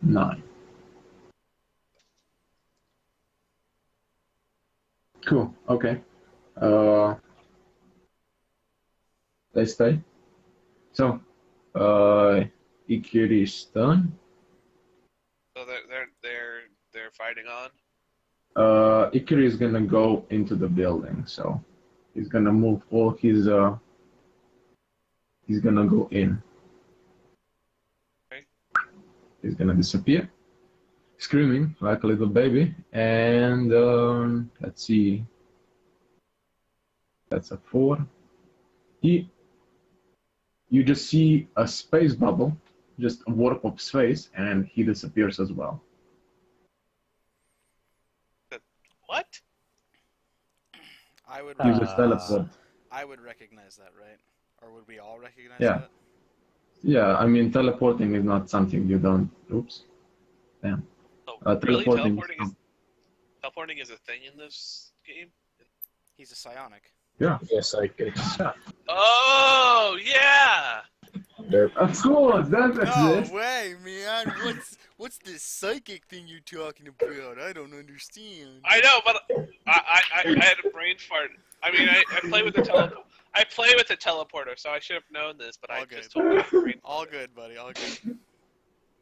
9. Cool. Okay. They stay. So, Ikiri's turn. So they're fighting on. Ikiri is gonna go into the building, so he's gonna move all his He's gonna go in. Okay. He's gonna disappear, screaming like a little baby. And let's see. That's a 4. You just see a space bubble, just a warp of space, and he disappears as well. What? I would. You just teleport. I would recognize that, right? Or would we all recognize Yeah. that? Yeah, I mean, teleporting is not something you don't. Oops. Damn. Oh, really? Teleporting. Teleporting is a thing in this game? He's a psionic. Yeah. Yes, I could. Oh, yeah! Derp. Of course, that exists. No way, man. What's this psychic thing you're talking about? I don't understand. I know, but I had a brain fart. I mean, I play with the I play with the teleporter, so I should have known this, but All I good. just totally brain All good, buddy. All good.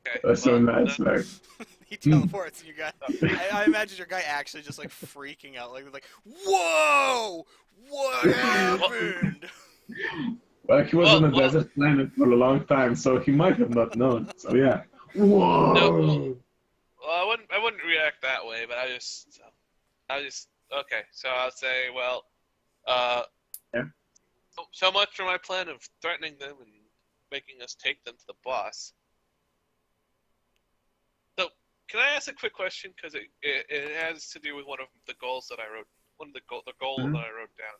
Okay. That's so well, nice, man. He teleports. You guys. I imagine your guy actually just like freaking out, like, whoa, what happened? Well, he was on a Well- desert planet for a long time, so he might have not known. So yeah. Whoa! No, well, I wouldn't react that way, but I just okay. So I'll say, well, Yeah. so much for my plan of threatening them and making us take them to the boss. So, can I ask a quick question? Because it has to do with one of the goals that I wrote. One of the goal Mhm. that I wrote down.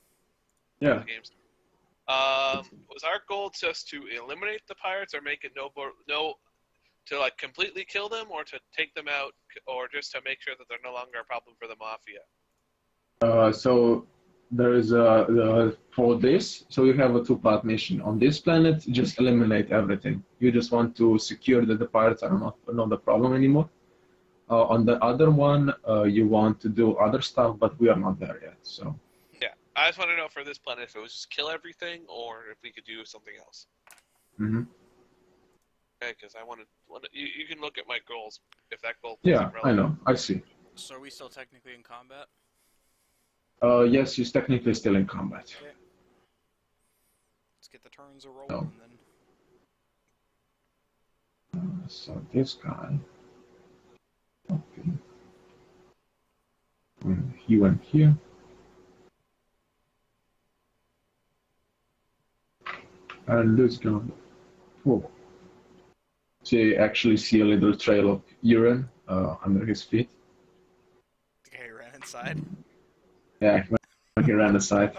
Yeah. In the games. Was our goal just to eliminate the pirates, or make it no, to like completely kill them, or to take them out, or just to make sure that they're no longer a problem for the mafia? So there is for this. So you have a 2-part mission. On this planet, just eliminate everything. You just want to secure that the pirates are not the problem anymore. On the other one, you want to do other stuff, but we are not there yet. So. Yeah, I just want to know for this planet if it was just kill everything, or if we could do something else. Mm-hmm. Okay, because I want to. You can look at my goals if that goal. Yeah, isn't I relevant. know. I see. So are we still technically in combat? Yes, he's technically still in combat. Okay. Let's get the turns a rolling, Oh. and then. So this guy. Okay. He went here. And this guy. Oh. So you actually see a little trail of urine under his feet. The guy who ran inside. Yeah, he ran aside.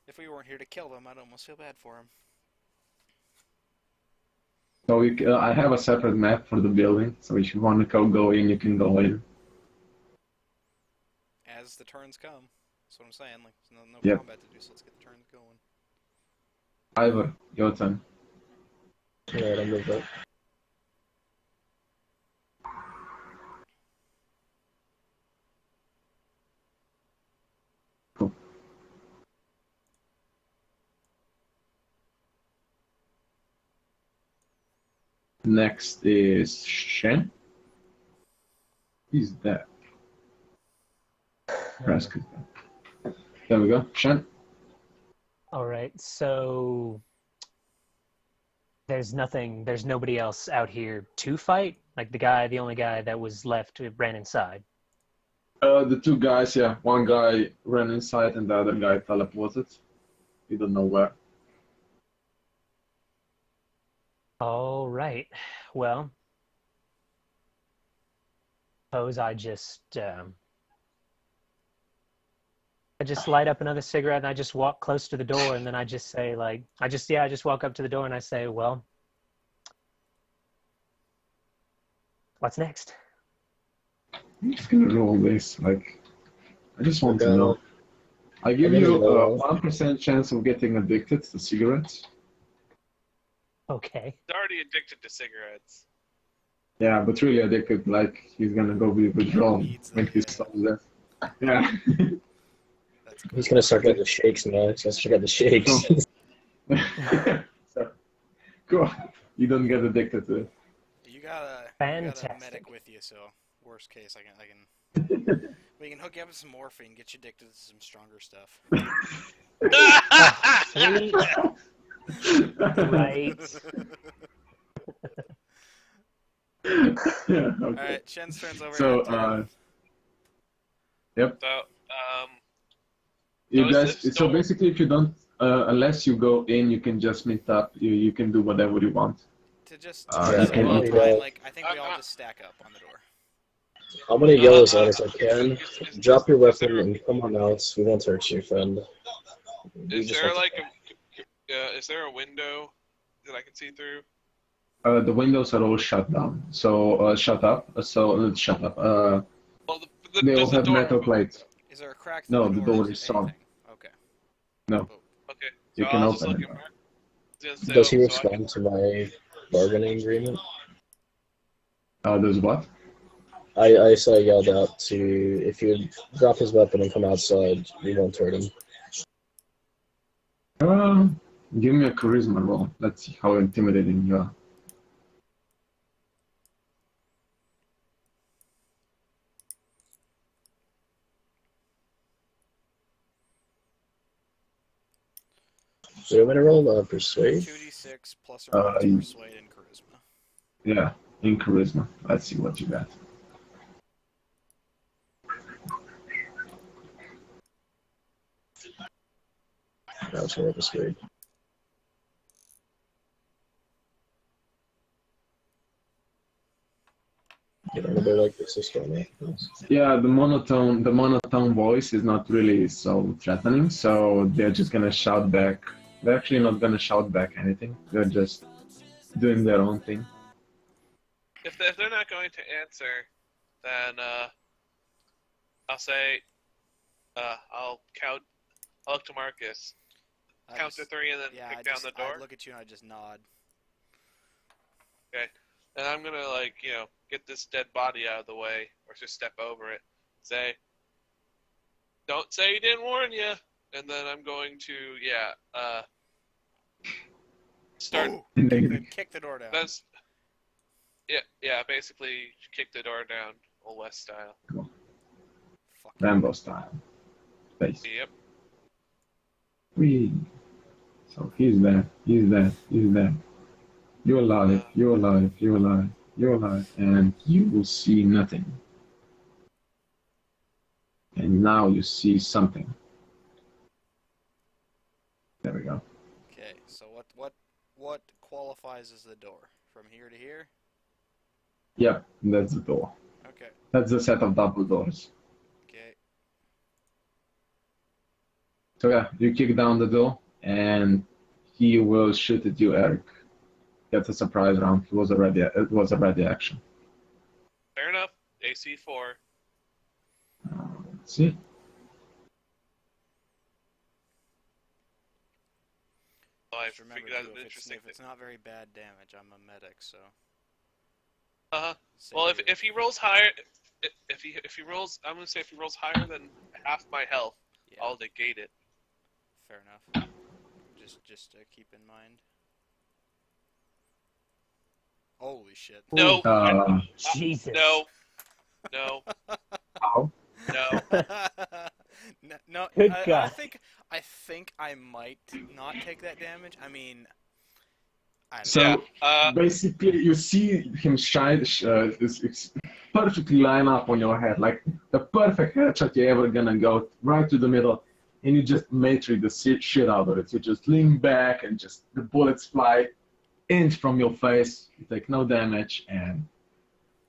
If we weren't here to kill them, I'd almost feel bad for him. So I have a separate map for the building. So if you want to go in, you can go in. As the turns come. That's what I'm saying. Like, there's no Yep. combat to do, so let's get the turns going. Ivor, your turn. Alright, I'll move up. Cool. Next is Shen. He's dead. Rask is dead. There we go. Shen. All right, so there's nobody else out here to fight? Like the only guy that was left ran inside. The 2 guys, yeah. One guy ran inside and the other guy teleported. We don't know where. All right, well, suppose I just light up another cigarette and I just walk close to the door and then I just say like, I just walk up to the door and I say, well, what's next? I'm just gonna roll this. Like, I just want to Okay. know. I give I you didn't know. a 1% chance of getting addicted to cigarettes. Okay. He's already addicted to cigarettes. Yeah, but really addicted. Like, he's gonna go be withdrawn Needs when them, he yeah. stops that. Yeah. That's cool. He's gonna start getting the shakes now. He's gonna start getting the shakes. So, cool. You don't get addicted to it. You got a Fantastic. medic with you, so worst case, I can. We can hook you up with some morphine, get you addicted to some stronger stuff. Sweet. Right. Yeah, okay. Alright, Shen's turns over. So, your turn. yep. So, You so is guys. this So door- basically, if you don't, unless you go in, you can just meet up. You can do whatever you want. To just Yeah, save a little I'm time, gonna- like, I think we all just stack up on the door. I'm gonna yell as loud as I can. is- Drop your is weapon there- and come on out. We won't hurt you, friend. We Is just there want like to- is there a window that I can see through? The windows are all shut down. So shut up. So shut up. Well, They all does the have door? metal plates. Is there a crack through No, the the door? door or is solid. anything? Okay. No. Okay, You so can I'll just open look it. at my- Does he so I respond to my bargaining agreement? There's what? I yelled out to, if you drop his weapon and come outside, we won't hurt him. Give me a charisma roll. Let's see how intimidating you are. So I'm gonna roll persuade. 2d6 plus or minus persuade and charisma. Yeah, in charisma. Let's see what you got. Now it's gonna persuade. Get anybody like this stormy? Yeah, the monotone voice is not really so threatening, so they're just gonna shout back. They're actually not gonna shout back anything. They're just doing their own thing. If they're not going to answer, then I'll say I'll look to Marcus. I Count to just- 3 and then Yeah, kick down the door. I look at you and I just nod. Okay. And I'm gonna get this dead body out of the way, or just step over it. Say, don't say he didn't warn you. And then I'm going to start. Ooh, kick the door down. That's basically kick the door down, Old West style. Fuck. Rambo style. Face. Yep. Whee. So he's there. He's there. He's there. You're alive. You're alive. You're alive. You're alive. And you will see nothing. And now you see something. There we go. Okay, so what qualifies as the door? From here to here? Yep, that's the door. Okay. That's the set of double doors. Okay. So yeah, you kick down the door, and he will shoot at you, Eric. Get a surprise round. It was a ready action. Fair enough. AC 4. Let's see. Oh, I Just remember figured out too, an interesting if it's not very bad damage, I'm a medic, so. thing. Well, if he rolls higher, if he rolls, I'm gonna say if he rolls higher than half my health, Yeah, I'll negate it. fair enough. Just keep in mind. Holy shit. No. Jesus. No. No. Ow. No. No, Good I God. think I might not take that damage. I mean, I don't So Yeah. basically, you see him shine, it's perfectly line up on your head, like the perfect headshot you're ever gonna go right to the middle, and you just matrix the shit out of it. You just lean back, and just the bullets fly inch from your face. You take no damage, and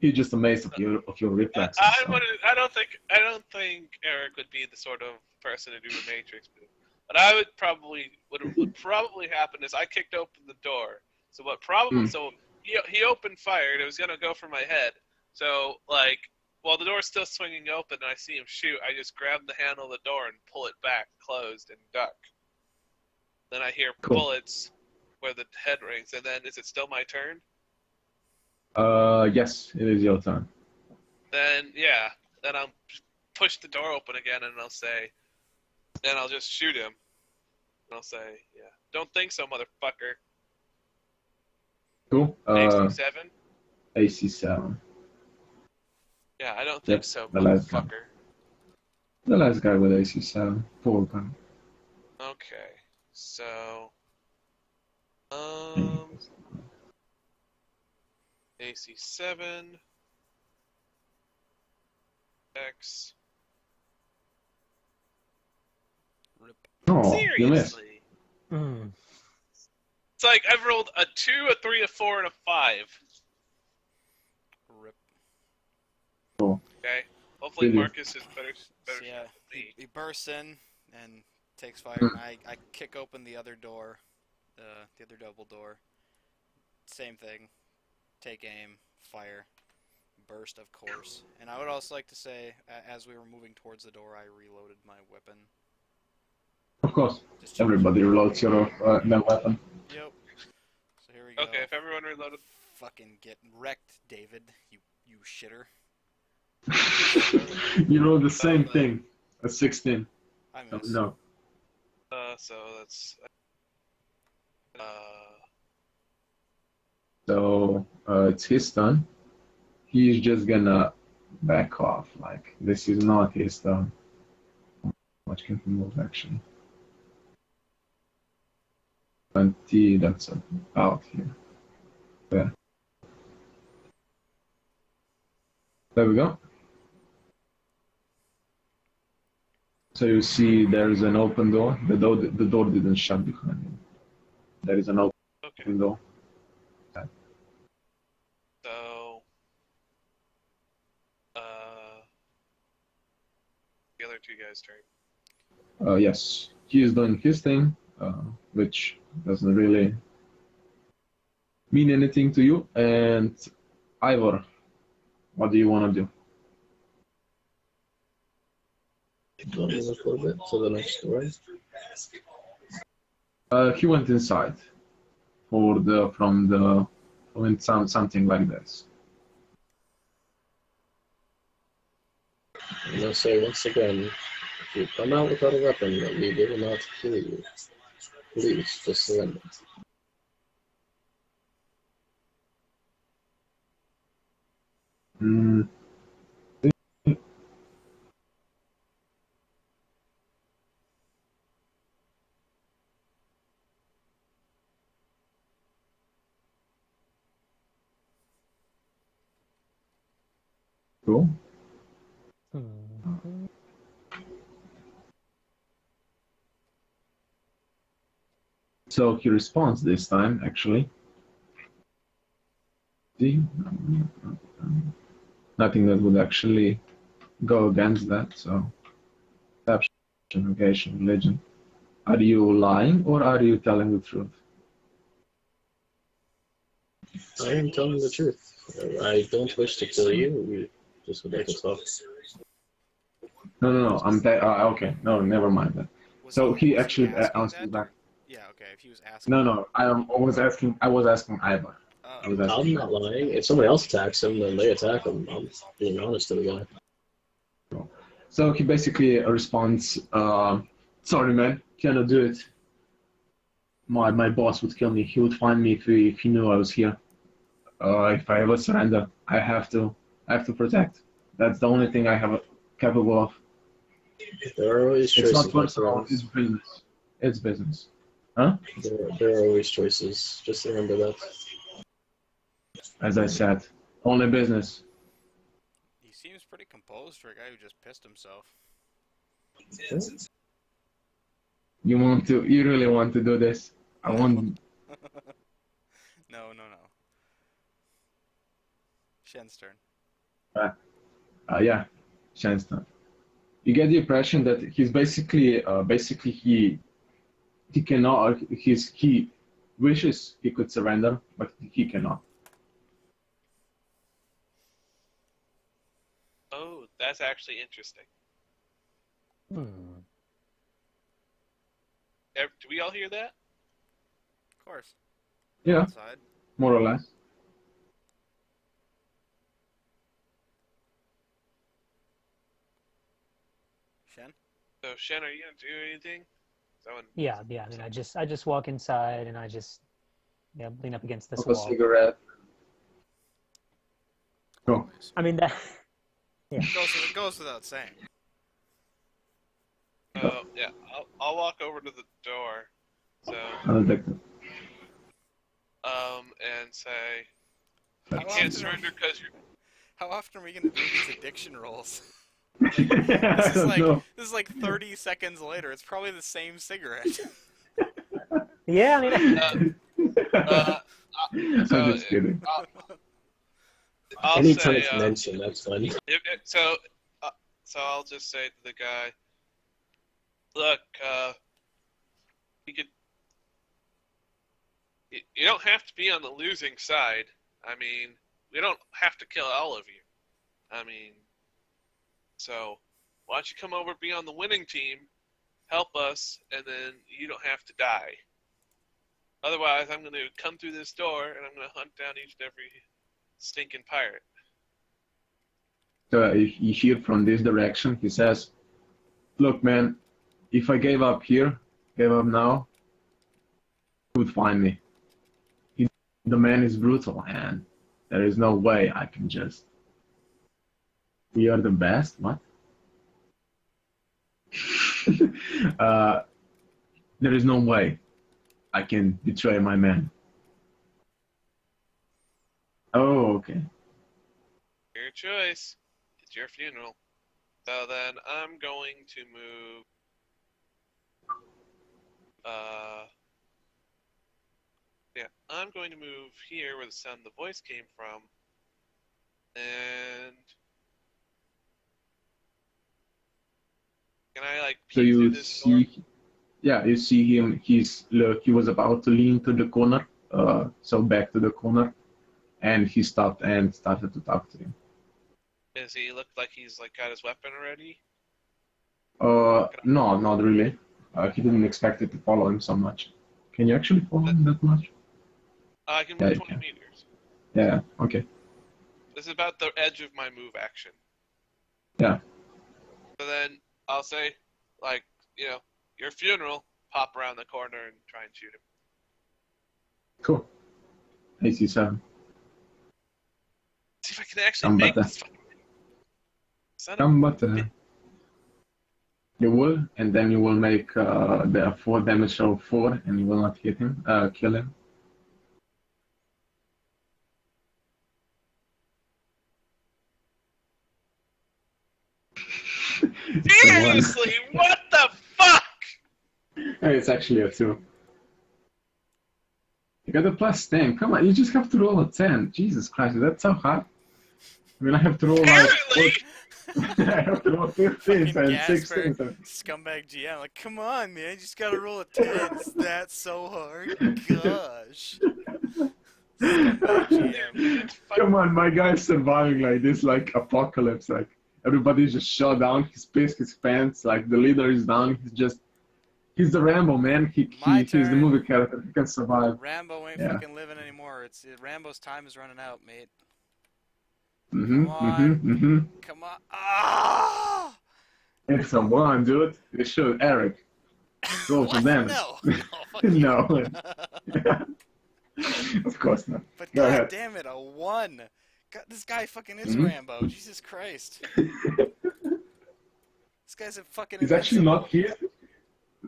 you're just amazed of your reflexes. So. I don't think Eric would be the sort of person to do a Matrix move. But I would probably would probably happen is I kicked open the door. So what probably so he opened fire and it was gonna go for my head. So like while the door's still swinging open and I see him shoot, I just grab the handle of the door and pull it back closed and duck. Then I hear Cool. bullets where the head rings, and then is it still my turn? Yes, it is your turn. Then I'll push the door open again and I'll say, then I'll just shoot him. And I'll say, don't think so, motherfucker. Cool. AC 7? AC 7. Yeah, I don't think Yep, so, the last one. motherfucker. The last guy with AC7, full gun. Okay, so AC7 X. Rip. Oh, you missed. Seriously, Hmm. it's like I've rolled a 2, a 3, a 4, and a 5. Rip. Cool. Okay, hopefully Really? Marcus is better So shot yeah, than me. he bursts in and takes fire, Hmm. and I kick open the other door, the other double door. Same thing. Take aim, fire, burst, of course. And I would also like to say, as we were moving towards the door, I reloaded my weapon. Of course, Just checking. everybody reloads your weapon. Yep. So here we go. Okay, if everyone reloaded. Fucking get wrecked, David. You shitter. You rolled the same thing. A 16. I Oh, miss. no. So that's So it's his turn. He's just gonna back off. Like, this is not his turn. Much can he move actually? 20, that's about here. There. There we go. So you see there's an open door. The door didn't shut behind him. There is an open okay. door. So the other two guys' turn. Yes, he is doing his thing, which doesn't really mean anything to you. And Ivor, what do you want to do? Don't move a little bit to the next door. He went inside from something like this. I'm gonna say once again, if you come out without a weapon, we will not kill you. Please, just surrender. Mm. Cool. Hmm. So he responds this time, actually. See? Nothing that would actually go against that, so perception, education, religion. Are you lying or are you telling the truth? I am telling the truth. I don't wish to kill you. We just would like to talk. No. Okay. No, never mind that. Was So he was actually asking answered that, back. or- Yeah, okay. If he was asking. No. I was asking Ivor. I was asking. I'm not lying. If somebody else attacks him, then they attack him. I'm being honest to the guy. So he basically responds, "Sorry, man, cannot do it. My boss would kill me. He would find me if he knew I was here. If I ever surrender, I have to protect. That's the only thing I have capable of. There are always It's choices. not personal. my It's friends. business. It's business. Huh? There are always choices. Just remember that. As I said, only business. He seems pretty composed for a guy who just pissed himself. You really want to do this? I want. No. Shen's turn. Yeah, Shen's turn. You get the impression that he's basically he cannot. He wishes he could surrender, but he cannot. Oh, that's actually interesting. Hmm. Do we all hear that? Of course. Yeah, Outside. more or less. Shen. So Shen, are you gonna do anything? Yeah. I mean, I just walk inside and I just lean up against this Smoke a wall. cigarette. Go. Always. I mean that. Yeah. It goes without saying. Yeah, I'll walk over to the door. So, I'll take that. and say, How you often can't are surrender we- because you're. How often are we gonna do these addiction rolls? I This is don't like know. 30 seconds later. It's probably the same cigarette. Yeah, I mean, So, I'm just kidding. I'll Anytime say, it's mentioned, that's funny. so I'll just say to the guy, look, you could. You don't have to be on the losing side. I mean, we don't have to kill all of you. I mean, so why don't you come over, be on the winning team, help us, and then you don't have to die. Otherwise, I'm going to come through this door and I'm going to hunt down each and every stinking pirate. So you hear from this direction, he says, look, man, if I gave up here, gave up now, who would find me? The man is brutal, and there is no way I can just... We are the best? What? There is no way I can betray my man. Oh, okay. Your choice. It's your funeral. So then I'm going to move. Yeah, I'm going to move here where the sound of the voice came from. And can I like So peek through you this door? see, yeah, you see him. He was about to lean to the corner, so back to the corner, and he stopped and started to talk to him. Does he look like he's like got his weapon already? No, not really. He didn't expect it to follow him so much. Can you actually follow him that much? I can Yeah, move you 20 can. meters. Yeah. Okay. This is about the edge of my move action. Yeah. So then I'll say, like, your funeral, pop around the corner and try and shoot him. Cool. AC7. See if I can actually make Combate. this fucking son of Combate. You will, and then you will make the 4 damage of 4, and you will not hit him, kill him. Seriously, what the fuck? Hey, it's actually a 2. You got a +10. Come on, you just have to roll a 10. Jesus Christ, that's so hard. I mean, I have to roll like... Apparently! I have to roll 15 and Gasper, 16. So... scumbag GM. Like, come on, man. You just gotta roll a 10. Is that so hard? Gosh. Scumbag GM. Come on, my guy's surviving like this, like apocalypse. Like everybody's just shut down. He's pissed his pants. Like the leader is down. He's the Rambo, man. He's the turn. movie character. He can survive. Rambo ain't Yeah. fucking living anymore. Rambo's time is running out, mate. Mhm, Come on. mhm. Come on. Ah! It's a 1, dude. You should, Eric. Roll for What? damage. No. No, fuck you. No. Of course not. But Go god ahead. damn it, a 1. God, this guy fucking is Mhm. Rambo. Jesus Christ. This guy's a fucking It's actually invincible. not his.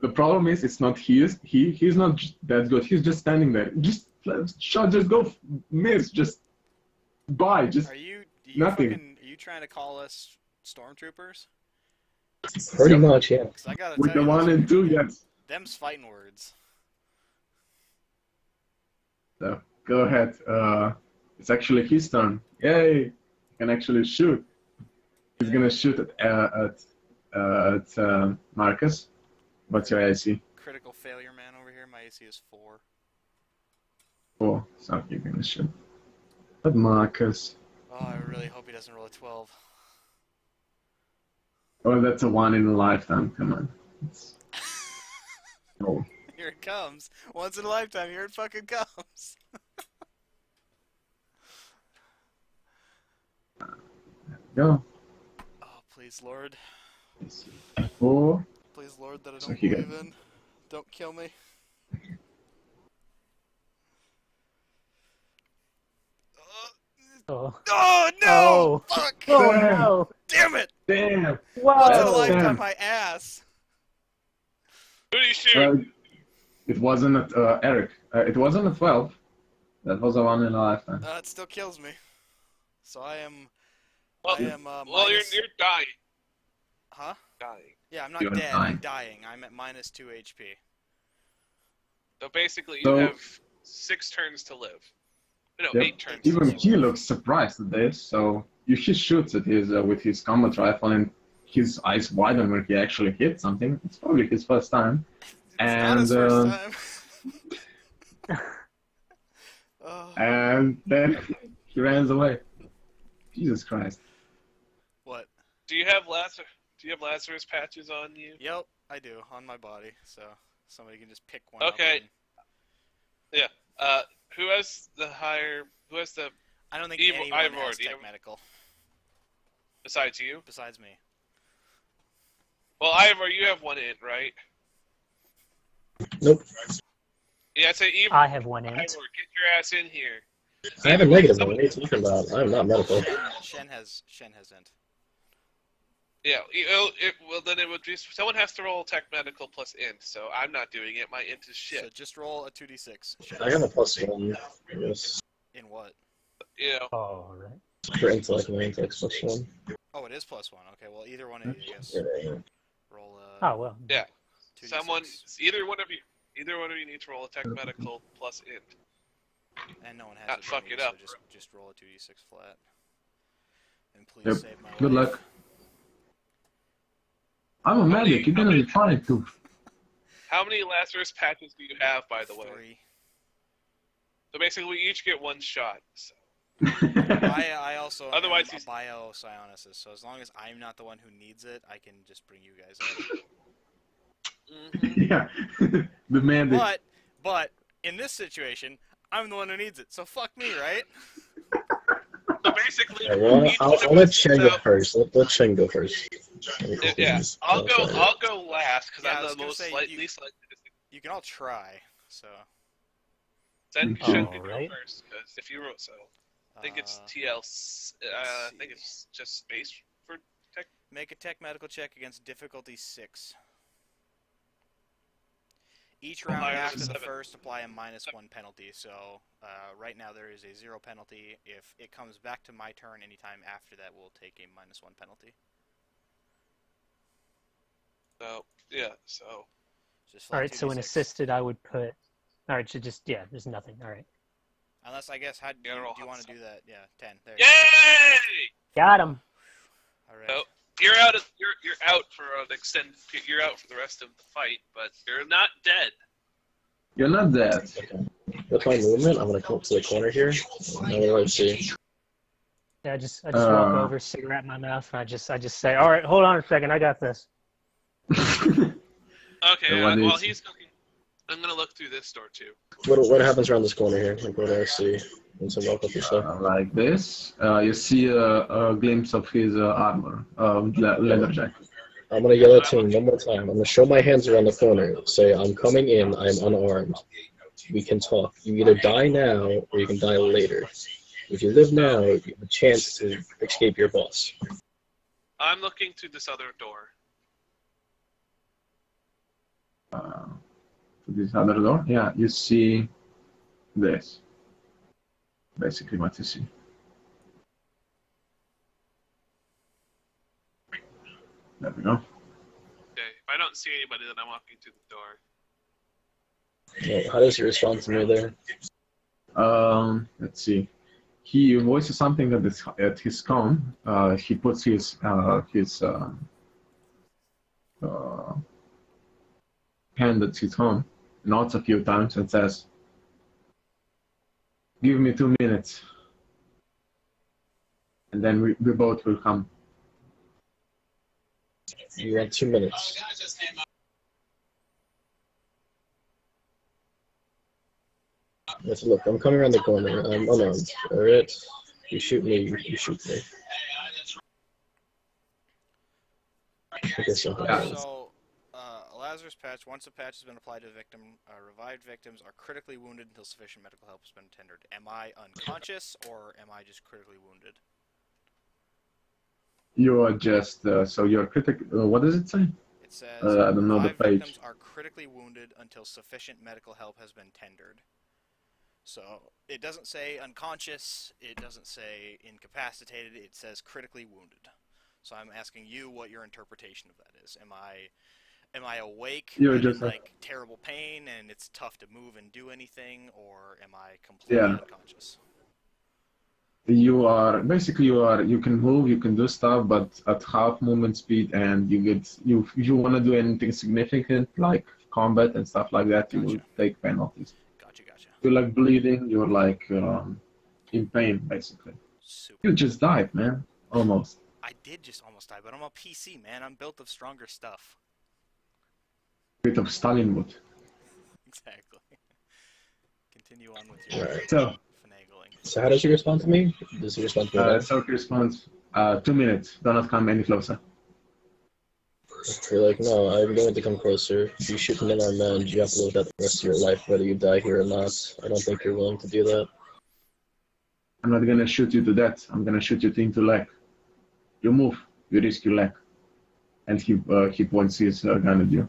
The problem is, it's not his. He's not that good. He's just standing there. Just shot. Just go miss. Just buy. Just Are you nothing. fucking, are you trying to call us stormtroopers? Pretty much, yeah. Because I gotta with tell the you, 1 and 2, yes. them's fighting words. So go ahead. It's actually his turn. Yay! He can actually shoot. He's gonna shoot at Marcus. What's your AC? Critical failure man over here. My AC is 4. 4. So you're gonna shoot. But Marcus. Oh, I really hope he doesn't roll a 12. Oh, that's a 1 in a lifetime. Come on. It's... Oh. Here it comes. Once in a lifetime, here it fucking comes. Go. Oh, please, Lord. 4. Please, Lord, that I So don't he believe in. Don't kill me. Oh, Oh, no! Oh. Fuck! oh Damn. no! Damn it! Damn. Once in a Whoa! lifetime, Damn. my ass. Who do you shoot? It wasn't at Eric. It wasn't a 12. That was a 1 in a lifetime. It still kills me. So I am. Well, I am. well, Minus... you're dying. Huh? Dying. Yeah, I'm not You're dead. dying. I'm dying. I'm at minus 2 HP. So basically, you So- have 6 turns to live. No, Yep. 8 turns. Even to live. he looks surprised at this. So he shoots at his with his combat rifle, and his eyes widen where he actually hit something. It's probably his first time. It's not his first time. And then he runs away. Jesus Christ. What? Do you have Lazarus patches on you? Yep, I do on my body. So somebody can just pick one. Okay. Up and... Yeah. Who has the higher? Who has the I don't think Evil- anyone Ivor, has do you tech have- medical besides you? besides me. Well, Ivor, you have 1 int, right? Nope. Yeah, I'd say Ivor. I have 1 Ivor, int. get your ass in here. I have a negative one. What are you talking about? I'm not medical. Shen has int. Yeah. Well, then it would be someone has to roll tech medical plus int. So I'm not doing it. My int is shit. So just roll a 2d6. Shen. I have a +1. Yes. In what? You know. All right. For intellect, my intellect's +1. Oh, it is +1. Okay, well either one of you, yes. Yeah. Roll Oh well. Yeah. 2d6. Someone, either one of you need to roll a tech medical plus int. And no one has Not it. fuck but it me, up. So just roll a 2d6 flat. And please Yep. save my Good life. luck. I'm a medic. You're gonna be fine too. How many Lazarus patches do you have, by the way? 3. So basically, we each get 1 shot. So. I also Otherwise, am a he's- bio-psionicist, so as long as I'm not the one who needs it, I can just bring you guys up. Yeah. The medic. But in this situation, I'm the one who needs it, so fuck me, right? So basically, Yeah, well, each I'll of let us Shen gets go out- first. Let Shen go first. Yeah, I'll go last because Yeah, I I'm was the gonna most say, least likely to You can all try, so... send Oh, Shen to go right. first because if you wrote so, I think it's uh, TL. I see. think it's just space for tech. Make a tech medical check against difficulty 6. Each round Higher after than the 7. first, apply a -1 penalty. So right now there is a 0 penalty. If it comes back to my turn anytime after that, we'll take a -1 penalty. So yeah, so Just All flat right. So in 2d6. assisted, I would put. All right. So just there's nothing. All right. Unless I guess, do Yeah, roll you want hot to do that? Yeah, 10. There. yay! Got him. All right. So you're out. You're out for an extended. You're out for the rest of the fight, but you're not dead. You're not dead. Okay. With my movement, I'm gonna come up to the corner here. Now what do I see? Yeah, I just walk over, cigarette in my mouth, and I just say, all right, hold on a second, I got this. Okay. So what While is- he's looking, I'm gonna look through this door too. What happens around this corner here? Like, what do I see? Once I walk up this stuff. Like this, you see a glimpse of his armor, leather jacket. I'm gonna yell at him one more time. I'm gonna show my hands around the corner. Say, I'm coming in. I'm unarmed. We can talk. You either die now or you can die later. If you live now, you have a chance to escape your boss. I'm looking through this other door. To this other door, yeah, you see this. Basically, what you see. There we go. Okay. If I don't see anybody, then I'm walking through the door. Yeah, how does he respond to me there? Let's see. He voices something at his com. He puts his hand at his home, nods a few times, and says, "Give me 2 minutes, and then we both will come." You want 2 minutes. Let's look. I'm coming around the corner. I'm unarmed. All right. You shoot me. You shoot me. I guess something happens. So, a Lazarus patch, once a patch has been applied to the victim, revived victims are critically wounded until sufficient medical help has been tendered. Am I unconscious, or am I just critically wounded? You are just so you're critical. What does it say? It says I don't know the 5 page. victims are critically wounded until sufficient medical help has been tendered. So it doesn't say unconscious, it doesn't say incapacitated, it says critically wounded. So I'm asking you what your interpretation of that is. Am I awake You're and just in like terrible pain and it's tough to move and do anything, or am I completely unconscious? You are basically you can move, you can do stuff, but at half movement speed, and if you want to do anything significant like combat and stuff like that, you will take penalties. Gotcha. You're like bleeding, you're like in pain basically. Super. You just died, man. Almost. I did just almost die, but I'm a PC, man. I'm built of stronger stuff. Bit of Stalin wood. Exactly. Continue on with your So finagling. So how does he respond to me? Does he respond to me? So he responds, 2 minutes. Do not come any closer. You're like, no, I'm going to come closer. If you shoot an unarmed man, you have to live that the rest of your life, whether you die here or not. I don't think you're willing to do that. I'm not gonna shoot you to death. I'm gonna shoot you into leg. You move, you risk your leg. And he points his gun at you.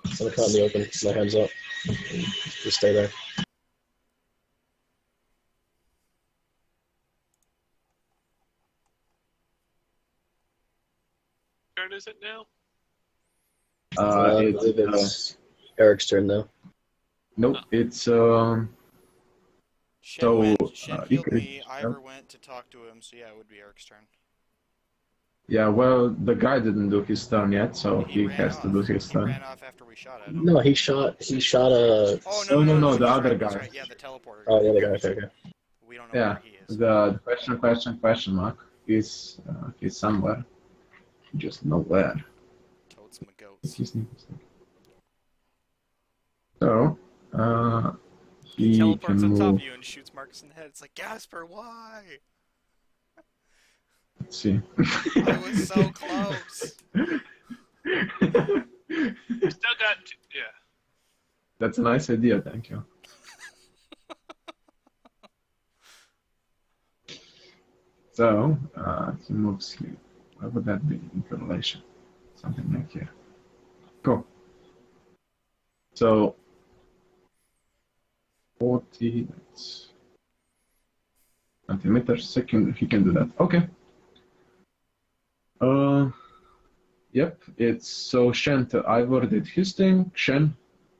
I'm gonna come out in the open, my hands up. Just stay there. Turn is it now? I believe it's Eric's turn now. Nope, it's Shen So, killed me, Ivor went to talk to him, so yeah, it would be Eric's turn. yeah. Well, the guy didn't do his turn yet, so he has to do his He turn. ran off after we shot at him. No, he shot a... Oh, No, the he's other right, guy. he's right. Yeah, the teleporter. Oh, the other guy, okay. We don't know Yeah, where he is. the question mark is he's somewhere, just nowhere. Totes my goats. So, He he teleports can on top move. of you and shoots Marcus in the head. It's like, Gasper, why? Let's see. I was so close. We still got yeah. That's a nice idea, thank you. So, he moves here. What would that be in relation? Something like here. Cool. So, 40, that's 20 meters, he can do that. Okay. Yep, it's so Shen to Ivor did his thing. Shen,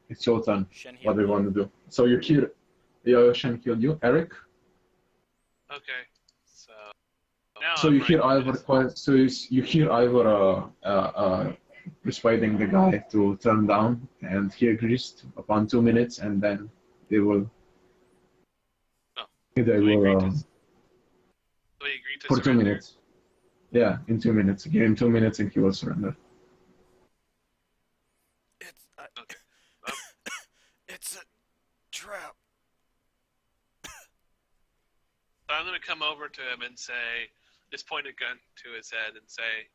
it's your turn. Shen What do you healed want to do? So you hear, Shen killed you. Eric? Okay. So now So I'm you hear right. Ivor, you hear Ivor persuading the guy to turn down, and he agrees upon 2 minutes, and then they will. Oh. They So we will agreed to for 2 surrender? minutes. Yeah, in 2 minutes. Give him 2 minutes, and he will surrender. It's it's a trap. So I'm gonna come over to him and say, just point a gun to his head and say,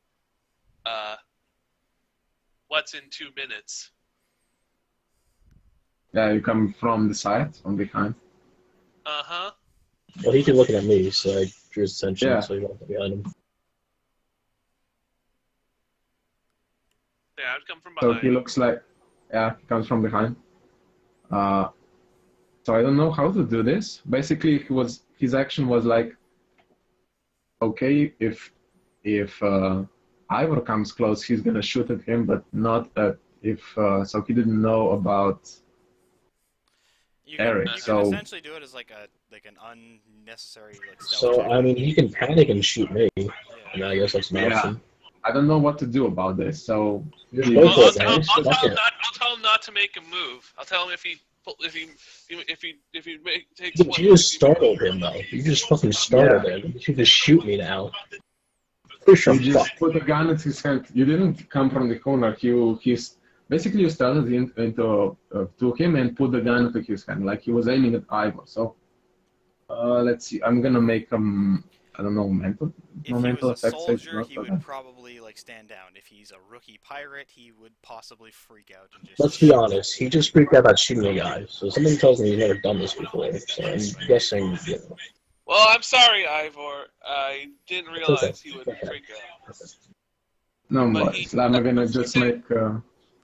what's in 2 minutes? Yeah, you come from the side, from behind. Uh-huh. Well, he kept looking at me, so I drew his attention, Yeah. so he went behind him. Yeah, I'd come from So behind. he looks like, yeah, he comes from behind. So I don't know how to do this. Basically, his action was like, okay, if Ivor comes close, he's gonna shoot at him, but not at so he didn't know about Eric. You So can essentially do it as like an unnecessary like stealth So, check. I mean, he can panic and shoot me, and I guess that's an Yeah. option. I don't know what to do about this. So Just Well, go for I'll it, tell man. Fuck it. I'll tell him not to make a move. I'll tell him if he takes You just startled him, though. You just fucking startled him. You should just shoot me now. Push him, you fuck. just put a gun at his head. You didn't come from the corner. He's basically you started into to him and put the gun to his hand, like he was aiming at Ivor. So let's see. I'm gonna make I don't know, mental. If No he mental was a effects. soldier, not he for would that. probably like stand down. If he's a rookie pirate, he would possibly freak out and just. Let's be honest. He just freaked out about shooting a guy. So something tells me he's never done this before. So I'm guessing, you know. Well, I'm sorry, Ivor. I didn't realize he would freak out. No But worries. I'm gonna just said- make.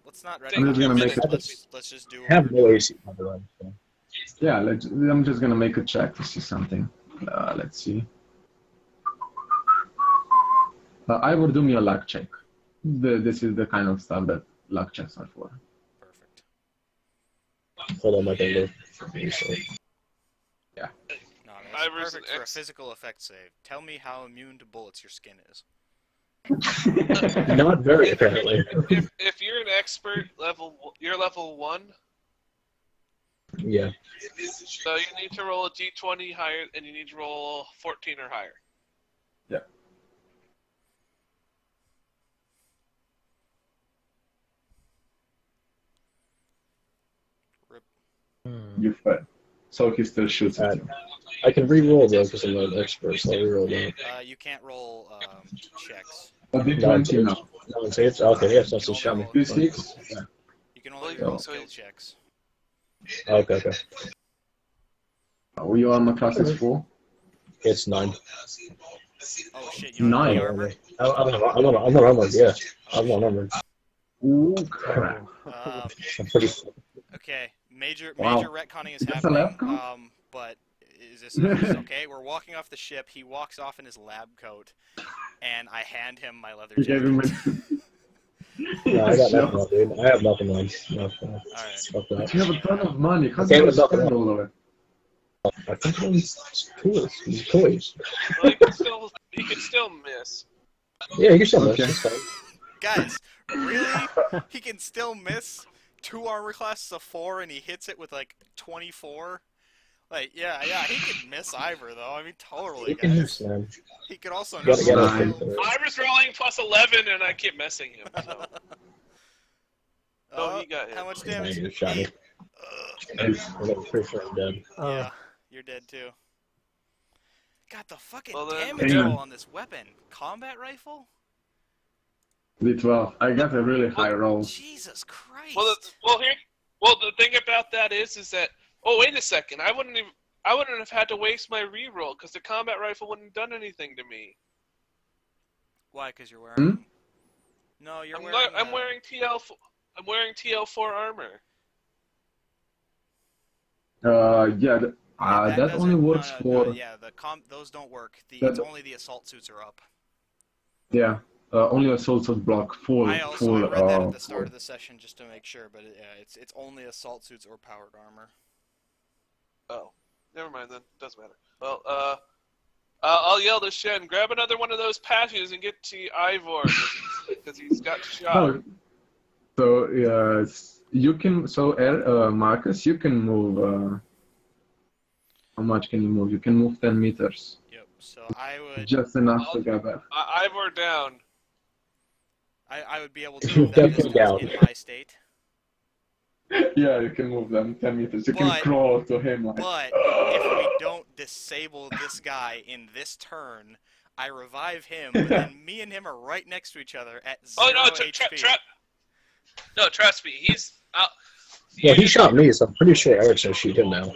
Let's not I'm just gonna make let's just do. I have no AC by the way. So. Yeah, I'm just gonna make a check to see something. Let's see. I will do me a luck check. This is the kind of stuff that luck checks are for. Perfect. Hold on, my finger. Yeah. No, I mean, it's Ivor's perfect an for a ex- physical effect save. Tell me how immune to bullets your skin is. Not very, apparently. If you're an expert you're level 1. Yeah. So you need to roll a d20 higher, and you need to roll 14 or higher. Yeah. Rip. You fail. So he still shoots at you. I can re-roll though because I'm not an expert, so I'll re-roll that. You can't roll checks. A D20 now. No, it's okay, yes, that's You a can only shot. roll- D6? Yeah. You can only Well, roll so skill it's- checks. Okay. Oh, your armor class is 4? It's 9. Oh shit! You don't have any 9. armor. I'm not armored, yeah. I'm not armored. Ooh, crap. I'm pretty. Okay, major Wow. retconning is That's a happening. lab coat? But is this okay? We're walking off the ship. He walks off in his lab coat, and I hand him my leather You gave him jacket. No, I got nothing on, dude. I have nothing on. No, Alright. fuck that. You have a ton of money. How Okay, do you but nothing spend all of it? I think it's toys. Well, he can still miss. Yeah, you can still miss. Okay. It's fine. Guys, really? He can still miss 2 armor classes of 4, and he hits it with like 24. Like, yeah, he could miss Ivor though. I mean, totally, You can guys. miss, man. He could also You gotta get miss. Nine. I was rolling plus 11, and I keep missing him. So. Oh, he got hit. How much Man, damage? you just shot me. I'm pretty sure I'm dead. Yeah, you're dead too. God, the fucking Well, then- damage Hang on. roll on this weapon. Combat rifle? D12. I got a really high roll. Jesus Christ. Well, the thing about that is that. Oh, wait a second. I wouldn't have had to waste my reroll because the combat rifle wouldn't have done anything to me. Why? Because you're wearing. Hmm? No, you're I'm wearing. wearing TL. I'm wearing TL4 armor. Yeah, that doesn't- only works no, for. yeah, those don't work. That- It's only the assault suits are up. Yeah, only assault suit block full. I read that at the start of the session just to make sure, but it's only assault suits or powered armor. Oh, never mind then. Doesn't matter. Well, I'll yell to Shen, grab another one of those patches and get to Ivor because he's got shot. Oh, so you can. So Marcus, you can move. How much can you move? You can move 10 meters. Yep. So I would. Just enough to get there. Ivor down. I would be able to move that Definitely distance down. in my state. Yeah, you can move them 10 meters. You But- can crawl to him like. But if we don't disable this guy in this turn, I revive him, and me and him are right next to each other at 0 Oh no, HP. no, trust me. He's. Yeah, he shot me, so I'm pretty sure Eric's gonna shoot him now.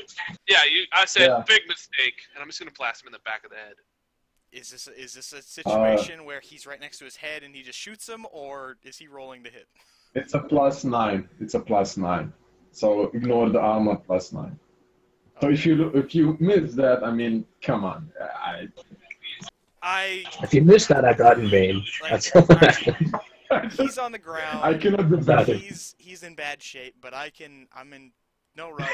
Yeah, I said Yeah. big mistake, and I'm just gonna blast him in the back of the head. Is this a situation where he's right next to his head and he just shoots him, or is he rolling to hit? It's a +9. It's a +9. So ignore the armor +9. So if you miss that, I mean, come on. If you missed that, I got in vain. Like, That's he's on the ground. I cannot do better. He's in bad shape, but I'm in no rush.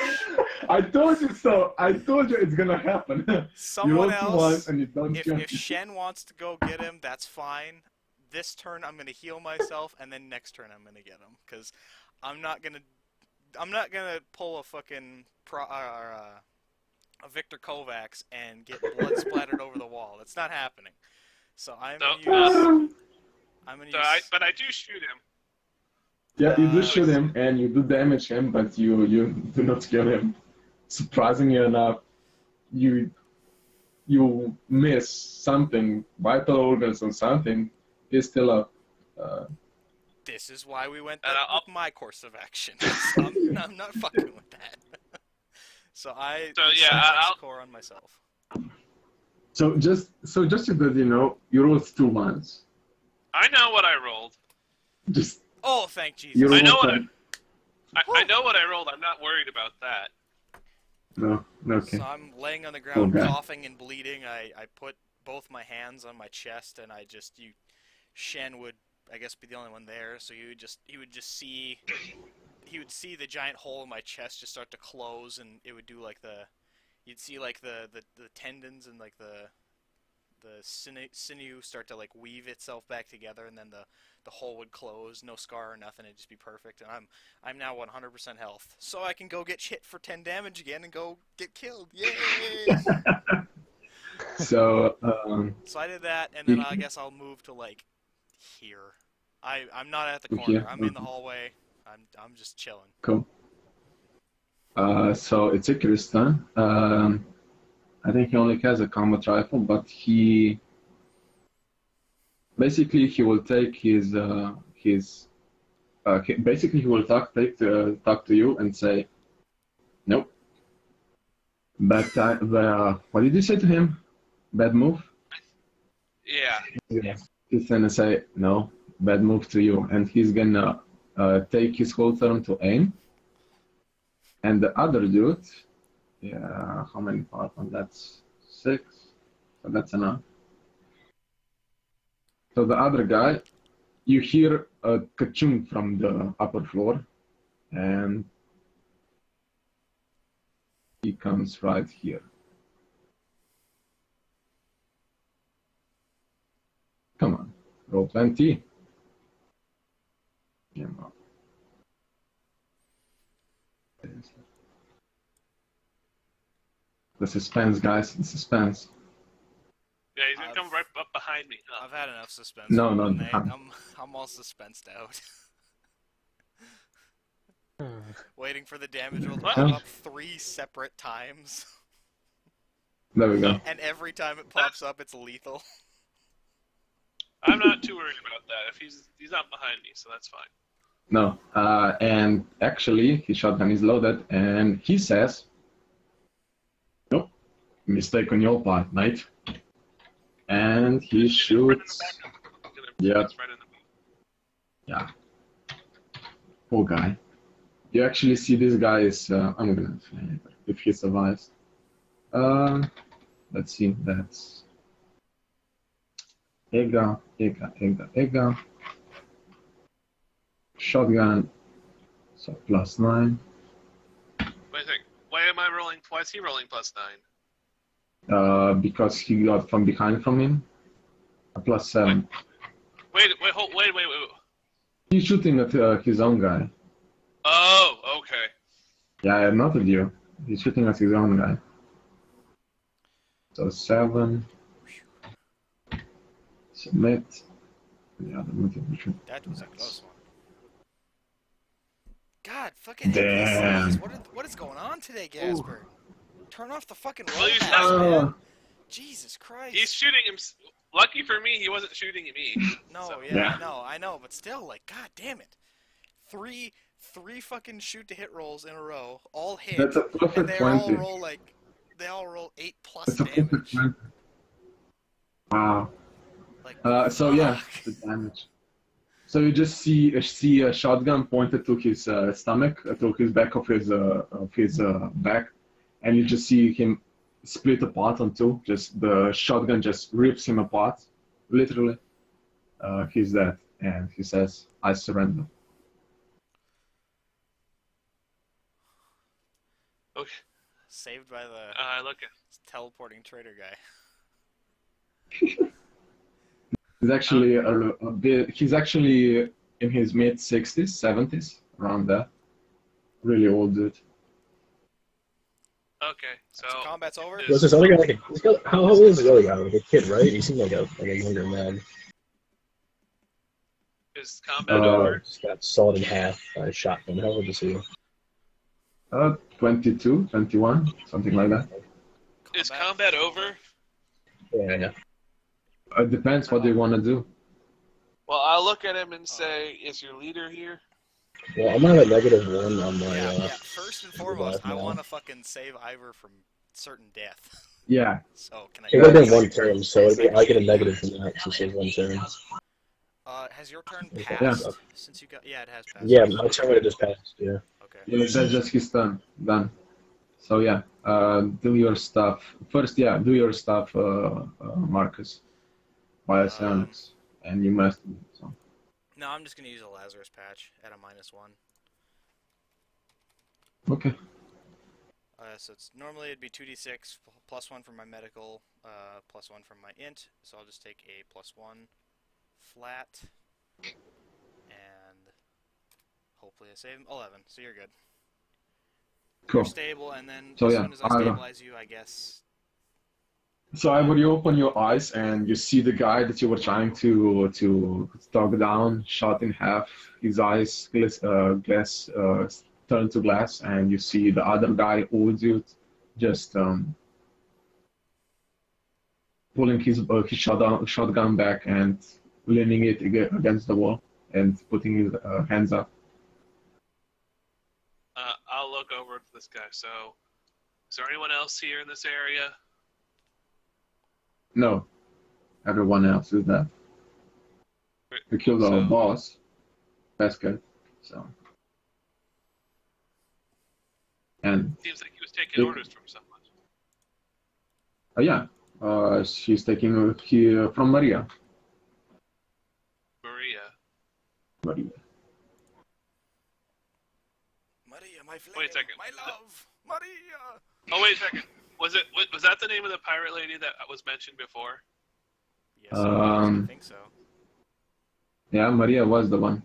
I told you so. I told you it's gonna happen. You Someone roll else. once and you don't jump. If Shen wants to go get him, that's fine. This turn I'm gonna heal myself, and then next turn I'm gonna get him, because I'm not gonna pull a fucking a Victor Kovacs and get blood splattered over the wall. That's not happening. So I'm gonna use. But I do shoot him. Yeah, you do shoot him and you do damage him, but you do not kill him. Surprisingly enough, you miss something, vital organs or something. He's still up. This is why we went And with my course of action. I'm not fucking with that. So So, yeah, I'll- score on myself. So just so that you know, you rolled 2 ones. I know what I rolled. Just Oh, thank Jesus. you I rolled know what some- I know what I rolled. I'm not worried about that. No, okay. So I'm laying on the ground, Okay. coughing and bleeding. I put both my hands on my chest, and Shen would, I guess, be the only one there. So he would see the giant hole in my chest just start to close, and it would do like you'd see like the tendons and like the sinew start to like weave itself back together, and then the hole would close, no scar or nothing, it'd just be perfect. And I'm now 100% health, so I can go get hit for 10 damage again and go get killed. Yay! So So I did that, and then I guess I'll move to like here. I'm not at the corner. Okay. I'm in the hallway. I'm just chilling. cool. So it's Icarus' turn. I think he only has a combat rifle, but he will take basically he will talk to you and say, nope. Bad time. What did you say to him? Bad move. Yeah. Yeah. He's gonna say no. Bad move to you, and he's gonna take his whole turn to aim. And the other dude, yeah, how many parts on that's 6, so that's enough. So the other guy, you hear a ka-chung from the upper floor, and he comes right here. Come on, roll 20. Yeah, no. The suspense, guys, the suspense. Yeah, he's gonna come right up behind me. Huh? I've had enough suspense. No, for no, one night. no. I'm all suspensed out. Hmm. Waiting for the damage roll to What? pop up 3 separate times. There we go. And every time it pops up, it's lethal. I'm not too worried about that. If he's not behind me, so that's fine. No, and actually, his shotgun is loaded, and he says, nope, mistake on your part, mate. And he shoots. Yeah. Right in the Yeah. Poor guy. You actually see this guy is, I'm gonna say if he survives. Let's see, that's Ega. Shotgun, so +9. Wait a sec. Why am I rolling? Why is he rolling +9? Because he got from behind from him. A +7. Wait. He's shooting at his own guy. Oh, okay. Yeah, not at you. He's shooting at his own guy. So 7. Submit. The other motivation. That was a close one. God, fucking Damn. NPCs. What is going on today, Gasper? Turn off the fucking roll Well, you pass, said- man. Jesus Christ. He's shooting him. Lucky for me, he wasn't shooting at me. No, So- yeah, I know, but still, like, god damn it. Three fucking shoot to hit rolls in a row, all hit, That's a and perfect they 20. all roll 8+ That's a perfect damage. 20. Wow. Like, So yeah, fuck. the damage. So you just see a shotgun pointed to his stomach, to his back of his back, and you just see him split apart on 2. Just the shotgun just rips him apart, literally. He's dead, and he says, "I surrender." Okay. Saved by the Look at. teleporting traitor guy. He's actually a bit. He's actually in his mid-60s, 70s, around there. Really old dude. Okay, so Combat's over. Is- Was this other guy like how old is the other guy? Like a kid, right? He seemed like a younger man. is combat over? Just got sawed in half by a shotgun. How old is he? 22, 21, something like that. Is combat over? Yeah. It depends what they want to do. Well, I'll look at him and say, "Is your leader here?" Well, I'm gonna have a -1 on my. Yeah. First and foremost, I now. want to fucking save Ivor from certain death. Yeah. So can I? It would have been one turn, so I get a negative from that since it's one turn. Has your turn Yeah. passed since you got? Yeah, it has passed. Yeah, my turn would have just passed. Yeah. Okay. Yeah, that's just his turn. Done. So yeah, do your stuff first. Yeah, do your stuff, Marcus. Via psionics, and you must. So. No, I'm just gonna use a Lazarus patch at a -1. Okay. So it's normally it'd be 2d6 +1 from my medical, +1 from my int. So I'll just take a +1 flat, and hopefully I save him. 11. So you're good. Cool. You're stable, and then So as yeah, soon as I stabilize you, I guess. So Ivor, you open your eyes and you see the guy that you were trying to talk down, shot in half. His eyes glass turn to glass, and you see the other guy holds you, just pulling his shotgun back and leaning it against the wall and putting his hands up. I'll look over to this guy. So, is there anyone else here in this area? No, everyone else is dead. We killed our boss, Basket. So, and seems like he was taking orders from someone. Yeah, she's taking here from Maria. Maria, my flame, wait a second. my love, Maria. Oh, wait a second. Was that the name of the pirate lady that was mentioned before? Yes, I think so. Yeah, Maria was the one.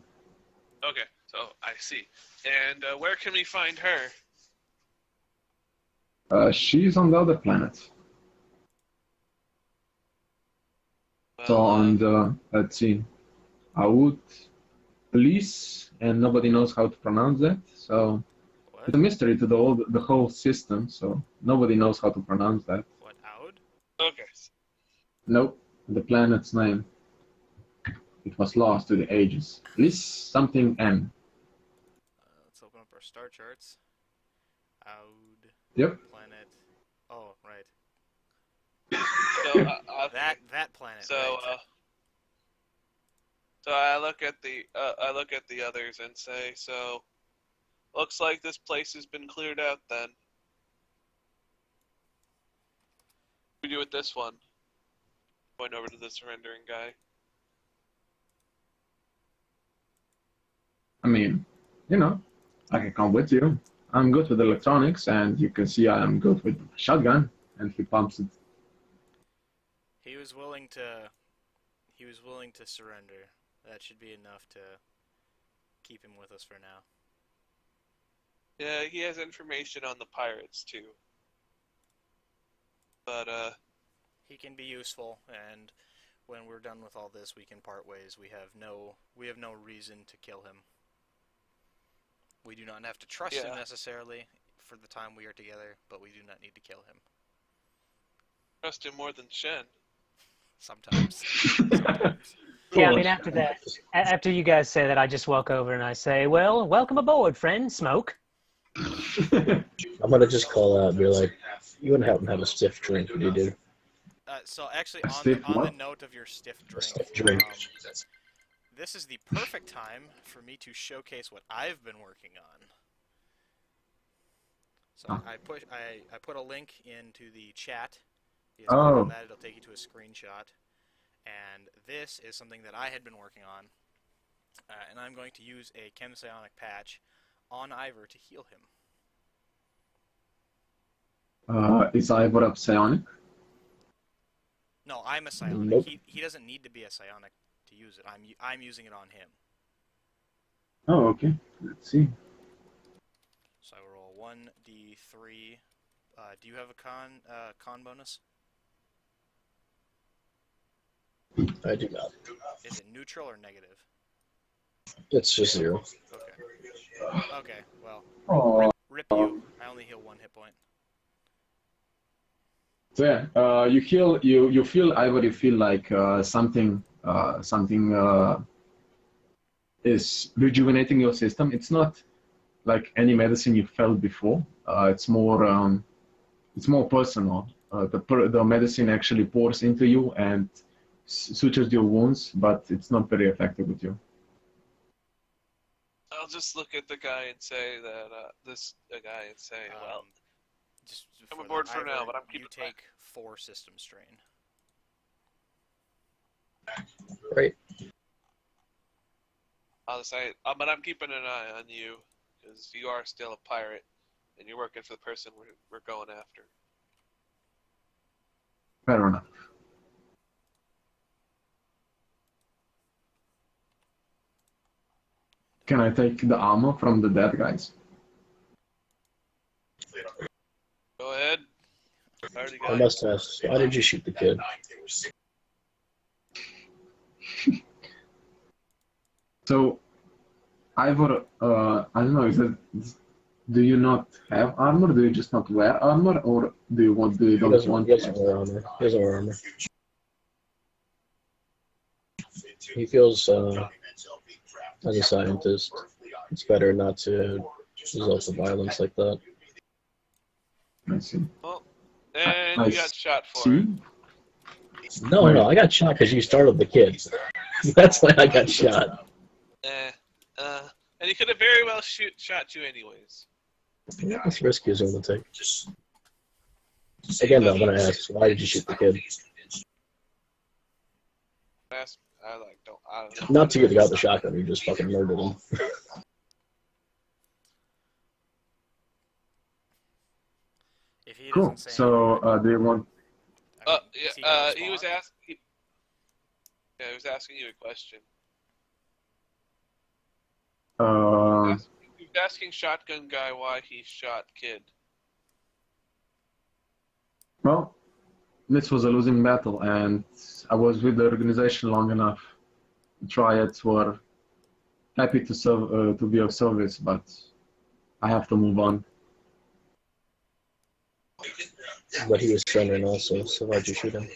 Okay, so I see. And where can we find her? She's on the other planet. Well, So on the, let's see, Aout police, and nobody knows how to pronounce that. So What? it's a mystery to the whole system. So nobody knows how to pronounce that. What, Aud? Okay. Nope, the planet's name. It was lost to the ages. List something M. Let's open up our star charts. Aud. Yep. Planet. Oh, right. So That planet. So right. So I look at the others and say, so looks like this place has been cleared out then. What do we do with this one? Going over to the surrendering guy. I mean, you know, I can come with you. I'm good with electronics, and you can see I'm good with shotgun. And he pumps it. He was willing to surrender. That should be enough to keep him with us for now. Yeah, he has information on the pirates too. But he can be useful, and when we're done with all this, we can part ways. We have no reason to kill him. We do not have to trust him necessarily for the time we are together, but we do not need to kill him. Trust him more than Shen. Sometimes. Yeah, I mean, after that, after you guys say that, I just walk over and I say, well, welcome aboard, friend. Smoke. I'm going to just call out and be like, you wouldn't happen to have a stiff drink, would you, dude? So actually, on the note of your stiff drink, this is the perfect time for me to showcase what I've been working on. So I put a link into the chat. You just click on that, it'll take you to a screenshot. And this is something that I had been working on. And I'm going to use a chem psionic patch on Ivor to heal him. Is Ivor a psionic? No, I'm a psionic. Nope. He doesn't need to be a psionic to use it. I'm using it on him. Oh, okay. Let's see. So I roll 1d3. Do you have a con bonus? I do not. Is it neutral or negative? It's just 0. Okay. Okay, well, Oh. rip you. I only heal 1 hit point. So yeah, you feel Ivor. You feel like something is rejuvenating your system. It's not like any medicine you felt before. It's more it's more personal. The medicine actually pours into you and sutures your wounds, but it's not very effective with you. I'll just look at the guy and say that well, Just I'm aboard for now, Ivor, but I'm you keeping take 4 system strain. Right. I'll say, but I'm keeping an eye on you because you are still a pirate and you're working for the person we're going after. Fair enough. Can I take the armor from the dead guys? Go ahead. I must ask, why did you shoot the kid? So, Ivor, I don't know, do you not have armor? Do you just not wear armor? Or do you want, He doesn't wear armor. He doesn't wear armor. He feels, as a scientist, it's better not to resort to violence like that. I see. Well, and you got shot for See? it. No, I got shot because you startled the kid. That's why I got shot. And he could have very well shot you anyways. Yeah, that's risky as I'm gonna take. Again, though, I'm gonna ask, why did you shoot the kid? I don't know. Not to get the guy with the shotgun, you just fucking murdered him. If he Cool. doesn't say So, do you want... He was asking you a question. He was asking shotgun guy why he shot kid. Well, this was a losing battle, and I was with the organization long enough. The Triads were happy to serve, to be of service, but I have to move on. But he was surrendering also, so why'd you shoot him?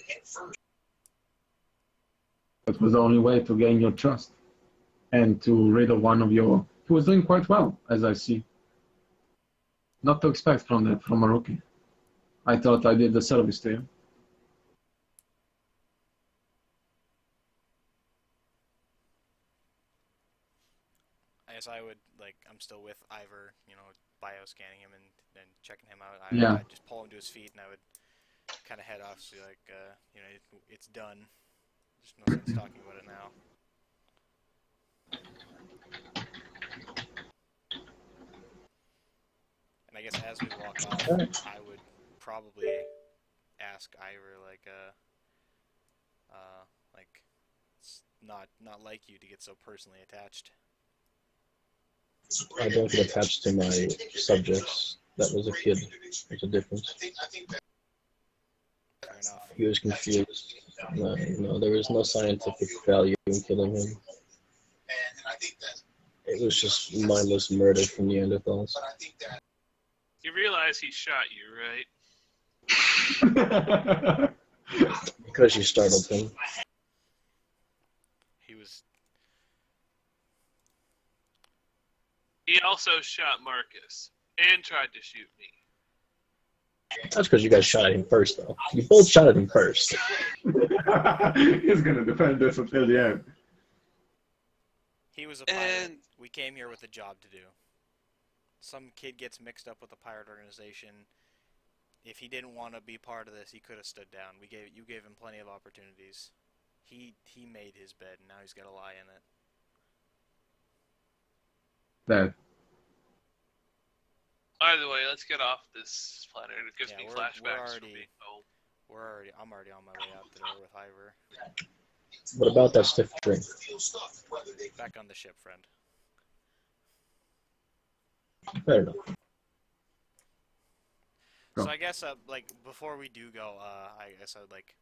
It was the only way to gain your trust, and to rid of one of your... He was doing quite well, as I see. Not to expect from that, from a rookie. I thought I did the service to you. I guess I would, like, I'm still with Ivor, you know, bioscanning him and checking him out. I'd just pull him to his feet and I would kind of head off, so like, you know, it's done. There's no sense talking about it now. And I guess as we walk off, I would probably ask Ivor, like, it's not like you to get so personally attached. I don't get attached to my subjects. That was a kid. There's a difference. Fair enough. He was confused. No, there was no scientific value in killing him. It was just mindless murder from Neanderthals. You realize he shot you, right? Because you startled him. He also shot Marcus and tried to shoot me. That's because you guys shot at him first, though. You both shot at him first. He's gonna defend this until the end. He was a pirate. We came here with a job to do. Some kid gets mixed up with the pirate organization. If he didn't want to be part of this, he could have stood down. You gave him plenty of opportunities. He made his bed, and now he's got to lie in it. That. Either way, let's get off this planet. It gives me flashbacks from being home. I'm already on my way out the door with Ivor. What about that stiff drink? Back on the ship, friend. Fair enough. So I guess, like, before we do go, I guess I would like...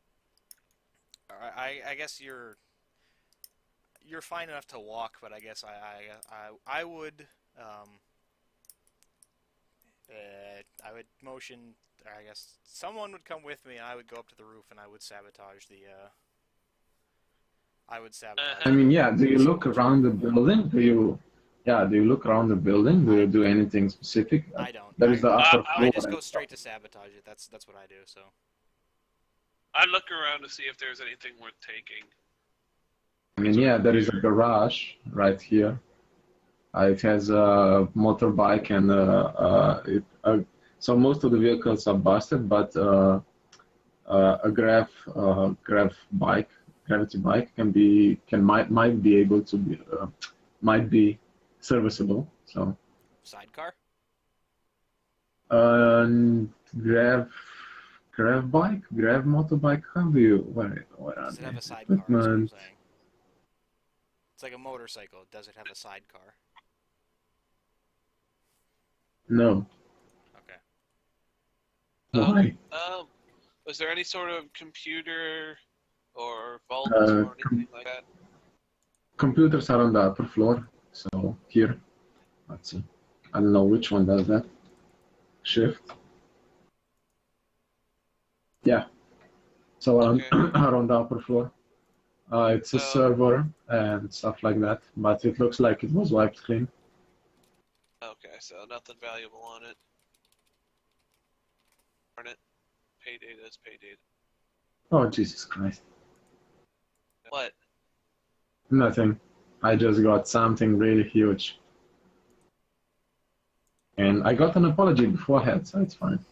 I guess you're fine enough to walk, but I guess I would I would motion. I guess someone would come with me, and I would go up to the roof, and I would sabotage the. I would sabotage. I mean, yeah. Do you look around the building? Yeah, do you look around the building? Do you do anything specific? I don't. There is the upper I floor. just go and straight to stuff. sabotage it. That's what I do. So I look around to see if there's anything worth taking. I mean, yeah, there is a garage right here. It has a motorbike and so most of the vehicles are busted, but a grav bike, gravity bike might be able to be might be serviceable. So sidecar. uh, grav grav motorbike. How do you where are Does it have they? a sidecar? Is what I'm Equipment. saying. It's like a motorcycle. Does it have a sidecar? No. Okay. Why? Was there any sort of computer or vault Uh, or anything like that? Computers are on the upper floor. So here, let's see. I don't know which one does that. Shift. Yeah. So Okay. around the upper floor. It's a So- server and stuff like that, but it looks like it was wiped clean. Okay, so nothing valuable on it. Darn it. Pay data is pay data. Oh, Jesus Christ. What? Nothing. I just got something really huge. And I got an apology beforehand, so it's fine.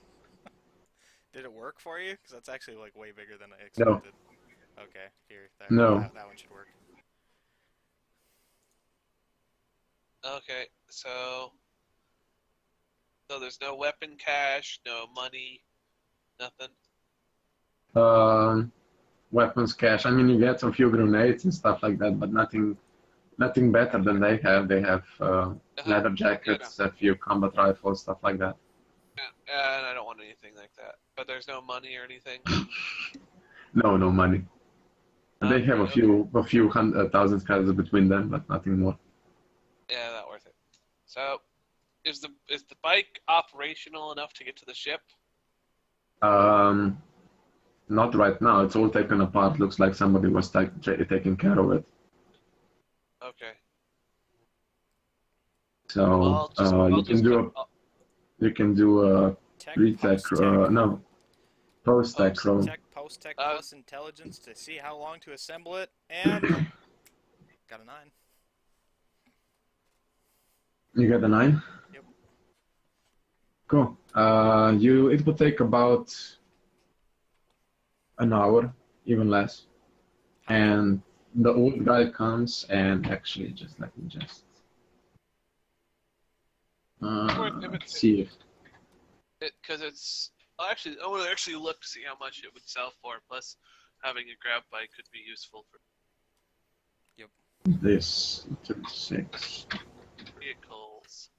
Did it work for you? Because that's actually like way bigger than I No. expected. Okay, here. No. That one should work. Okay, so there's no weapon cache, no money, nothing. Weapons cache. I mean, you get a few grenades and stuff like that, but nothing better than they have. They have leather jackets, a few combat rifles, stuff like that. And I don't want anything like that. But there's no money or anything. No money. They have a few thousand credits between them, but nothing more. Yeah, not worth it. So, is the bike operational enough to get to the ship? Not right now. It's all taken apart. Looks like somebody was taking care of it. Okay. So you can do a Tech, pre-tech, post-tech, post-tech roll. post-tech plus intelligence to see how long to assemble it, and got a 9. You got a 9? Yep. Cool. It would take about an hour, even less. And the old guy comes and actually just let me just see if Because it's actually I want to actually look to see how much it would sell for. Plus, having a grab bike could be useful for this 36. vehicles.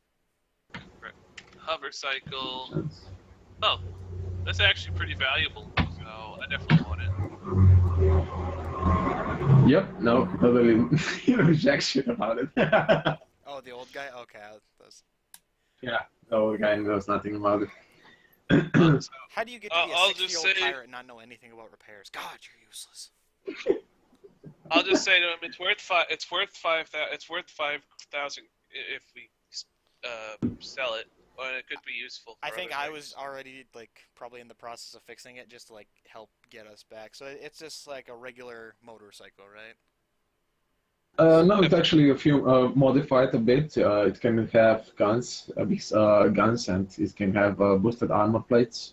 Hover cycle. Oh, that's actually pretty valuable. So I definitely want it. Yep. No. Totally. You know, jack shit about it. Oh, the old guy. Okay, that's... Yeah. The old guy knows nothing about it. So, How do you get to be a I'll just 6-year-old say- pirate and not know anything about repairs? God, you're useless. I'll just say to him, it's worth 5,000 if we sell it, and it could be useful. For I think other I things. was already like probably in the process of fixing it just to like help get us back. So it's just like a regular motorcycle, right? No, it's actually a few modified a bit. It can have guns, guns, and it can have boosted armor plates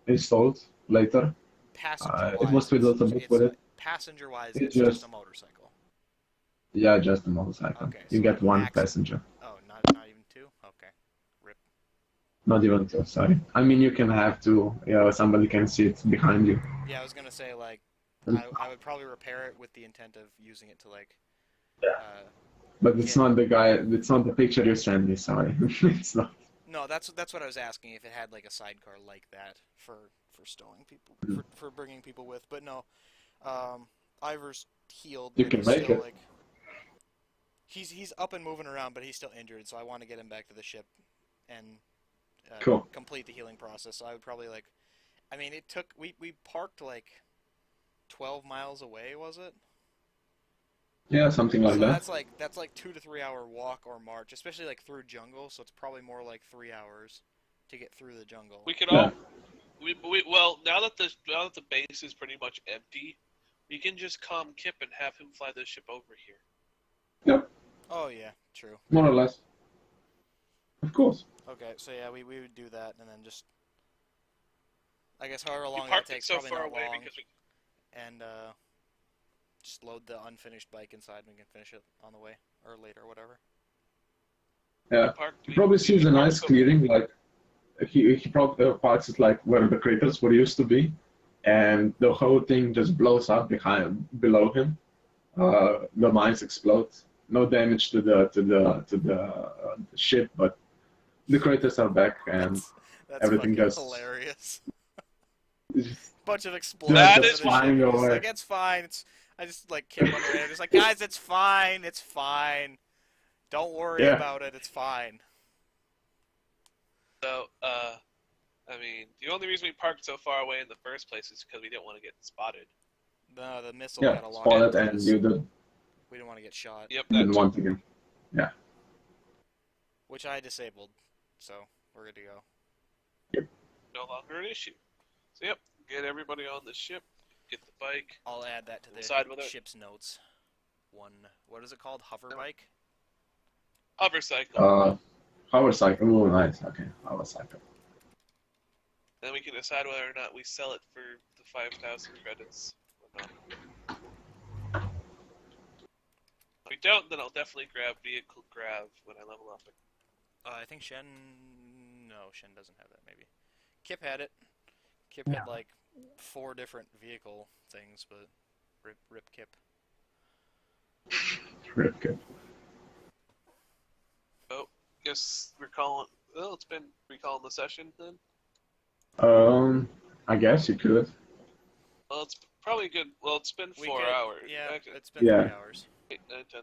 installed later. Passenger-wise, It was twiddled a bit with it. Passenger-wise, It it's just just- a motorcycle. Yeah, just a motorcycle. Okay, You so get one max- passenger. Oh, not even 2? Okay. Rip. Not even two, sorry. I mean, you can have two. Somebody can sit behind you. Yeah, I was gonna say like I would probably repair it with the intent of using it to like. But it's not the guy. It's not the picture you sent me. Sorry, it's not. No, that's what I was asking, if it had like a sidecar like that for stowing people, for bringing people with. But no, Ivor's healed. You but can he's make still, it. like, he's up and moving around, but he's still injured. So I want to get him back to the ship and Cool. complete the healing process. So I would probably like, I mean, it took we parked like 12 miles away, was it? Yeah, something like So that. that's like 2 to 3 hour walk or march, especially like through jungle. So it's probably more like 3 hours to get through the jungle. We could Yeah. all. Well, now that the base is pretty much empty, we can just calm Kip and have him fly the ship over here. Yep, Oh yeah, true. more or less. Of course. Okay, so yeah, we would do that, and then just, I guess however We long that parked it takes, so probably far not away long, because we. and just load the unfinished bike inside, and we can finish it on the way or later, whatever. Yeah. Parked, He probably sees a parked nice so- clearing, like he probably parks it like where the craters were used to be, and the whole thing just blows up below him. The mines explode. No damage to the ship, but the craters are back, and That's everything fucking just hilarious. just Bunch of explosions. That into is the flying ship. He's away. like, it's fine. I just like Kip on the way. I'm just like, guys, it's fine. It's fine. Don't worry Yeah. about it. It's fine. So, I mean, the only reason we parked so far away in the first place is because we didn't want to get spotted. No, the missile yeah, got a lot spotted, of and you We didn't want to get shot, Yep, didn't that want to get. Yeah. which I disabled. So we're good to go. no longer an issue. So, yep, get everybody on the ship, get the bike. I'll add that to the Decide whether- ship's notes. What is it called? Hover bike? Hover cycle. Hover cycle. Oh, nice. Okay, hover cycle. Then we can decide whether or not we sell it for the 5,000 credits or not. If we don't, then I'll definitely grab vehicle grav when I level up. I think Shen. No, Shen doesn't have that. Maybe Kip had it. Kip had No. like 4 different vehicle things, but rip Kip. Okay. Oh, guess we're calling. Well, it's been recalling the session then. I guess you could. Well, it's probably good. Well, it's been We 4 could- hours. Yeah, Actually, it's been Yeah. 3 hours. 8, 9, 10.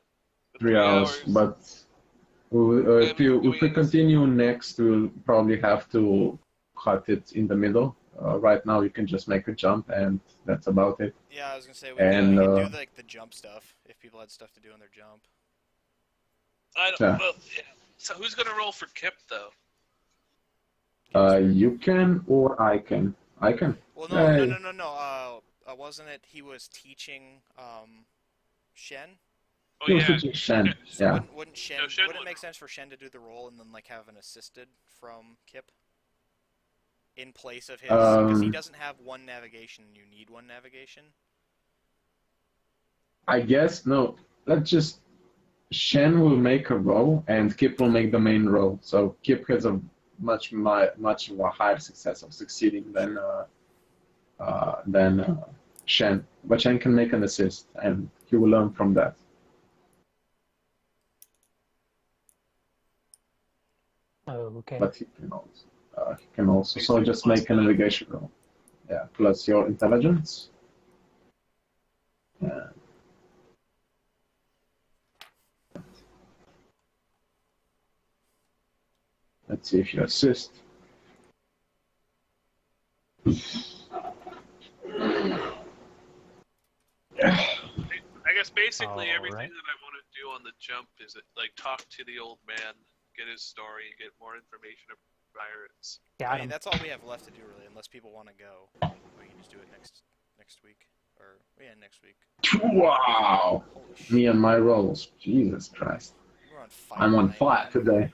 3 hours, but if we continue next, we'll probably have to cut it in the middle. Right now, you can just make a jump, and that's about it. Yeah, I was gonna say we And, could do like the jump stuff if people had stuff to do on their jump. I don't. Yeah. Well, yeah. So who's gonna roll for Kip though? You can, or I can. I can. Well, no. Hey. Wasn't it? He was teaching Shen. Oh He was yeah. teaching Shen. So Yeah. wouldn't Shen? No, Shen would it would- make sense for Shen to do the role and then like have an assisted from Kip in place of his? Because he doesn't have 1 navigation, and you need 1 navigation. I guess no. Let's just. Shen will make a roll, and Kip will make the main roll. So Kip has a much higher success of succeeding than Shen. But Shen can make an assist, and he will learn from that. Oh, okay. But he can also so just make a navigation roll. Yeah, plus your intelligence. Yeah. Let's see if you assist. I guess basically everything Alright. that I want to do on the jump is like talk to the old man, get his story, get more information about pirates. Got I mean, him. that's all we have left to do, really, unless people want to go. We can just do it next week, or yeah, next week. Wow! Holy shit, Me and my rolls. Jesus Christ. we're on fire. I'm on tonight, fire man.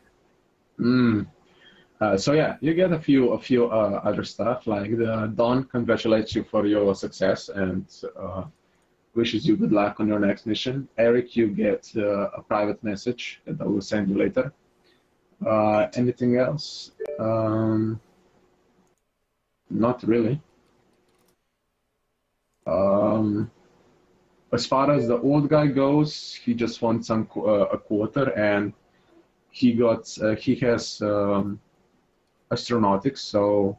today. So yeah, you get a few other stuff like the Dawn congratulates you for your success and wishes you good luck on your next mission. Eric, you get a private message that I will send you later. Anything else? Not really. As far as the old guy goes, he just wants a quarter, and he has astronautics, so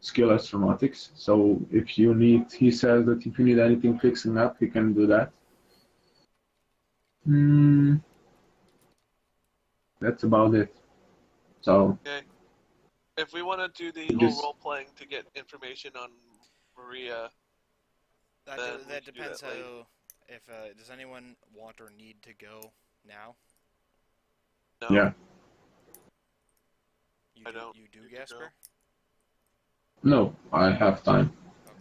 skill astronautics. So if you need, he says that if you need anything fixing up, he can do that. That's about it. So Okay. If we want to do the You whole just- role playing to get information on Maria, Then we That can do depends that later. how. if does anyone want or need to go now? No, Yeah. You I do, don't You do, need to Gasper? No, I have time. Okay.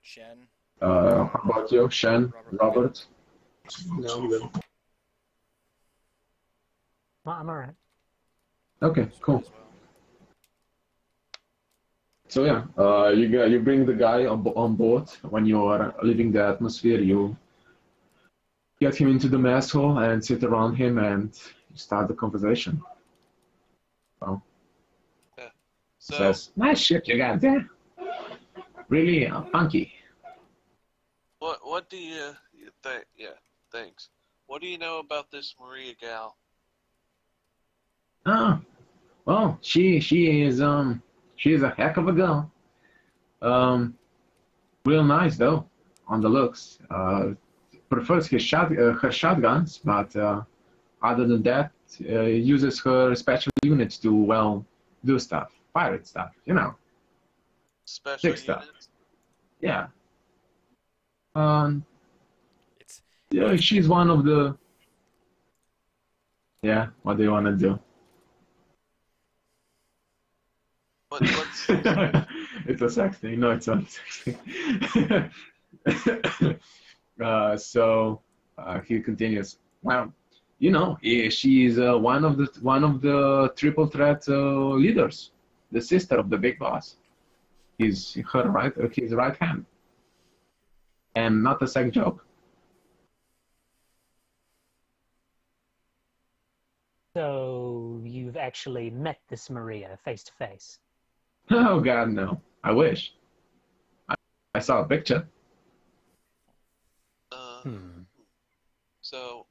Shen. How about you, Shen, Robert? No, I'm good. Well, I'm alright. Okay, Sweet cool. as well. So yeah, you bring the guy on board when you are leaving the atmosphere. You get him into the mess hall and sit around him and start the conversation. Well, So says, "Nice ship you got there. Really funky." what do you think? Yeah, thanks. What do you know about this Maria gal? Oh, well, she's a heck of a girl. Real nice though, on the looks. Prefers her shotguns, but other than that, uses her special units to, well, do stuff, pirate stuff, Special big stuff. units? Yeah. Um, It's yeah, she's one of the. Yeah, what do you want to do? What's It's a sex thing. No, it's not a sex thing. He continues. Well, she's one of the triple threat leaders, the sister of the big boss. He's his right hand, and not a sex joke. So you've actually met this Maria face to face. Oh God, no! I wish. I saw a picture. So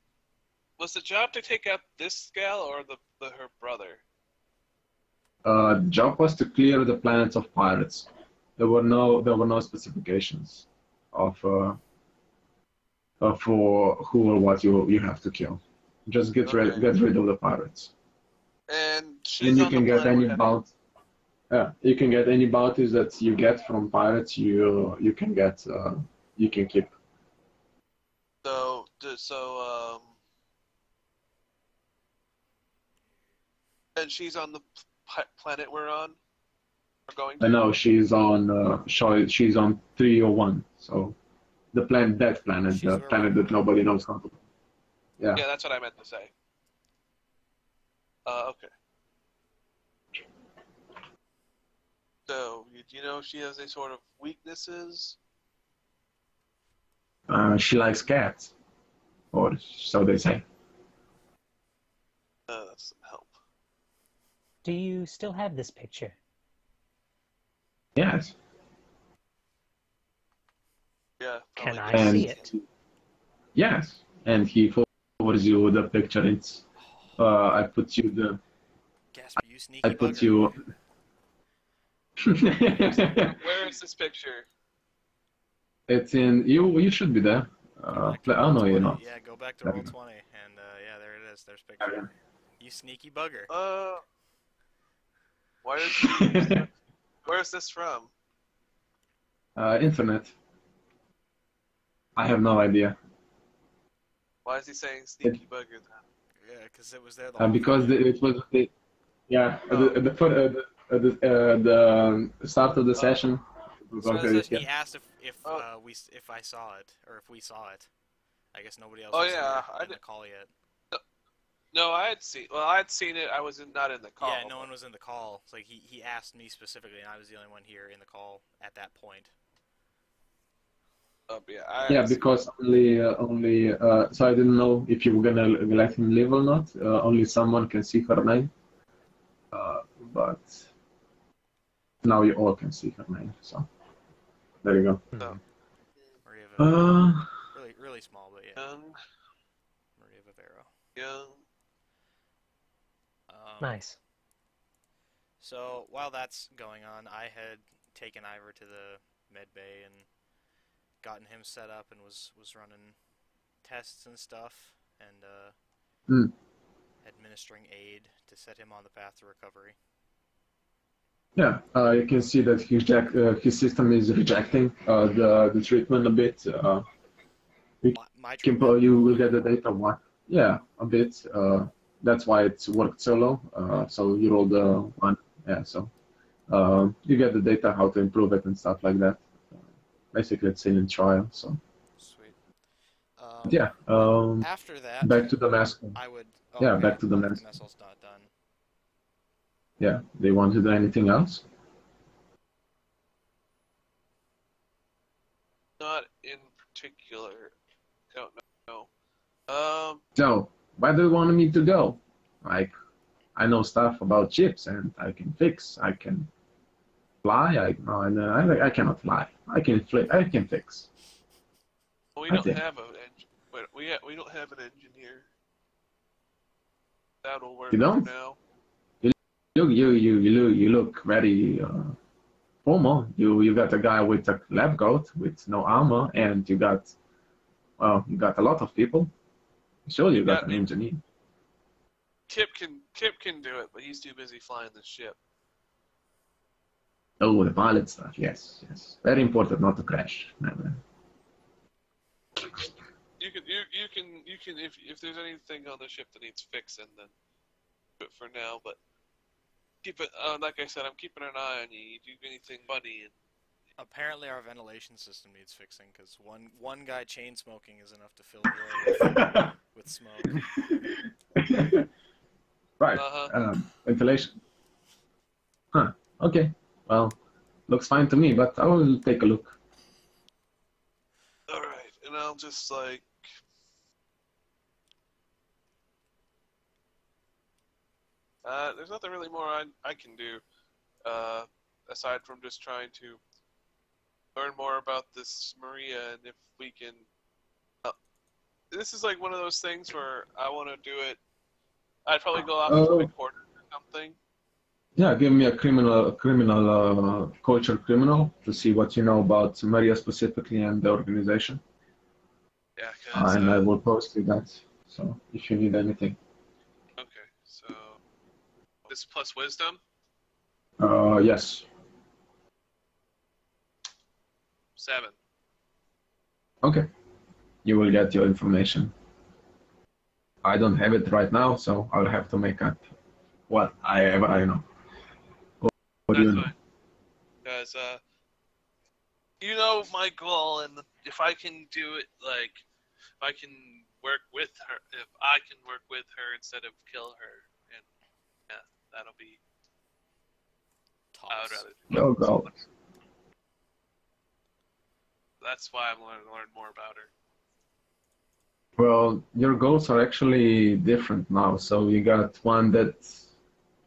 was the job to take out this gal or her brother? The job was to clear the planets of pirates. There were no specifications of for who or what you have to kill. Just get Okay. rid of the pirates. And she's And you on can the get planet. any bounty. Yeah, you can get any bounties that you get from pirates. You can get you can keep. And she's on the planet we're on. We're going I to. know she's on 301. So that planet, She's the where planet we're that nobody knows how to. Yeah. Yeah, that's what I meant to say. Okay. So, do you know if she has any sort of weaknesses? She likes cats, or so they say. That's some help. Do you still have this picture? Yes. Yeah. Can probably I does. see it? Yes. And he forwards you the picture. It's I put you the. Gasper, you sneaky I put bugger. you. Where is this picture? It's in you. You should be there. Back to Oh no, you're Roll20. not. Yeah, go back to There you Roll20, and yeah, there it is. There's picture. Okay. You sneaky bugger. Where's this from? Internet. I have no idea. Why is he saying sneaky bugger then? Yeah, because it was there the whole Because time. it was yeah Oh. the start of the session. It was So okay, he yeah. asked if Oh. if I saw it or if we saw it. I guess nobody else Oh, was yeah, here I in the did- call yet. No, I had seen it. I was not in the call. Yeah, no one was in the call. It's like he asked me specifically, and I was the only one here in the call at that point. Yeah, because only so I didn't know if you were gonna let him live or not. Only someone can see her name. But now you all can see her name. So there you go. So, Maria Vivero. Really small, but yeah. young, Maria Vivero. young. Nice. So while that's going on, I had taken Ivor to the med bay and gotten him set up and was running tests and stuff and administering aid to set him on the path to recovery. Yeah, you can see that his system is rejecting the treatment a bit. My trip. You will get the data one. Yeah, a bit. That's why it's worked so low. So you roll the one. Yeah, so you get the data, how to improve it and stuff like that. Basically, it's in trial. So Sweet. yeah. After that, Back to the mask. I would. Oh, Yeah, okay. back to the The mask. mess hall's not done. Yeah. They want to do anything else? Not in particular. Don't know. So where do you want me to go? Like, I know stuff about chips and I can fix. I can fly. I cannot fly. I can fix. We I don't think. have we don't have an engineer. That'll work You for don't? now. You look very formal. You got a guy with a lab coat with no armor, and you got a lot of people. Sure, you got an engineer. Kip can do it, but he's too busy flying the ship. Oh, the pilot stuff. Yes, yes. Very important not to crash. Never. You can if there's anything on the ship that needs fixing, then do it for now. But keep it like I said, I'm keeping an eye on you. You do anything funny, and Apparently, our ventilation system needs fixing because one guy chain smoking is enough to fill the air with smoke. Right. Ventilation. Huh. Okay. Well, looks fine to me, but I will take a look. all right, and I'll just like. There's nothing really more I can do, aside from just trying to learn more about this Maria, and if we can. This is like one of those things where I want to do it. I'd probably go off to my quarters or something. Yeah, give me a criminal culture criminal to see what you know about Maria specifically and the organization. Yeah, cause, and I will post you that. So if you need anything. Okay, so this plus wisdom. Yes. 7. Okay. You will get your information. I don't have it right now, so I'll have to make up what I know. What do you know? Because you know my goal, and if I can do it, like if I can work with her, if I can work with her instead of kill her, and yeah, that'll be. I would rather. Oh God. That's why I'm going to learn more about her. Well, your goals are actually different now. So you got one that's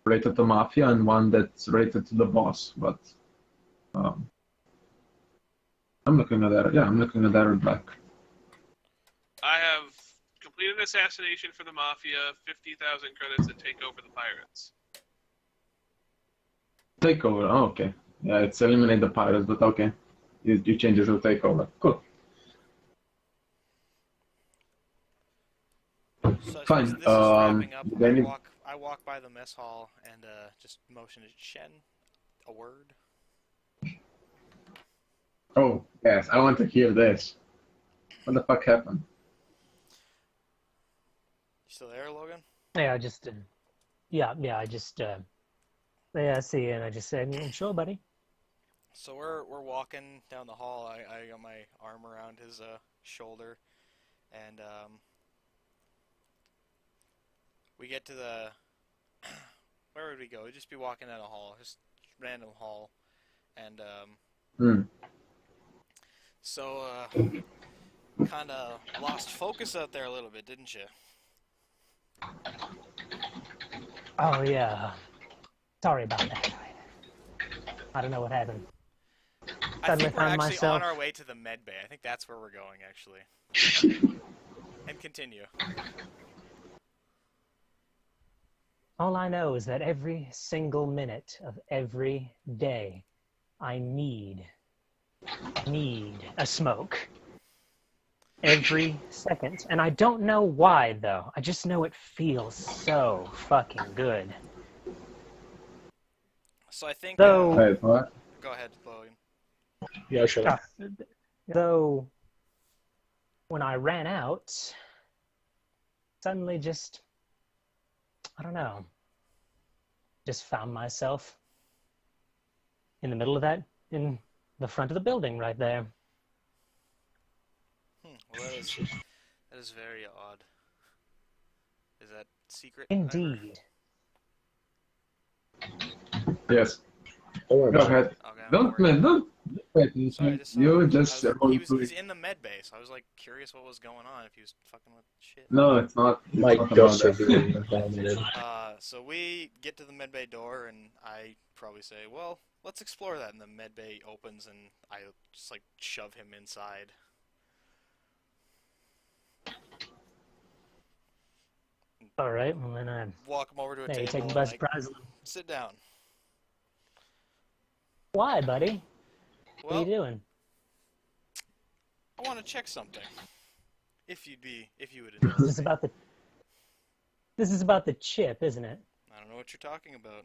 related to mafia and one that's related to the boss. But I'm looking at that. Yeah, I'm looking at that back. I have completed assassination for the mafia, 50,000 credits, and take over the pirates. Takeover. Oh, okay. Yeah, it's eliminate the pirates, but okay. You change it to takeover. Cool. So Fine. this is wrapping up. Then I walk by the mess hall and just motion to Shen a word. Oh, yes, I want to hear this. What the fuck happened? You still there, Logan? Yeah, I just, I just, I see you, and I just said, sure, buddy. So we're walking down the hall. I got my arm around his shoulder, and we get to the where would we go? We'd just be walking down a hall, just random hall, and so kind of lost focus out there a little bit, didn't you? Oh yeah, sorry about that. I don't know what happened. I think we're actually on our way to the med bay. I think that's where we're going, actually. And continue. All I know is that every single minute of every day, I need a smoke. Every second. And I don't know why, though. I just know it feels so fucking good. So I think... Wait, what? Go ahead, Logan. Yeah, sure. Though when I ran out, suddenly just, I don't know, just found myself in the middle of that, in the front of the building right there. Well, that is very odd. Is that secret? Ivor? Indeed. Yes. Don't worry Go about it. ahead. Okay, I'm Don't, worried. man, don't. Wait, Sorry, you just he's in the med base. I was like curious what was going on if he was fucking with shit. No, it's not. It's My not about guts are that. being dominated. So we get to the med bay door, and I probably say, "Well, let's explore that." And the med bay opens, and I just like shove him inside. All right, well then I Walk him over to a you table. take him And, by like, surprise. sit down. Why, buddy? What are Well, you doing? I want to check something. If you would This indulge is me. this is about the chip, isn't it? I don't know what you're talking about.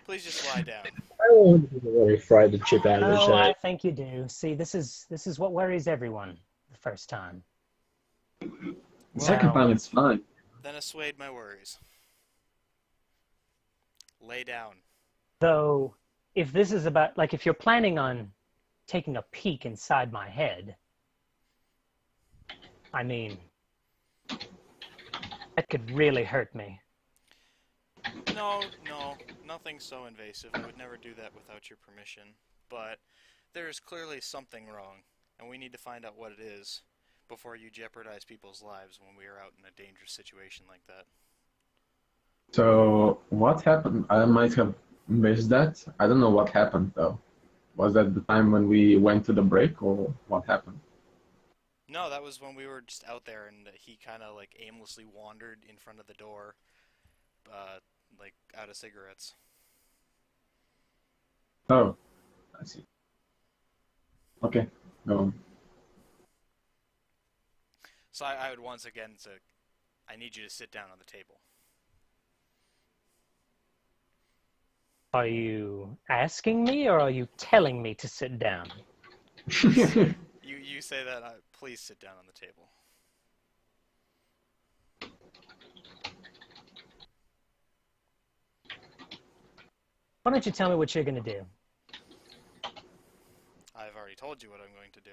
Please just lie down. I don't want to really fry the chip out of his Oh, I head. think you do. See, this is what worries everyone the first time. The second time it's fine. Then assuade my worries. Lay down. Though, if this is about, like, if you're planning on taking a peek inside my head, I mean, that could really hurt me. No, nothing so invasive. I would never do that without your permission. But there is clearly something wrong, and we need to find out what it is before you jeopardize people's lives when we are out in a dangerous situation like that. So what happened? I might have missed that. I don't know what happened though. Was that the time when we went to the break, or what happened? No, that was when we were just out there, and he kind of like aimlessly wandered in front of the door, like out of cigarettes. Oh, I see. Okay, go on. So I would once again say, I need you to sit down on the table. Are you asking me, or are you telling me to sit down? You say that. Please sit down on the table. Why don't you tell me what you're going to do? I've already told you what I'm going to do.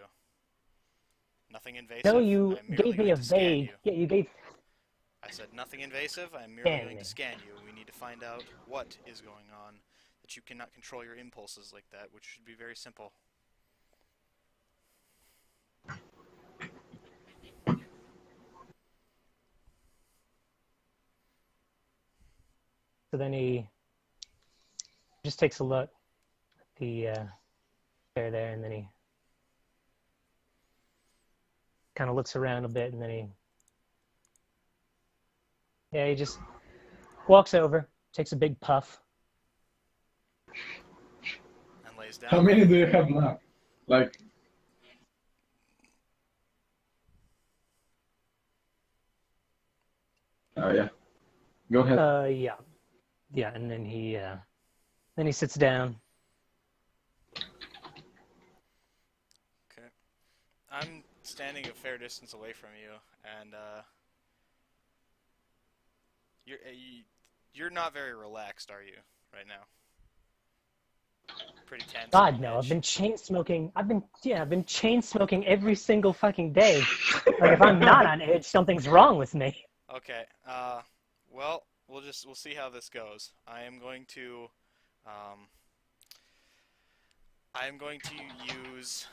Nothing invasive. No, you I'm merely gave me going a to scan vague... you. Yeah, you gave... I said nothing invasive. I'm merely Scan going me. to scan you. We need to find out what is going on. That you cannot control your impulses like that, which should be very simple. So then he just takes a look at the chair there, and then he kind of looks around a bit, and then he just walks over, takes a big puff. And lays down. How many do you have left? Like, oh yeah. Go ahead. Yeah, and then he sits down. Okay. I'm standing a fair distance away from you, and you're not very relaxed, are you, right now? Pretty tense. God no, I've been chain smoking. I've been chain smoking every single fucking day. Like, if I'm not on edge, something's wrong with me. Okay. Well, we'll see how this goes. I am going to use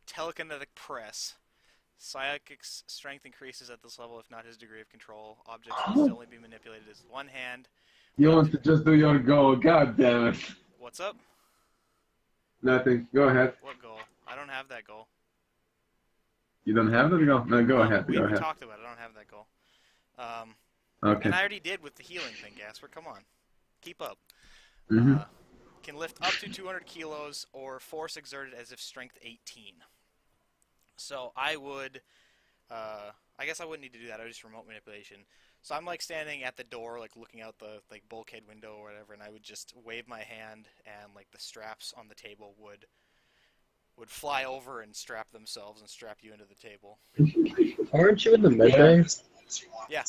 telekinetic press. Psychic's strength increases at this level if not his degree of control. Objects must only be manipulated as one hand. You want to just do your goal? God damn it! What's up? Nothing. Go ahead. What goal? I don't have that goal. You don't have that goal? No, go No, ahead. we Go ahead. talked about it. I don't have that goal. Okay. And I already did with the healing thing, Gasper. Come on. Keep up. Mhm. Can lift up to 200 kilos or force exerted as if strength 18. So I would, I guess I wouldn't need to do that. I would just remote manipulation. So I'm like standing at the door, like looking out the like bulkhead window or whatever, and I would just wave my hand, and like the straps on the table would would fly over and strap themselves and strap you into the table. Aren't you in the med bay? Yeah.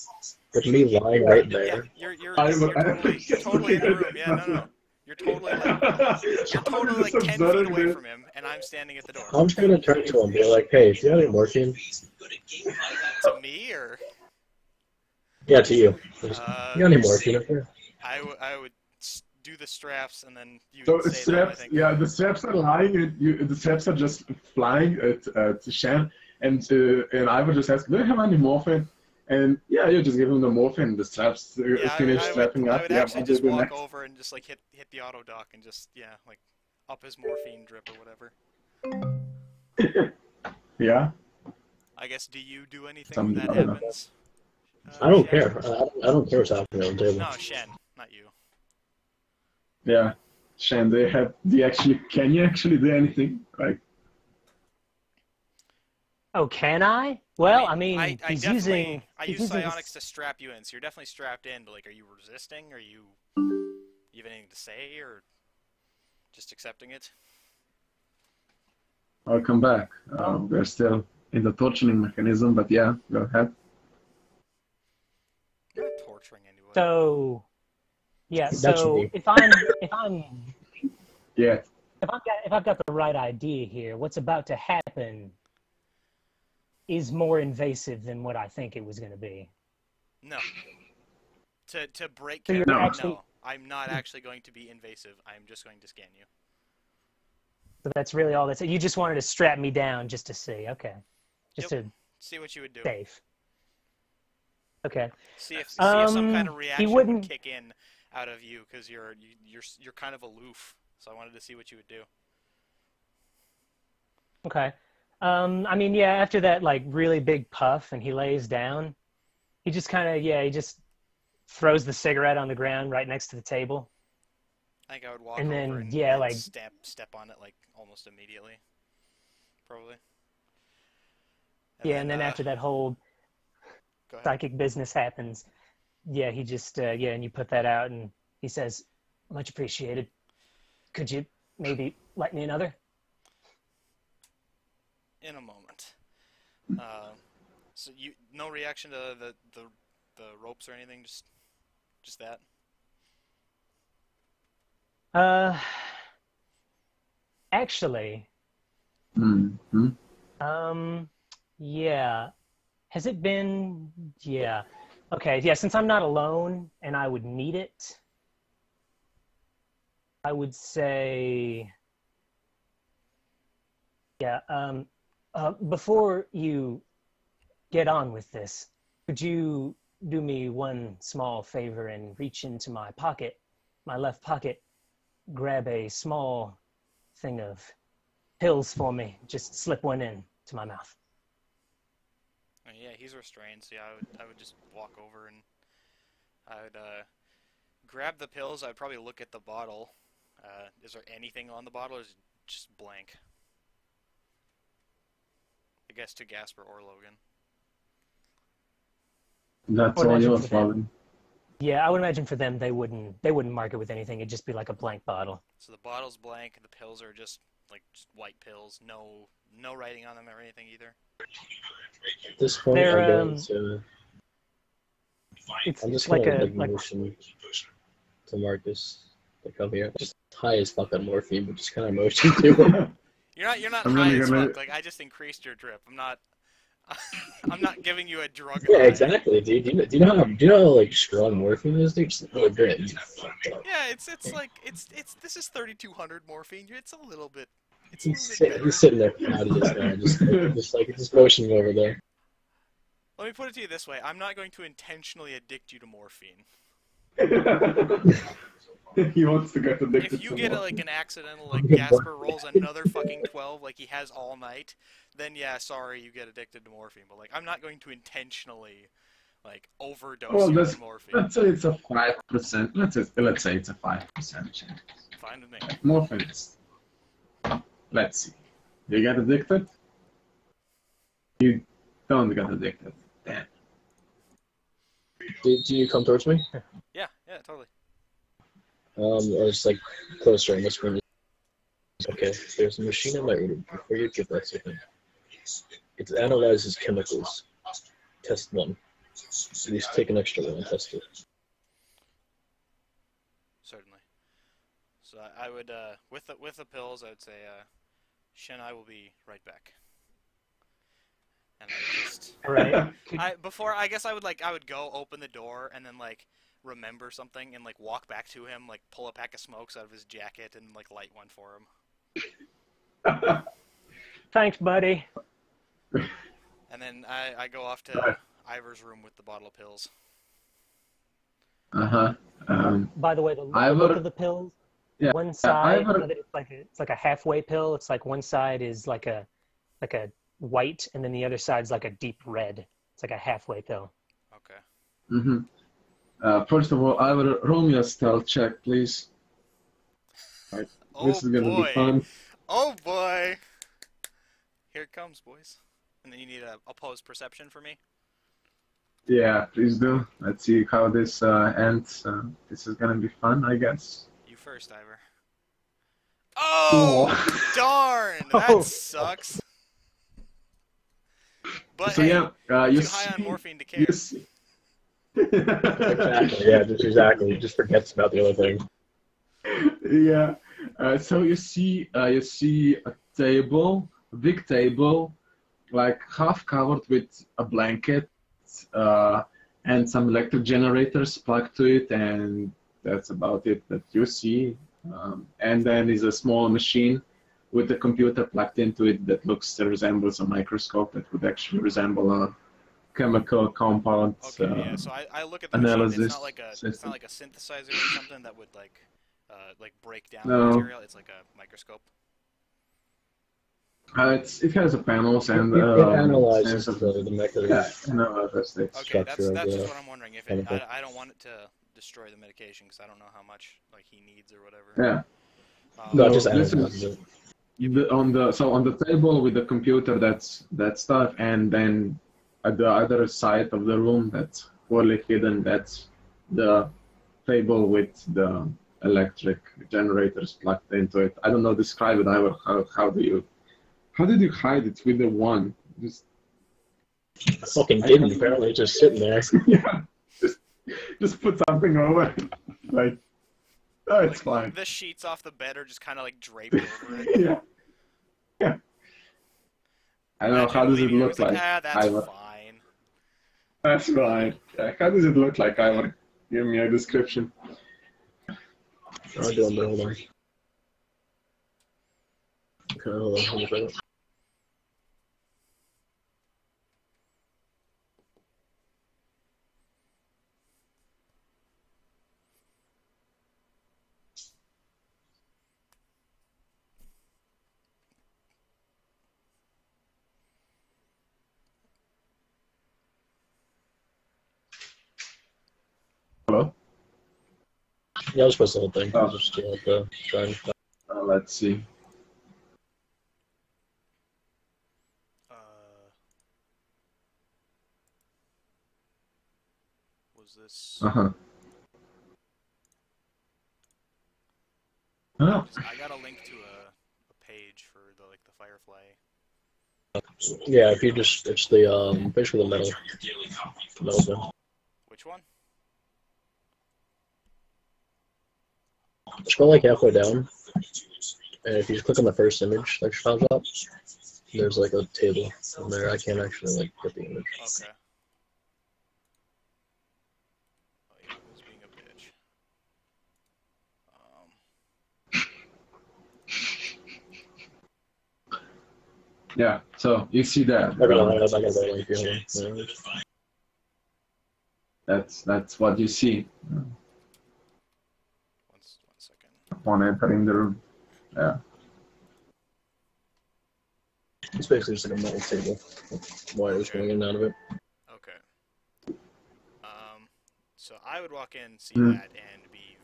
With me lying right Yeah, there. you're totally in the room. Yeah, no. You're totally like 10 feet away from him, and I'm standing at the door. I'm trying to turn to him and be like, hey, do you have any morphine? To me, or? Yeah, to you. You got any morphine up there? I would do the straps, and then you So would say straps, them, I think. yeah, the straps are lying, and the straps are just flying at Shan, and I would just ask, do you have any morphine? And yeah, you just give him the morphine, and the straps finish strapping up. I would Yeah, actually just the walk next. over and just like hit the auto dock and just like up his morphine drip or whatever. Yeah. I guess, do you do anything Some when that other- happens? I don't Shen? care. I don't care what's happening on the table. No, Shen, not you. Yeah. Shan, can you actually do anything? Like, Oh, can I? Well, I mean, I he's definitely using. I he's use using psionics this- to strap you in, so you're definitely strapped in. But like, are you resisting? Are you have anything to say, or just accepting it? I'll come back. We're still in the torturing mechanism, but yeah, go ahead. You're not torturing anybody. So, yeah. That So should be. if I've Yeah. got the right idea here, what's about to happen is more invasive than what I think it was going to be. No. To break So you're character, actually- no. I'm not actually going to be invasive. I'm just going to scan you. So that's really all that's. You just wanted to strap me down just to see. Okay. Just Yep. to See what you would do. safe. Okay. See if some kind of He reaction would wouldn't- kick in out of you, because you're kind of aloof. So I wanted to see what you would do. Okay. I mean, yeah, after that, like, really big puff and he lays down, he just kind of, he just throws the cigarette on the ground right next to the table. I think I would walk And over then, and, yeah, and like- step on it like almost immediately, probably. And then after that whole go ahead. psychic business happens, yeah, he just, and you put that out and he says, much appreciated. Could you maybe light me another? In a moment. So no reaction to the ropes or anything, just that. Actually, Mm-hmm. yeah. Has it been, yeah. Okay, yeah, since I'm not alone and I would need it, I would say, yeah, before you get on with this, could you do me one small favor and reach into my pocket, my left pocket, grab a small thing of pills for me, just slip one in to my mouth. Yeah, he's restrained, so yeah, I would just walk over and I would grab the pills. I'd probably look at the bottle. Is there anything on the bottle, or is it just blank? I guess to Gasper or Logan. That's Or all imagine your for them. problem. Yeah, I would imagine for them they wouldn't mark it with anything. It'd just be like a blank bottle. So the bottle's blank, and the pills are just white pills, no writing on them or anything either. At this point, They're, I'm going to. It's I'm just like gonna a like motion to Marcus to come here. Just high as fuck on morphine, but just kind of motion to him. You're not I'm high really as gonna- fuck. Like, I just increased your drip. I'm not I'm not giving you a drug Yeah, high. exactly, dude. Do you know how like strong morphine is, dude? Just oh, great. Yeah, it's like this is 3200 morphine. It's a little bit. It's a He's little bit better. sitting there proud of this guy, just motioning over there. Let me put it to you this way: I'm not going to intentionally addict you to morphine. He wants to get addicted If you to get more. like an accidental, like Gasper rolls another fucking 12, like he has all night, then yeah, sorry, you get addicted to morphine. But like, I'm not going to intentionally, like, overdose Well, you let's with morphine. let's say it's a 5%. Let's say it's a 5% chance. Fine with me. Morphine is. Let's see. You get addicted? You don't get addicted. Damn. Do you come towards me? Yeah, totally. Or just like closer and whispering. Okay, Okay, there's a machine in my room. Before you give that to him, it analyzes chemicals. Test 1. Please take an extra one and test it. Certainly. So I would, with the pills, I would say, Shen, I will be right back. And I would just. All right. I guess I would go open the door and then like remember something and like walk back to him, like pull a pack of smokes out of his jacket and like light one for him. Thanks, buddy. And then I go off to Ivor's room with the bottle of pills. By the way, the Ivor- look of the pills. Yeah, One side, Ivor- it's like a halfway pill. It's like one side is like a white, and then the other side's like a deep red. It's like a halfway pill. Okay. First of all, Ivor, roll me a stealth check, please. Right. Oh, This is gonna be fun. Oh boy! Here it comes, boys. And then you need a opposed perception for me. Yeah, please do. Let's see how this ends. This is gonna be fun, I guess. You first, Ivor. Oh, darn! That sucks. But So hey, yeah, you too high on morphine to care. You see. Exactly, yeah, just exactly. He just forgets about the other thing. Yeah. So you see a table, a big table, like half covered with a blanket, and some electric generators plugged to it, and that's about it that you see. And then is a small machine with a computer plugged into it that resembles a microscope that would actually resemble a chemical compound. Okay, yeah. So I look at the machine. analysis It's not like a synthesizer or something that would like break down No. the material. It's like a microscope. It has a panels and It analyzes sensors. the mechanism. Yeah, analyzes it. Okay, that's Structure of just the what I'm wondering. If chemical. I don't want it to destroy the medication because I don't know how much like he needs or whatever. Yeah. No, So just this analyzes is it. on the table with the computer, that's that stuff, and then at the other side of the room that's poorly hidden, that's the table with the electric generators plugged into it. I don't know, describe it, Ivor. How did you hide it with the one? Just I fucking didn't, apparently, just sitting there. yeah, just put something over it. Like, oh, it's fine. The sheets off the bed are just kind of like draped over it. Yeah. Yeah. I don't know, how does it look like? That's Ivor? fine. That's fine. Yeah. How does it look like, Ivor? Give me a description. I'll do it, hold on. Okay, hold on, hold on. Hello? Yeah, I'll just post the whole thing. Oh. I'll just try and Let's see. Was this? Uh-huh. Oh. I got a link to a page for the Firefly. yeah, if you just, it's the, basically the metal thing. Which one? Scroll like halfway down, and if you just click on the first image that pops up, there's like a table in there. I can't actually like get the image. Okay. Oh yeah, I was being a bitch. Yeah, so you see that. I got that link here. Yeah. That's what you see One second. upon entering the room. Yeah. It's basically just like a metal table with wires going in and out of it. Okay. So I would walk in, see Hmm. that, and be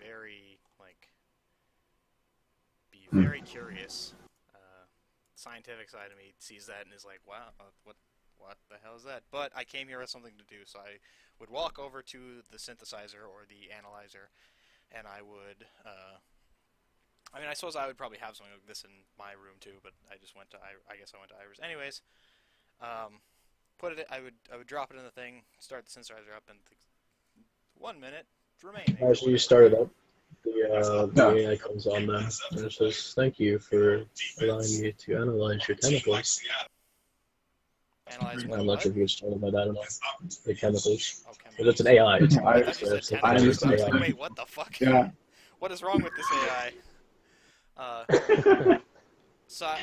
very curious. Scientific side of me sees that and is like, wow, what the hell is that? But I came here with something to do, so I would walk over to the synthesizer or the analyzer, and I would I mean, I suppose I would probably have something like this in my room too, but I just went to I guess I went to Ivers. Anyways, put it. I would drop it in the thing, start the synthesizer up, and 1 minute remaining. Actually, you started up. The AI comes on then and it says, "Thank you for allowing me to analyze your chemicals." Analyze I'm what? not sure if you get started by that or not. The chemicals. Oh, But it's an AI. It's I- I thought you said it's an I tentacles. understand. I was like, wait, what the fuck? Yeah. What is wrong with this AI? So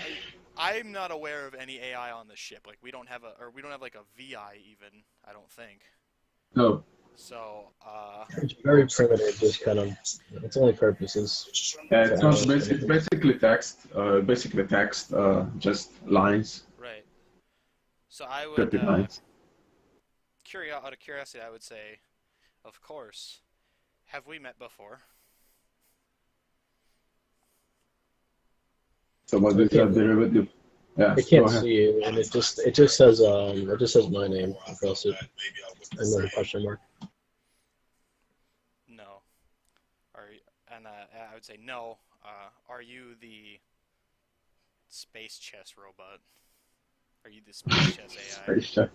I'm not aware of any AI on the ship. Like we don't have like a VI even. I don't think. No. So It's very primitive. Just kind of. Its only purpose is. Yeah, it's not it's basically text. Just lines. right. So I would Scripted lines. out of curiosity, I would say, of course, have we met before? So what is that derivative? Yeah. I can't see you, and it just says my name across it, and then a question mark. No. I would say no. Are you the space chess robot? Are you the space chess AI? Space chess.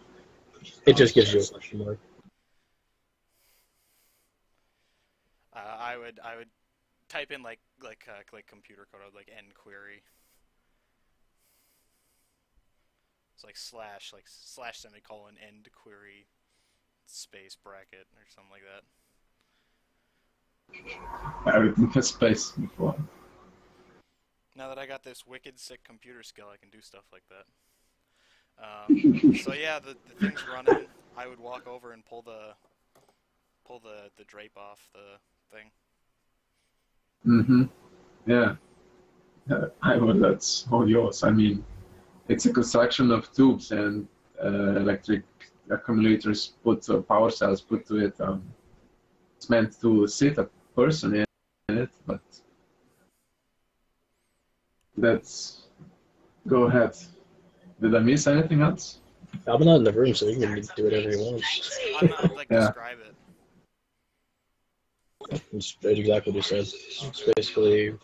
It just gives you a question mark. I would type in like computer code, like end query. It's like slash semicolon end query space bracket or something like that. Everything has space before. Now that I got this wicked sick computer skill, I can do stuff like that. So yeah, the thing's running. I would walk over and pull the drape off the thing. Mm-hmm. Yeah. That's all yours. I mean, it's a construction of tubes and electric accumulators power cells put to it. It's meant to sit a person in it, but let's go ahead. Did I miss anything else? I'm not in the room, so you can do whatever you want. I'm not like describe it. It's exactly what you said. It's basically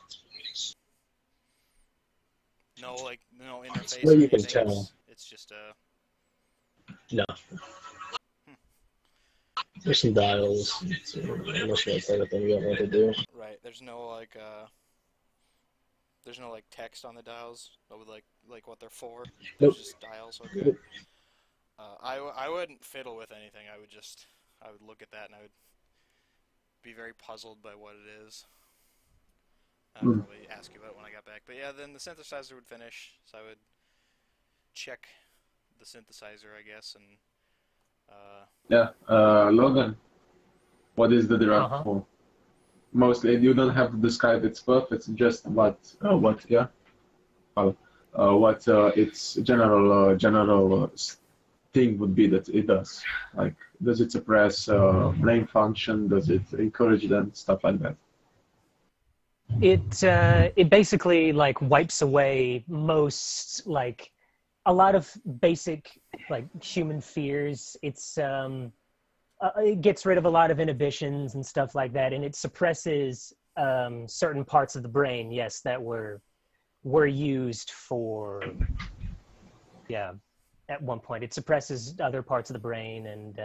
No interface. Well, or you can anything. tell. It's just no. There's some dials. It's almost that type of thing you don't want to do. right. There's no text on the dials with like what they're for. There's Nope. just dials. Okay. Nope. I wouldn't fiddle with anything. I would look at that and I would be very puzzled by what it is. I'd probably ask you about it when I got back. But yeah, then the synthesizer would finish, so I would check the synthesizer, I guess, and Logan, what is the derivative for? Mostly, you don't have to describe its purpose. It's just what its general thing would be that it does. Like, does it suppress brain function? Does it encourage them? Stuff like that. It basically like wipes away most like a lot of basic like human fears. It gets rid of a lot of inhibitions and stuff like that, and it suppresses certain parts of the brain. Yes, that were used for at one point. It suppresses other parts of the brain and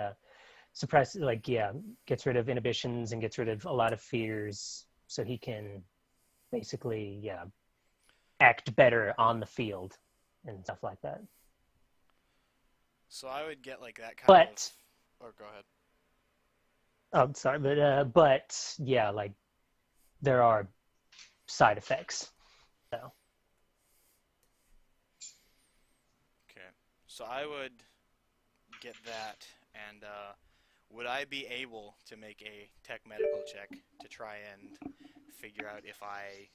gets rid of inhibitions and gets rid of a lot of fears, so he can basically act better on the field and stuff like that. so I would get like that kind of. Or go ahead. Oh, sorry, but yeah, like there are side effects. So. Okay, so I would get that, and would I be able to make a tech medical check to try and figure out if I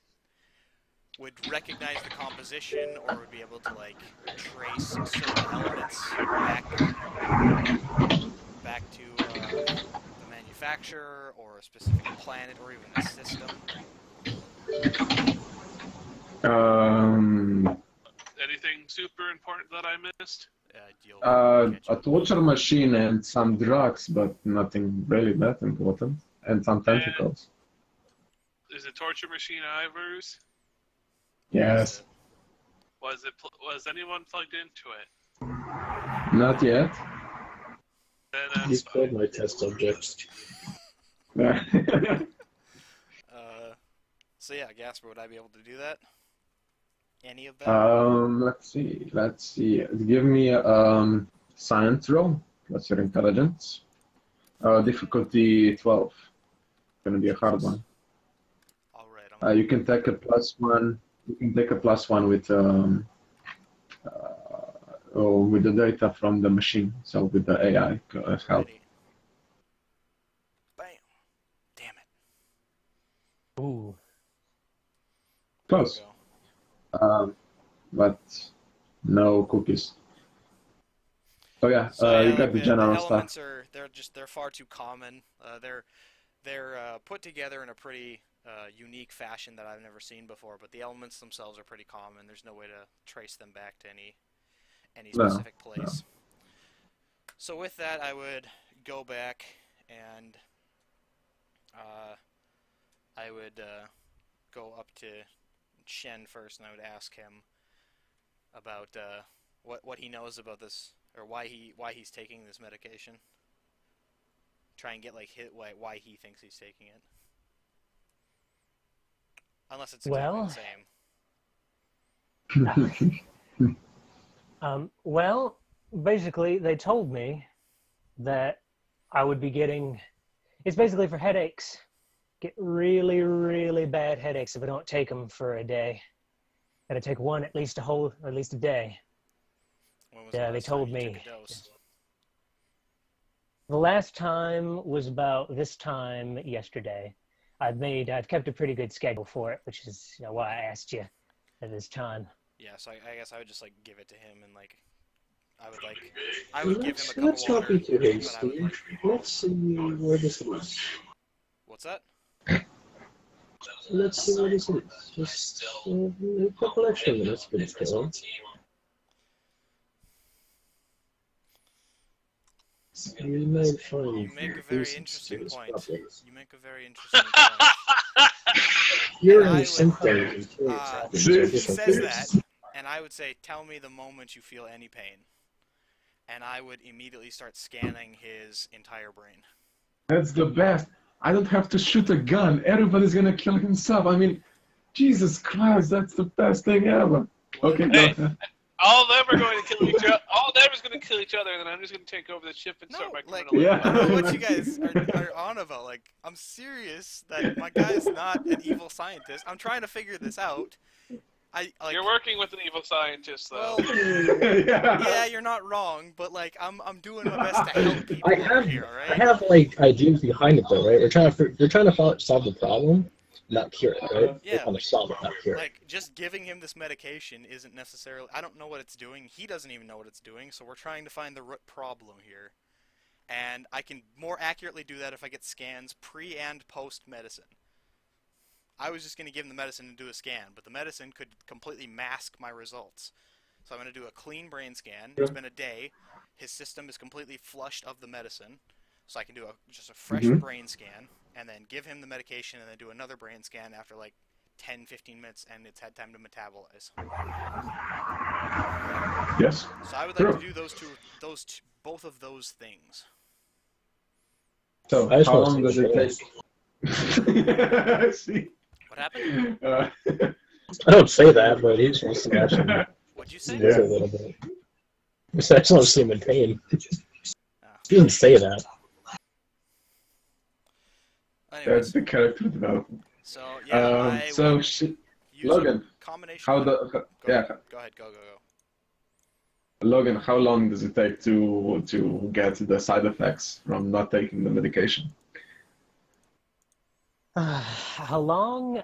would recognize the composition or would be able to like trace certain elements back to the manufacturer or a specific planet or even a system? Anything super important that I missed? A torture machine and some drugs, but nothing really that important, and some tentacles. Is the torture machine Ivers? Yes. Was anyone plugged into it? Not yet. Then You that's killed fine. my test subjects. So yeah, Gasper, would I be able to do that? Any of that? Let's see. Give me science roll. That's your intelligence. Difficulty 12. Gonna be a hard one. All right. You can take a +1. You can take a +1 with the data from the machine. So with the AI help. Ready. Bam. Damn it. Ooh. Close. Go. But no cookies. So yeah, So you yeah, got the general stuff. elements they're far too common. They're put together in a pretty unique fashion that I've never seen before. But the elements themselves are pretty common. There's no way to trace them back to any specific place. So with that, I would go back and I would go up to Shen first, and I would ask him about what he knows about this, or why he's taking this medication. Try and get like why he thinks he's taking it. Unless it's exactly the same. Well, basically, they told me that I would be getting. It's basically for headaches. Get really, really bad headaches if I don't take them for a day. Gotta take one at least a day. When was Yeah, the they last time told you me. took a dose? The last time was about this time yesterday. I've kept a pretty good schedule for it, which is why I asked you at this time. Yeah, so I guess I would just like give it to him, and like I would give him a couple Let's not be too but I hasty. would, like, Let's see where this leads. what's that? Let's see where this leads. Just a couple extra minutes for this kill. You may find You make a very reasons to interesting this point. problem. You make a very interesting point. You're And in I the would- symptoms until it's happening. He So He different says things. that, and I would say, tell me the moment you feel any pain. And I would immediately start scanning his entire brain. That's the best. I don't have to shoot a gun. Everybody's gonna kill himself. I mean, Jesus Christ, that's the best thing ever. Okay, go Hey. ahead. All of them are going to kill each other. All of them is going to kill each other, and then I'm just going to take over the ship and start my like, criminal Yeah. I don't know what you guys are on about. Like, I'm serious that my guy's not an evil scientist. I'm trying to figure this out. You're working with an evil scientist, though. Well, Yeah. yeah, you're not wrong, but like, I'm doing my best to help people I over have, here, I right? have like ideas behind it though, right? We're trying to solve the problem, not cure it, right? Yeah. We're trying to solve it, not cure it. Like, just giving him this medication isn't necessarily... I don't know what it's doing. He doesn't even know what it's doing, so we're trying to find the root problem here. And I can more accurately do that if I get scans pre- and post-medicine. I was just going to give him the medicine and do a scan, but the medicine could completely mask my results. So I'm going to do a clean brain scan. It's been a day. His system is completely flushed of the medicine. So I can do just a fresh brain scan, and then give him the medication, and then do another brain scan after like 10-15 minutes, and it's had time to metabolize. Yes. So I would like to do both of those things. So I just how wanna long does see it the take? See. What happened? I don't say that, but he's just smashing it What'd you say? a little bit. I just want to see him in pain. Oh. He didn't say that. That's Anyways, the character development. so yeah, I So would use Logan, a combination. how of, the go yeah, ahead, go. Logan, how long does it take to get the side effects from not taking the medication? How long?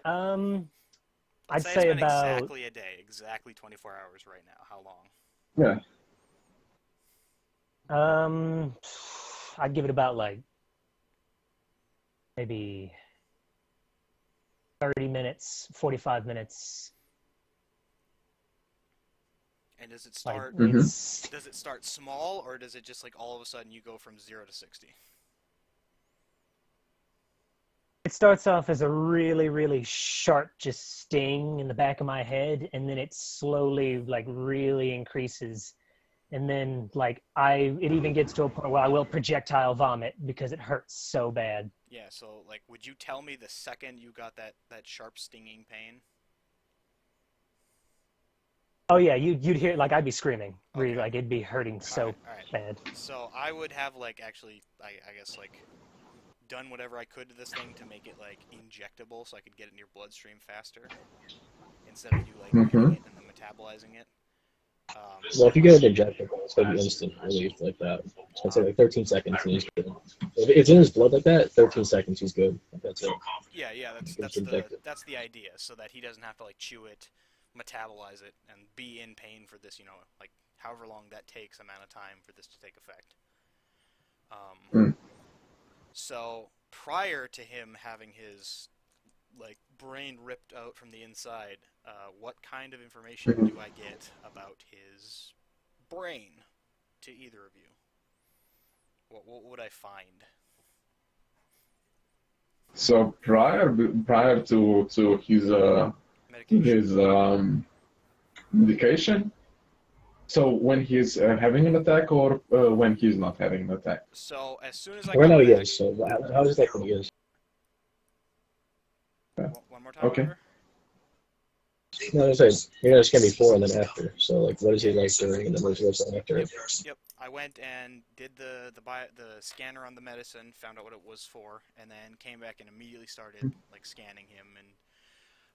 I'd Say say it's been about exactly a day, exactly 24 hours right now. How long? Yeah. I'd give it about like maybe 30 minutes, 45 minutes. And does it Like, start? it's, Does it start small, or does it just like all of a sudden you go from 0 to 60? it starts off as a really, really sharp just sting in the back of my head, and then it slowly, like, really increases. And then, like, it even gets to a point where I will projectile vomit because it hurts so bad. Yeah, so, like, would you tell me the second you got that sharp stinging pain? Oh yeah, you'd hear, like, I'd be screaming. Really, Okay. like, it'd be hurting so All right. bad. So I would have, like, actually, I guess, like, done whatever I could to this thing to make it, like, injectable so I could get it in your bloodstream faster instead of you, like, eating it and then metabolizing it. Well, if you get an injectable, it's going to be instant relief like that. It's going to take like 13 seconds and he's good. If it's in his blood like that, 13 seconds, he's good. That's it. Yeah, that's the idea, so that he doesn't have to, like, chew it, metabolize it, and be in pain for this, you know, like, however long that takes amount of time for this to take effect. So prior to him having his, like, brain ripped out from the inside, what kind of information do I get about his brain to either of you? What would I find? So prior to his medication. So when he's having an attack, or when he's not having an attack. So as soon as I Right got now he back, is. So how does that when he is? one more time. Okay. Remember? No, I'm saying you're gonna scan before and then after. So like, what is he like during and then what is he like after? Yep. I went and did the scanner on the medicine, found out what it was for, and then came back and immediately started, like, scanning him and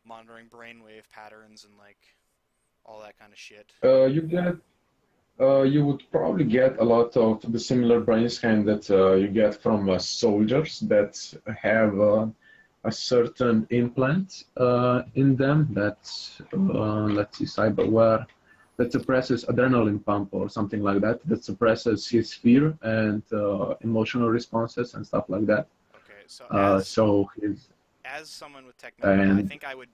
monitoring brainwave patterns and, like, all that kind of shit. You would probably get a lot of the similar brain scan that you get from soldiers that have a certain implant in them that, let's see, cyberware, that suppresses adrenaline pump or something like that, that suppresses his fear and emotional responses and stuff like that. Okay, so as someone with technology, I think I would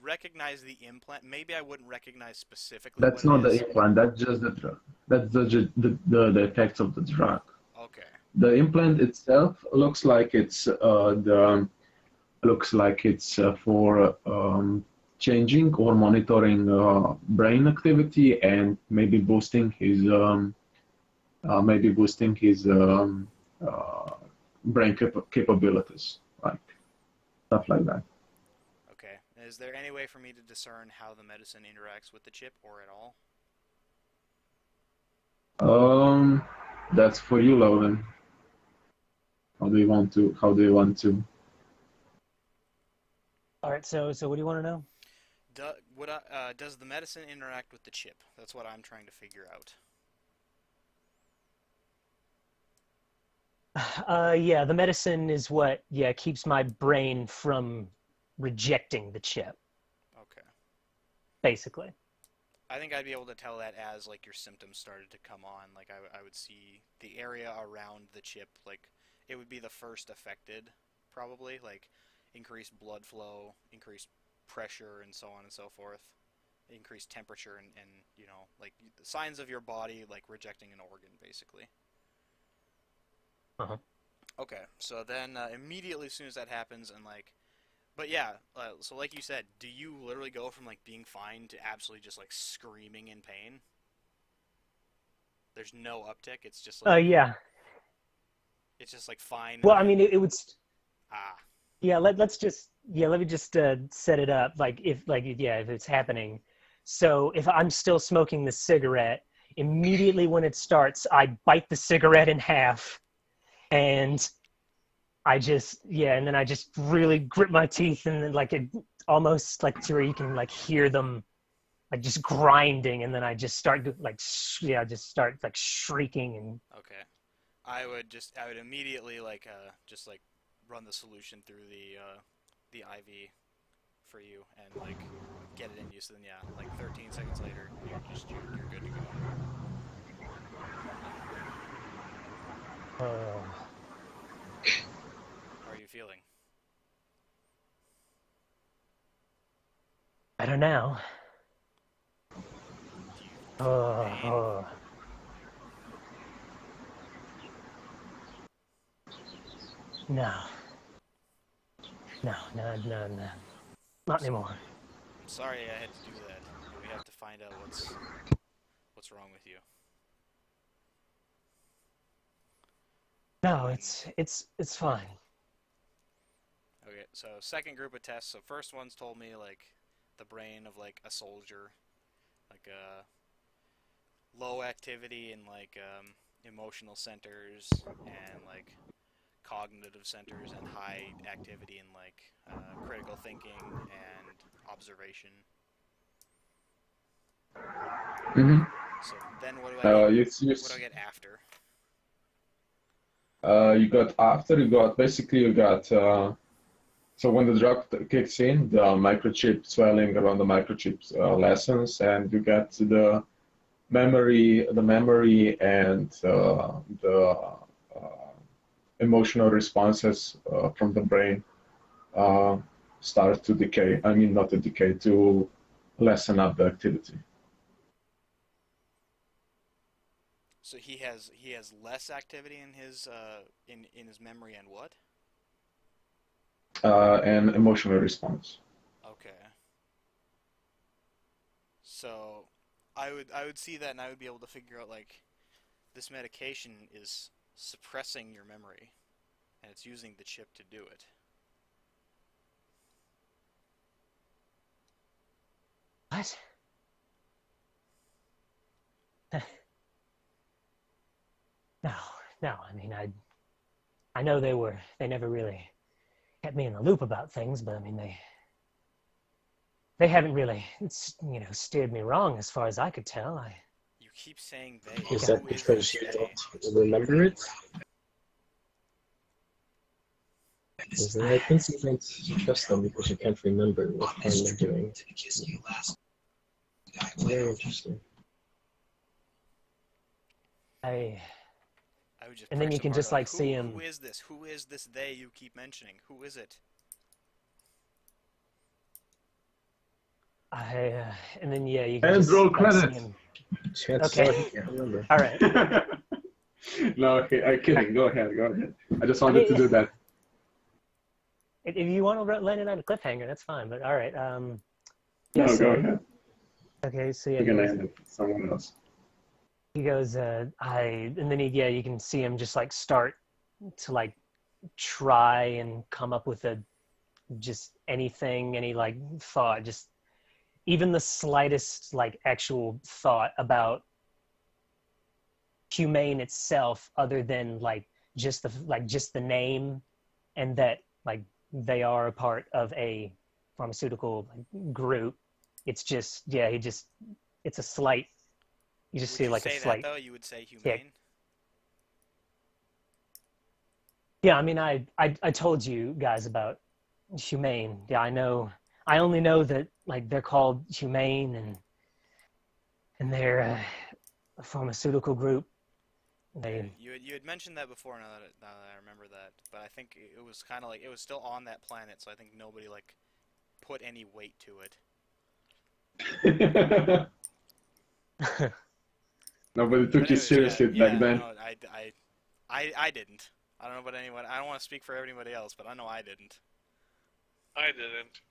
recognize the implant. Maybe I wouldn't recognize specifically. That's not the implant. That's just the drug. That's the effects of the drug. Okay. The implant itself looks like it's for changing or monitoring brain activity and maybe boosting his brain capabilities, like stuff like that. Okay. Is there any way for me to discern how the medicine interacts with the chip, or at all? That's for you, Logan. How do you want to? All right, so what do you want to know? Does the medicine interact with the chip? That's what I'm trying to figure out. Yeah, the medicine is what, keeps my brain from rejecting the chip. Okay. Basically. I think I'd be able to tell that as, like, your symptoms started to come on. Like, I would see the area around the chip, like, it would be the first affected, probably. Like, increased blood flow, increased pressure, and so on and so forth. Increased temperature, and you know, like, signs of your body, like, rejecting an organ, basically. Uh-huh. Okay, so then immediately as soon as that happens, and, like, but yeah, so like you said, do you literally go from, like, being fine to absolutely just, like, screaming in pain? There's no uptick. It's just like yeah. It's just like fine. Well, I mean, it would. Ah. Yeah, let me just set it up. Like if it's happening. So if I'm still smoking the cigarette, immediately when it starts, I bite the cigarette in half, and and then I just really grip my teeth, and then, like, it almost like to where you can, like, hear them, like, just grinding, and then I just start like shrieking and. Okay, I would immediately, like, just, like, run the solution through the IV for you and, like, get it in you. So then, yeah, like 13 seconds later, you're good to go. How are you feeling? I don't know. No. No, no, no, no. Not anymore. I'm sorry I had to do that. We have to find out what's wrong with you. No, it's fine. Okay, so second group of tests. So first one's told me like the brain of like a soldier, like low activity in like emotional centers and like cognitive centers, and high activity in like critical thinking and observation. Mm-hmm. So then what do I get? What do I get after? You got after, you got so when the drug kicks in, the microchip swelling around the microchips lessens, and you get the memory and the emotional responses from the brain start to decay. I mean, not to decay, to lessen up the activity. So he has less activity in his memory and what? And emotional response. Okay. So I would see that, and I would be able to figure out like this medication is suppressing your memory, and it's using the chip to do it. What? No, no. I mean, I know they never really kept me in the loop about things, but I mean, they haven't really, steered me wrong as far as I could tell. You keep saying they. Is that because you don't remember it? I think you don't trust them because you can't remember what they're doing. Very interesting. I would just and then you can just like see him. Who is this? Who is this they you keep mentioning? Who is it? And then yeah, you can And just roll like, credits. see him. Okay. All right. No, okay, I'm kidding. Go ahead. I just wanted to do that. If you want to land it on a cliffhanger, that's fine. But all right. No, go ahead. Okay, so yeah. We're gonna end it with someone else. He goes, and then you can see him just like start to like try and come up with just anything, any like thought, just even the slightest like actual thought about humane itself, other than like just the name, and that like they are a part of a pharmaceutical group. It's just it's a slight. You just Would see you like say a slight. That, though? You would say humane? Yeah, I mean, I told you guys about humane. Yeah, I know. I only know that like they're called humane, and they're a pharmaceutical group. You had mentioned that before. Now that I remember that, but I think it was kind of like it was still on that planet, so I think nobody like put any weight to it. Nobody took you seriously back then. No, I didn't. I don't know about anyone. I don't want to speak for anybody else, but I know I didn't. I didn't.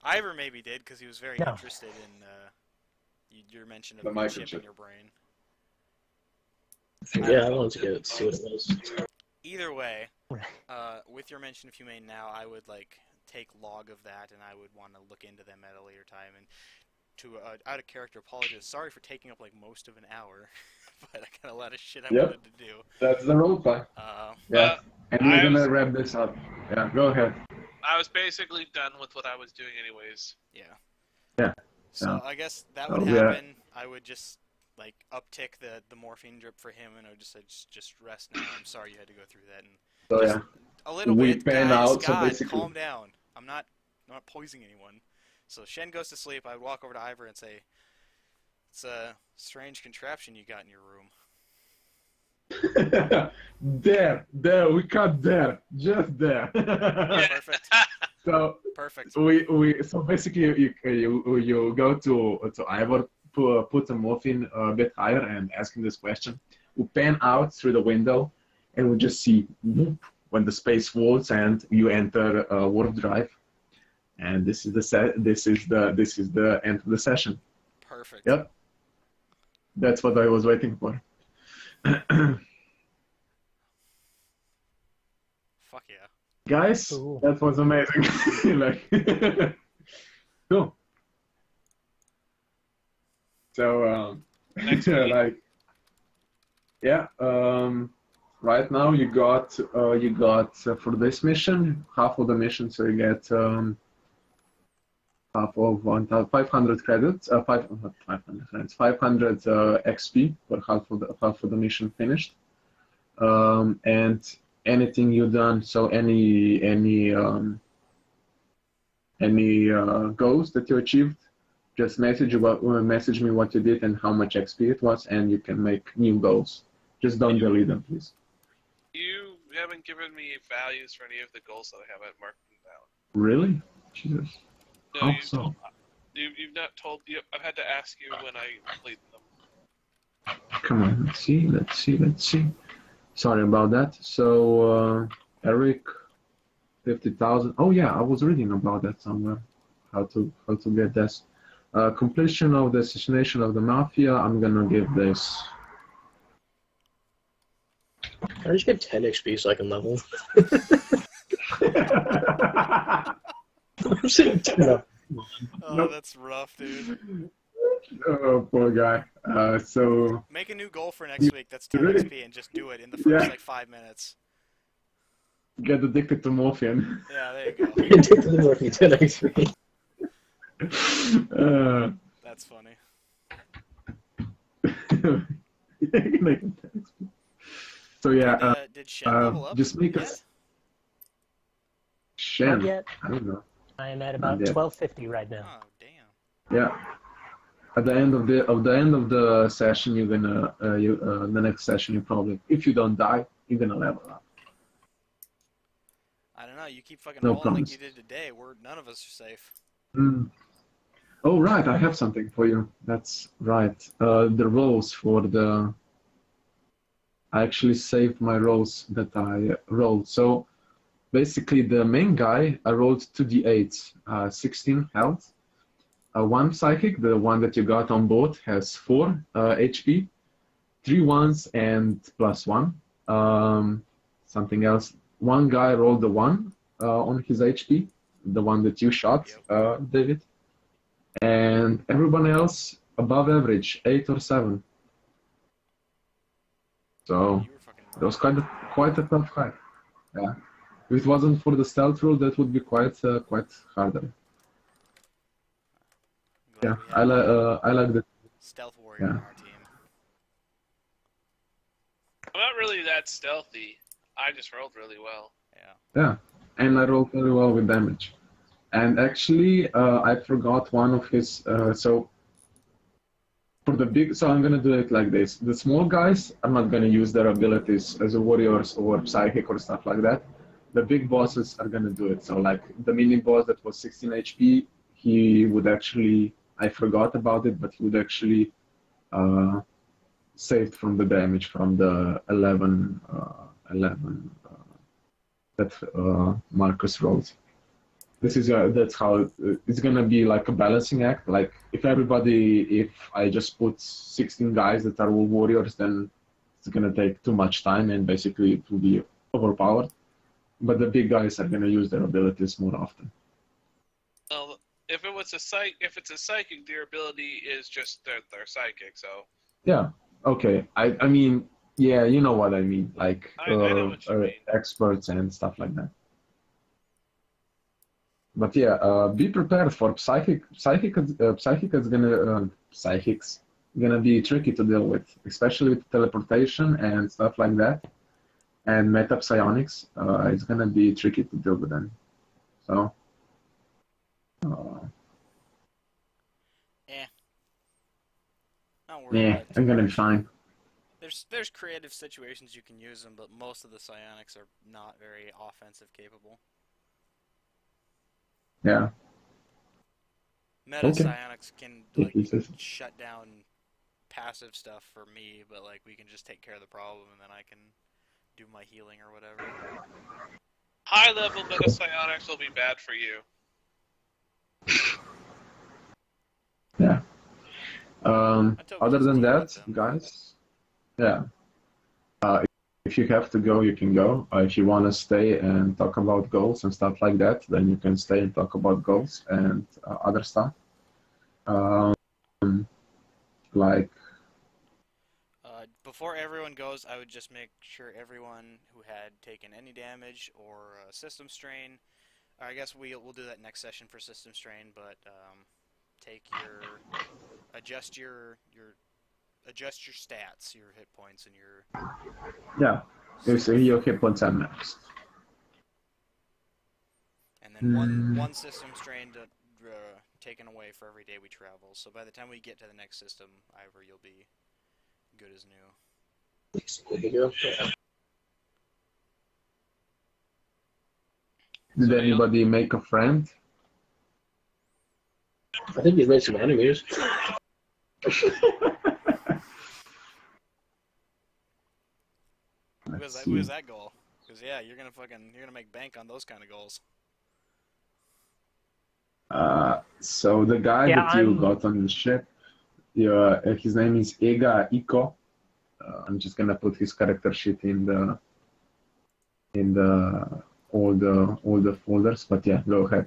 Ivor maybe did, because he was very interested in your mention of the chip in your brain. Yeah, I wanted to see what it was. Either way, with your mention of humane now, I would like take log of that, and I would want to look into them at a later time. And to out of character apologize. Sorry for taking up like most of an hour, but I got a lot of shit I wanted to do. That's the role play. Yeah, and we're gonna wrap this up. Yeah, go ahead. I was basically done with what I was doing anyways. Yeah. So I guess that would happen. I would just like uptick the morphine drip for him, and I would just say just rest now. I'm sorry you had to go through that. And so a little bit, guys. Out, God, so basically... calm down. I'm not poisoning anyone. So Shen goes to sleep. I would walk over to Ivor and say, "It's a strange contraption you got in your room." there, we cut there, just there. Perfect. So perfect. So basically you go to Ivor, put the morphine a bit higher, and ask him this question. We pan out through the window, and we just see whoop, when the space folds and you enter warp drive, and this is the end of the session. Perfect. Yep, that's what I was waiting for. Fuck yeah. Guys, Cool. that was amazing. Like, cool. So, Next week. like, yeah. Right now you got for this mission half of the mission, so you get half of 1,500 credits, 500 credits, 500 XP for half of the mission finished. And anything you done, so any goals that you achieved, just message me what you did and how much XP it was, and you can make new goals. Just don't delete them, please. You haven't given me values for any of the goals that I haven't marked them down. Really? Jesus. No, How so? You've not told. I've had to ask you when I complete them. Come on, let's see. Sorry about that. So, Eric, 50,000. Oh yeah, I was reading about that somewhere. How to get this. Completion of the assassination of the mafia. I'm gonna give this. Can I just get 10 XP so I can level? I'm saying 10. Oh, Nope. that's rough, dude. Oh, poor guy. So Make a new goal for next week. That's 10 Really? XP and just do it in the first Yeah. like 5 minutes. get addicted to morphine. Yeah, there you go. Take the morphine 10 XP. That's funny. So yeah, Did Shen level up? just make yet? us Shen. Not yet. I don't know. I am at about Not yet. 1250 right now. Oh, damn. Yeah. At the end of the session, you're gonna the next session you probably, if you don't die, you're gonna level up. I don't know. You keep fucking No rolling promise. like you did today. None of us are safe. Mm. Oh right, I have something for you. That's right. The rolls for the. I actually saved my rolls that I rolled. So basically, the main guy, I rolled 2d8, 16 health. One psychic, the one that you got on board, has 4 HP. 3 ones and +1. Something else. One guy rolled a 1 on his HP, the one that you shot, David. And everyone else above average, 8 or 7. So You were fucking. it was quite a tough fight. Yeah. If it wasn't for the stealth rule, that would be quite harder. Yeah, I like the. Stealth warrior on our team. I'm not really that stealthy. I just rolled really well. Yeah. Yeah, and I rolled very well with damage. And actually, I forgot one of his. So for the big, so I'm gonna do it like this. The small guys, I'm not gonna use their abilities as a warriors or psychic or stuff like that. The big bosses are gonna do it. So like the mini boss that was 16 HP, he would actually. I forgot about it, but he would actually saved from the damage from the 11 that Marcus rolled. This is that's how it's gonna be like a balancing act. Like if I just put 16 guys that are all warriors, then it's gonna take too much time and basically it will be overpowered. But the big guys are gonna use their abilities more often. Well, if it's a psychic, their ability is just their psychic. So Yeah. Okay. I mean, yeah, you know what I mean. Like I know what you mean. experts and stuff like that. But yeah, be prepared for psychics gonna be tricky to deal with, especially with teleportation and stuff like that, and meta psionics. It's gonna be tricky to deal with them. So. Don't worry Yeah, about it too I'm gonna be much. fine. There's creative situations you can use them, but most of the psionics are not very offensive capable. Yeah. Meta Okay. psionics can If like he says- shut down passive stuff for me, but like we can just take care of the problem, and then I can do my healing or whatever. High level meta psionics will be bad for you. Yeah. Until we Other just than deal that, with them. guys, yeah. If you have to go, you can go. If you want to stay and talk about goals and stuff like that, then you can stay and talk about goals and other stuff. Like, Before everyone goes, I would just make sure everyone who had taken any damage or system strain, or I guess we'll do that next session for system strain, but adjust your stats, your hit points, and your yeah, your hit points are maxed. And then one system strain taken away for every day we travel. So by the time we get to the next system, Ivor, you'll be good as new. Did anybody make a friend? I think he's made some enemies. Who is that goal? Because yeah, you're gonna make bank on those kind of goals. So the guy that you got on the ship, his name is Ega Iko. I'm just gonna put his character sheet in all the folders. But yeah, go ahead.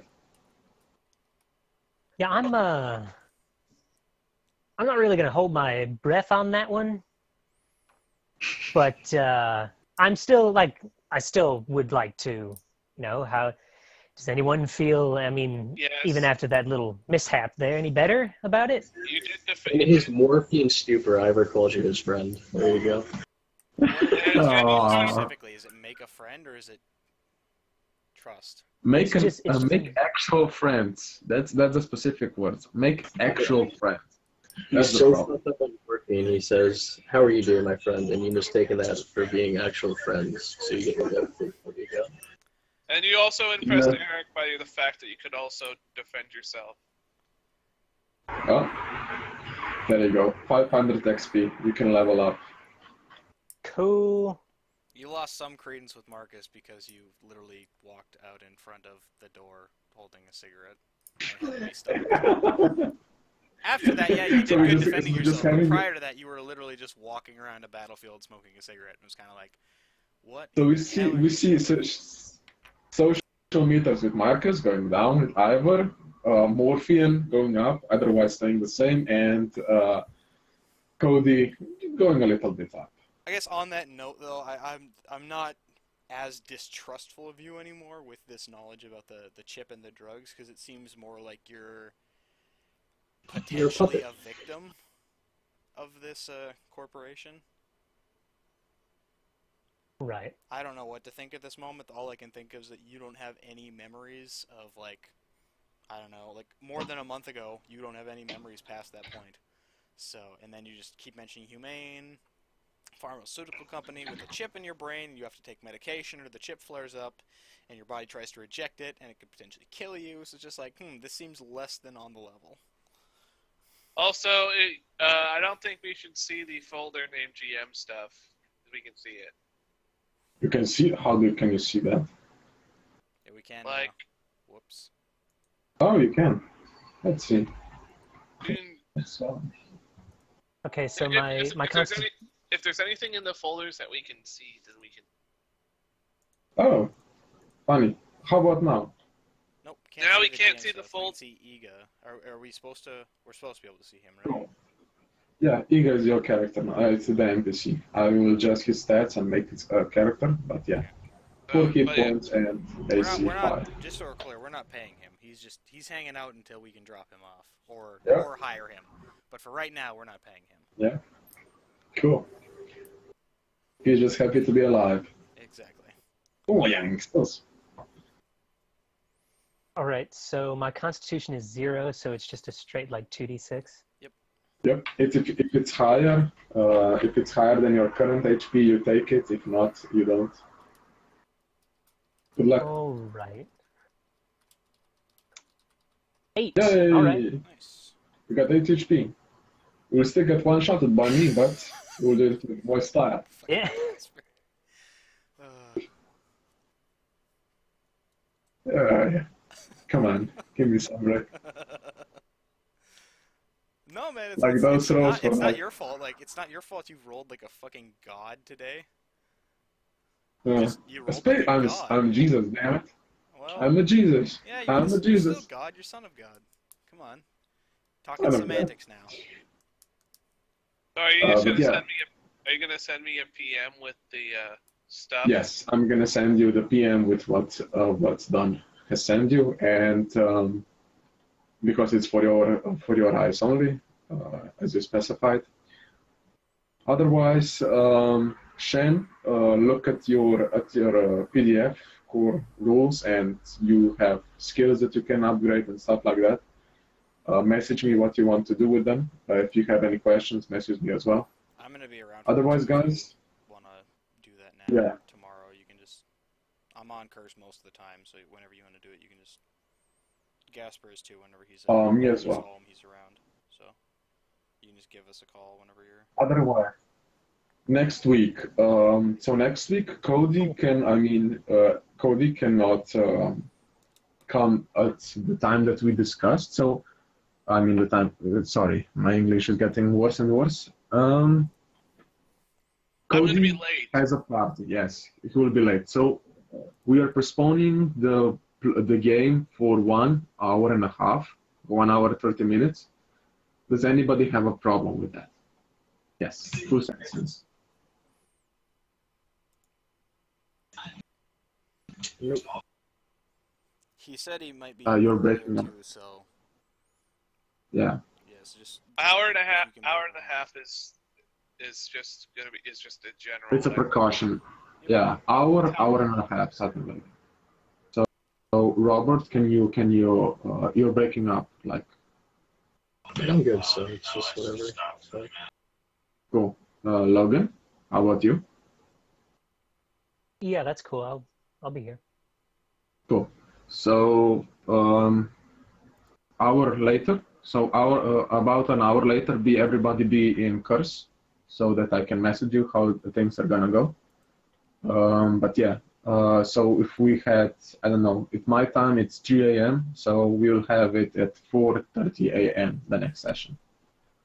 Yeah, I'm not really gonna hold my breath on that one, but I'm still I still would like to know how. Does anyone feel? I mean, Yes. Even after that little mishap, there any better about it? You did In his morphine stupor, Ivor calls you his friend. There you go. Specifically, is it make a friend or is it trust? Make actual friends. That's the specific words. Make actual friends. He's so fucked up on morphine. He says, "How are you doing, my friend?" And you mistaken that for being actual friends. So you get the left. There you go. And you also impressed Eric by the fact that you could also defend yourself. Oh, there you go. 500 XP. You can level up. Cool. You lost some credence with Marcus because you literally walked out in front of the door holding a cigarette. And had to be stopped. After that, yeah, you did good defending yourself. But prior to that, you were literally just walking around a battlefield smoking a cigarette. It was kind of like, what? So we see social meters with Marcus going down, with Ivor, Morphean going up, otherwise staying the same, and Cody going a little bit up. I guess on that note, though, I'm not as distrustful of you anymore with this knowledge about the chip and the drugs, because it seems more like you're potentially a victim of this corporation. Right. I don't know what to think at this moment. All I can think of is that you don't have any memories of, like, I don't know, like, more than a month ago, you don't have any memories past that point. So, and then you just keep mentioning Humane, pharmaceutical company with a chip in your brain, you have to take medication or the chip flares up, and your body tries to reject it, and it could potentially kill you, so it's just like, this seems less than on the level. Also, I don't think we should see the folder named GM stuff. We can see it. You can see can you see that? Yeah, we can. Like, whoops. Oh, you can. Let's see. Okay, so if there's anything in the folders that we can see, then we can. Oh, funny. How about now? Nope. Now we can't see the fold. We can see Iga. Are we supposed to? We're supposed to be able to see him, right? Oh. Yeah, Iga is your character now. It's the NPC. I will adjust his stats and make it a character, but yeah. 4 hit points and AC 5. Just so we're clear, we're not paying him. He's hanging out until we can drop him off or hire him. But for right now, we're not paying him. Yeah. Cool. He's just happy to be alive. Exactly. Oh, youngsters. All right, so my constitution is 0, so it's just a straight 2d6. Yep. If it's higher, than your current HP, you take it. If not, you don't. Good luck. All right. 8. Yay! All right. Nice. You got 8 HP. You'll still get one-shotted by me, but we'll do it with my style. Yeah. Come on, give me some break. No, man, Like those rolls were it's not like, your fault. Like, it's not your fault you've rolled like a fucking god today. You rolled like a god. I'm Jesus, damn it. Well, I'm a Jesus. yeah, I'm a you're Jesus. still God. You're son of God. Come on. Son Talking of semantics now. So are you just but gonna yeah. send me are you gonna send me a PM with the stuff? Yes, I'm gonna send you the PM with what's done. I send you, and because it's for your eyes only, as you specified. Otherwise, Shen, look at your PDF core rules, and you have skills that you can upgrade and stuff like that. Message me what you want to do with them. If you have any questions, message me as well. I'm gonna be around. Otherwise, guys, wanna do that now? Yeah. Tomorrow, you can just. I'm on Curse most of the time, so whenever you want to do it, you can just. Gasper is too. Whenever he's me whenever as he's well. home, he's around. So you can just give us a call whenever you're. Otherwise, next week. So next week, Cody cannot come at the time that we discussed. So, I mean, the time. Sorry, my English is getting worse and worse. I'm gonna be Cody late. has a party. Yes, he will be late. So we are postponing the game for 1 hour and a half, 1 hour 30 minutes. Does anybody have a problem with that? Yes, full sentences. Nope. He said he might be You're earlier breaking up. too, so Yeah. yes, just Hour and a half. you can be Hour and a around. half is just a general. It's a precaution. Yeah, hour and a half, something like that. So Robert, can you you're breaking up, like. I'm good, so it's just whatever. So, Cool. Logan, how about you? Yeah, that's cool. I'll be here. Cool. So hour later. So about an hour later, everybody be in Curse, so that I can message you how the things are gonna go. But yeah. So if we had, I don't know, if my time it's 3 a.m., so we'll have it at 4:30 a.m. the next session.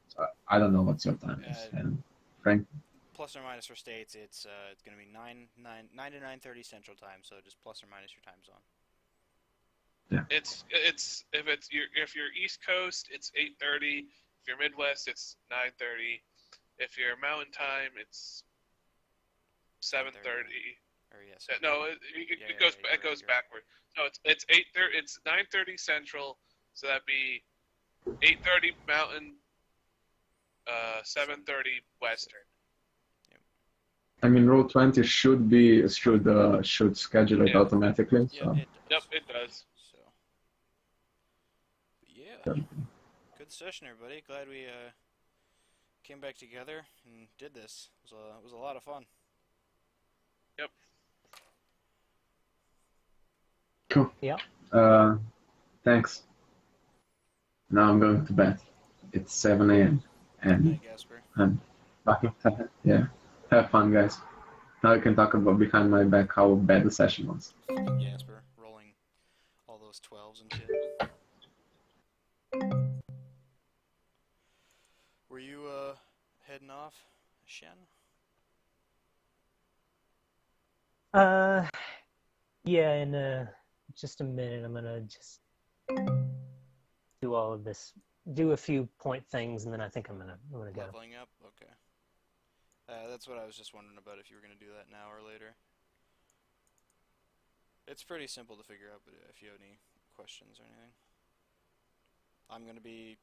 So I don't know what's your time is, and Frank. Plus or minus for states, it's gonna be 9 to 9:30 Central Time, so just plus or minus your time zone. Yeah. It's if you're East Coast, it's 8:30. If you're Midwest, it's 9:30. If you're Mountain Time, it's 7:30. Or yes. No, it goes backward. No, it's 8:30. It's 9:30 Central, so that'd be 8:30 Mountain, 7:30 Western. I mean, Roll20 should schedule it automatically. So. Yep, it does. So, yeah, good session, everybody. Glad we came back together and did this. It was a lot of fun. Yep. Cool. Yeah. Thanks. Now I'm going to bed. It's 7 a.m. and Night, Gasper. I'm fucking tired. Yeah. Have fun, guys. Now I can talk about behind my back how bad the session was. Gasper rolling all those 12s and shit. Were you heading off, Shen? Yeah, in just a minute, I'm gonna just do all of this, do a few point things, and then I think I'm gonna go. Leveling up? Okay. That's what I was just wondering about, if you were going to do that now or later. It's pretty simple to figure out, but if you have any questions or anything. I'm going to be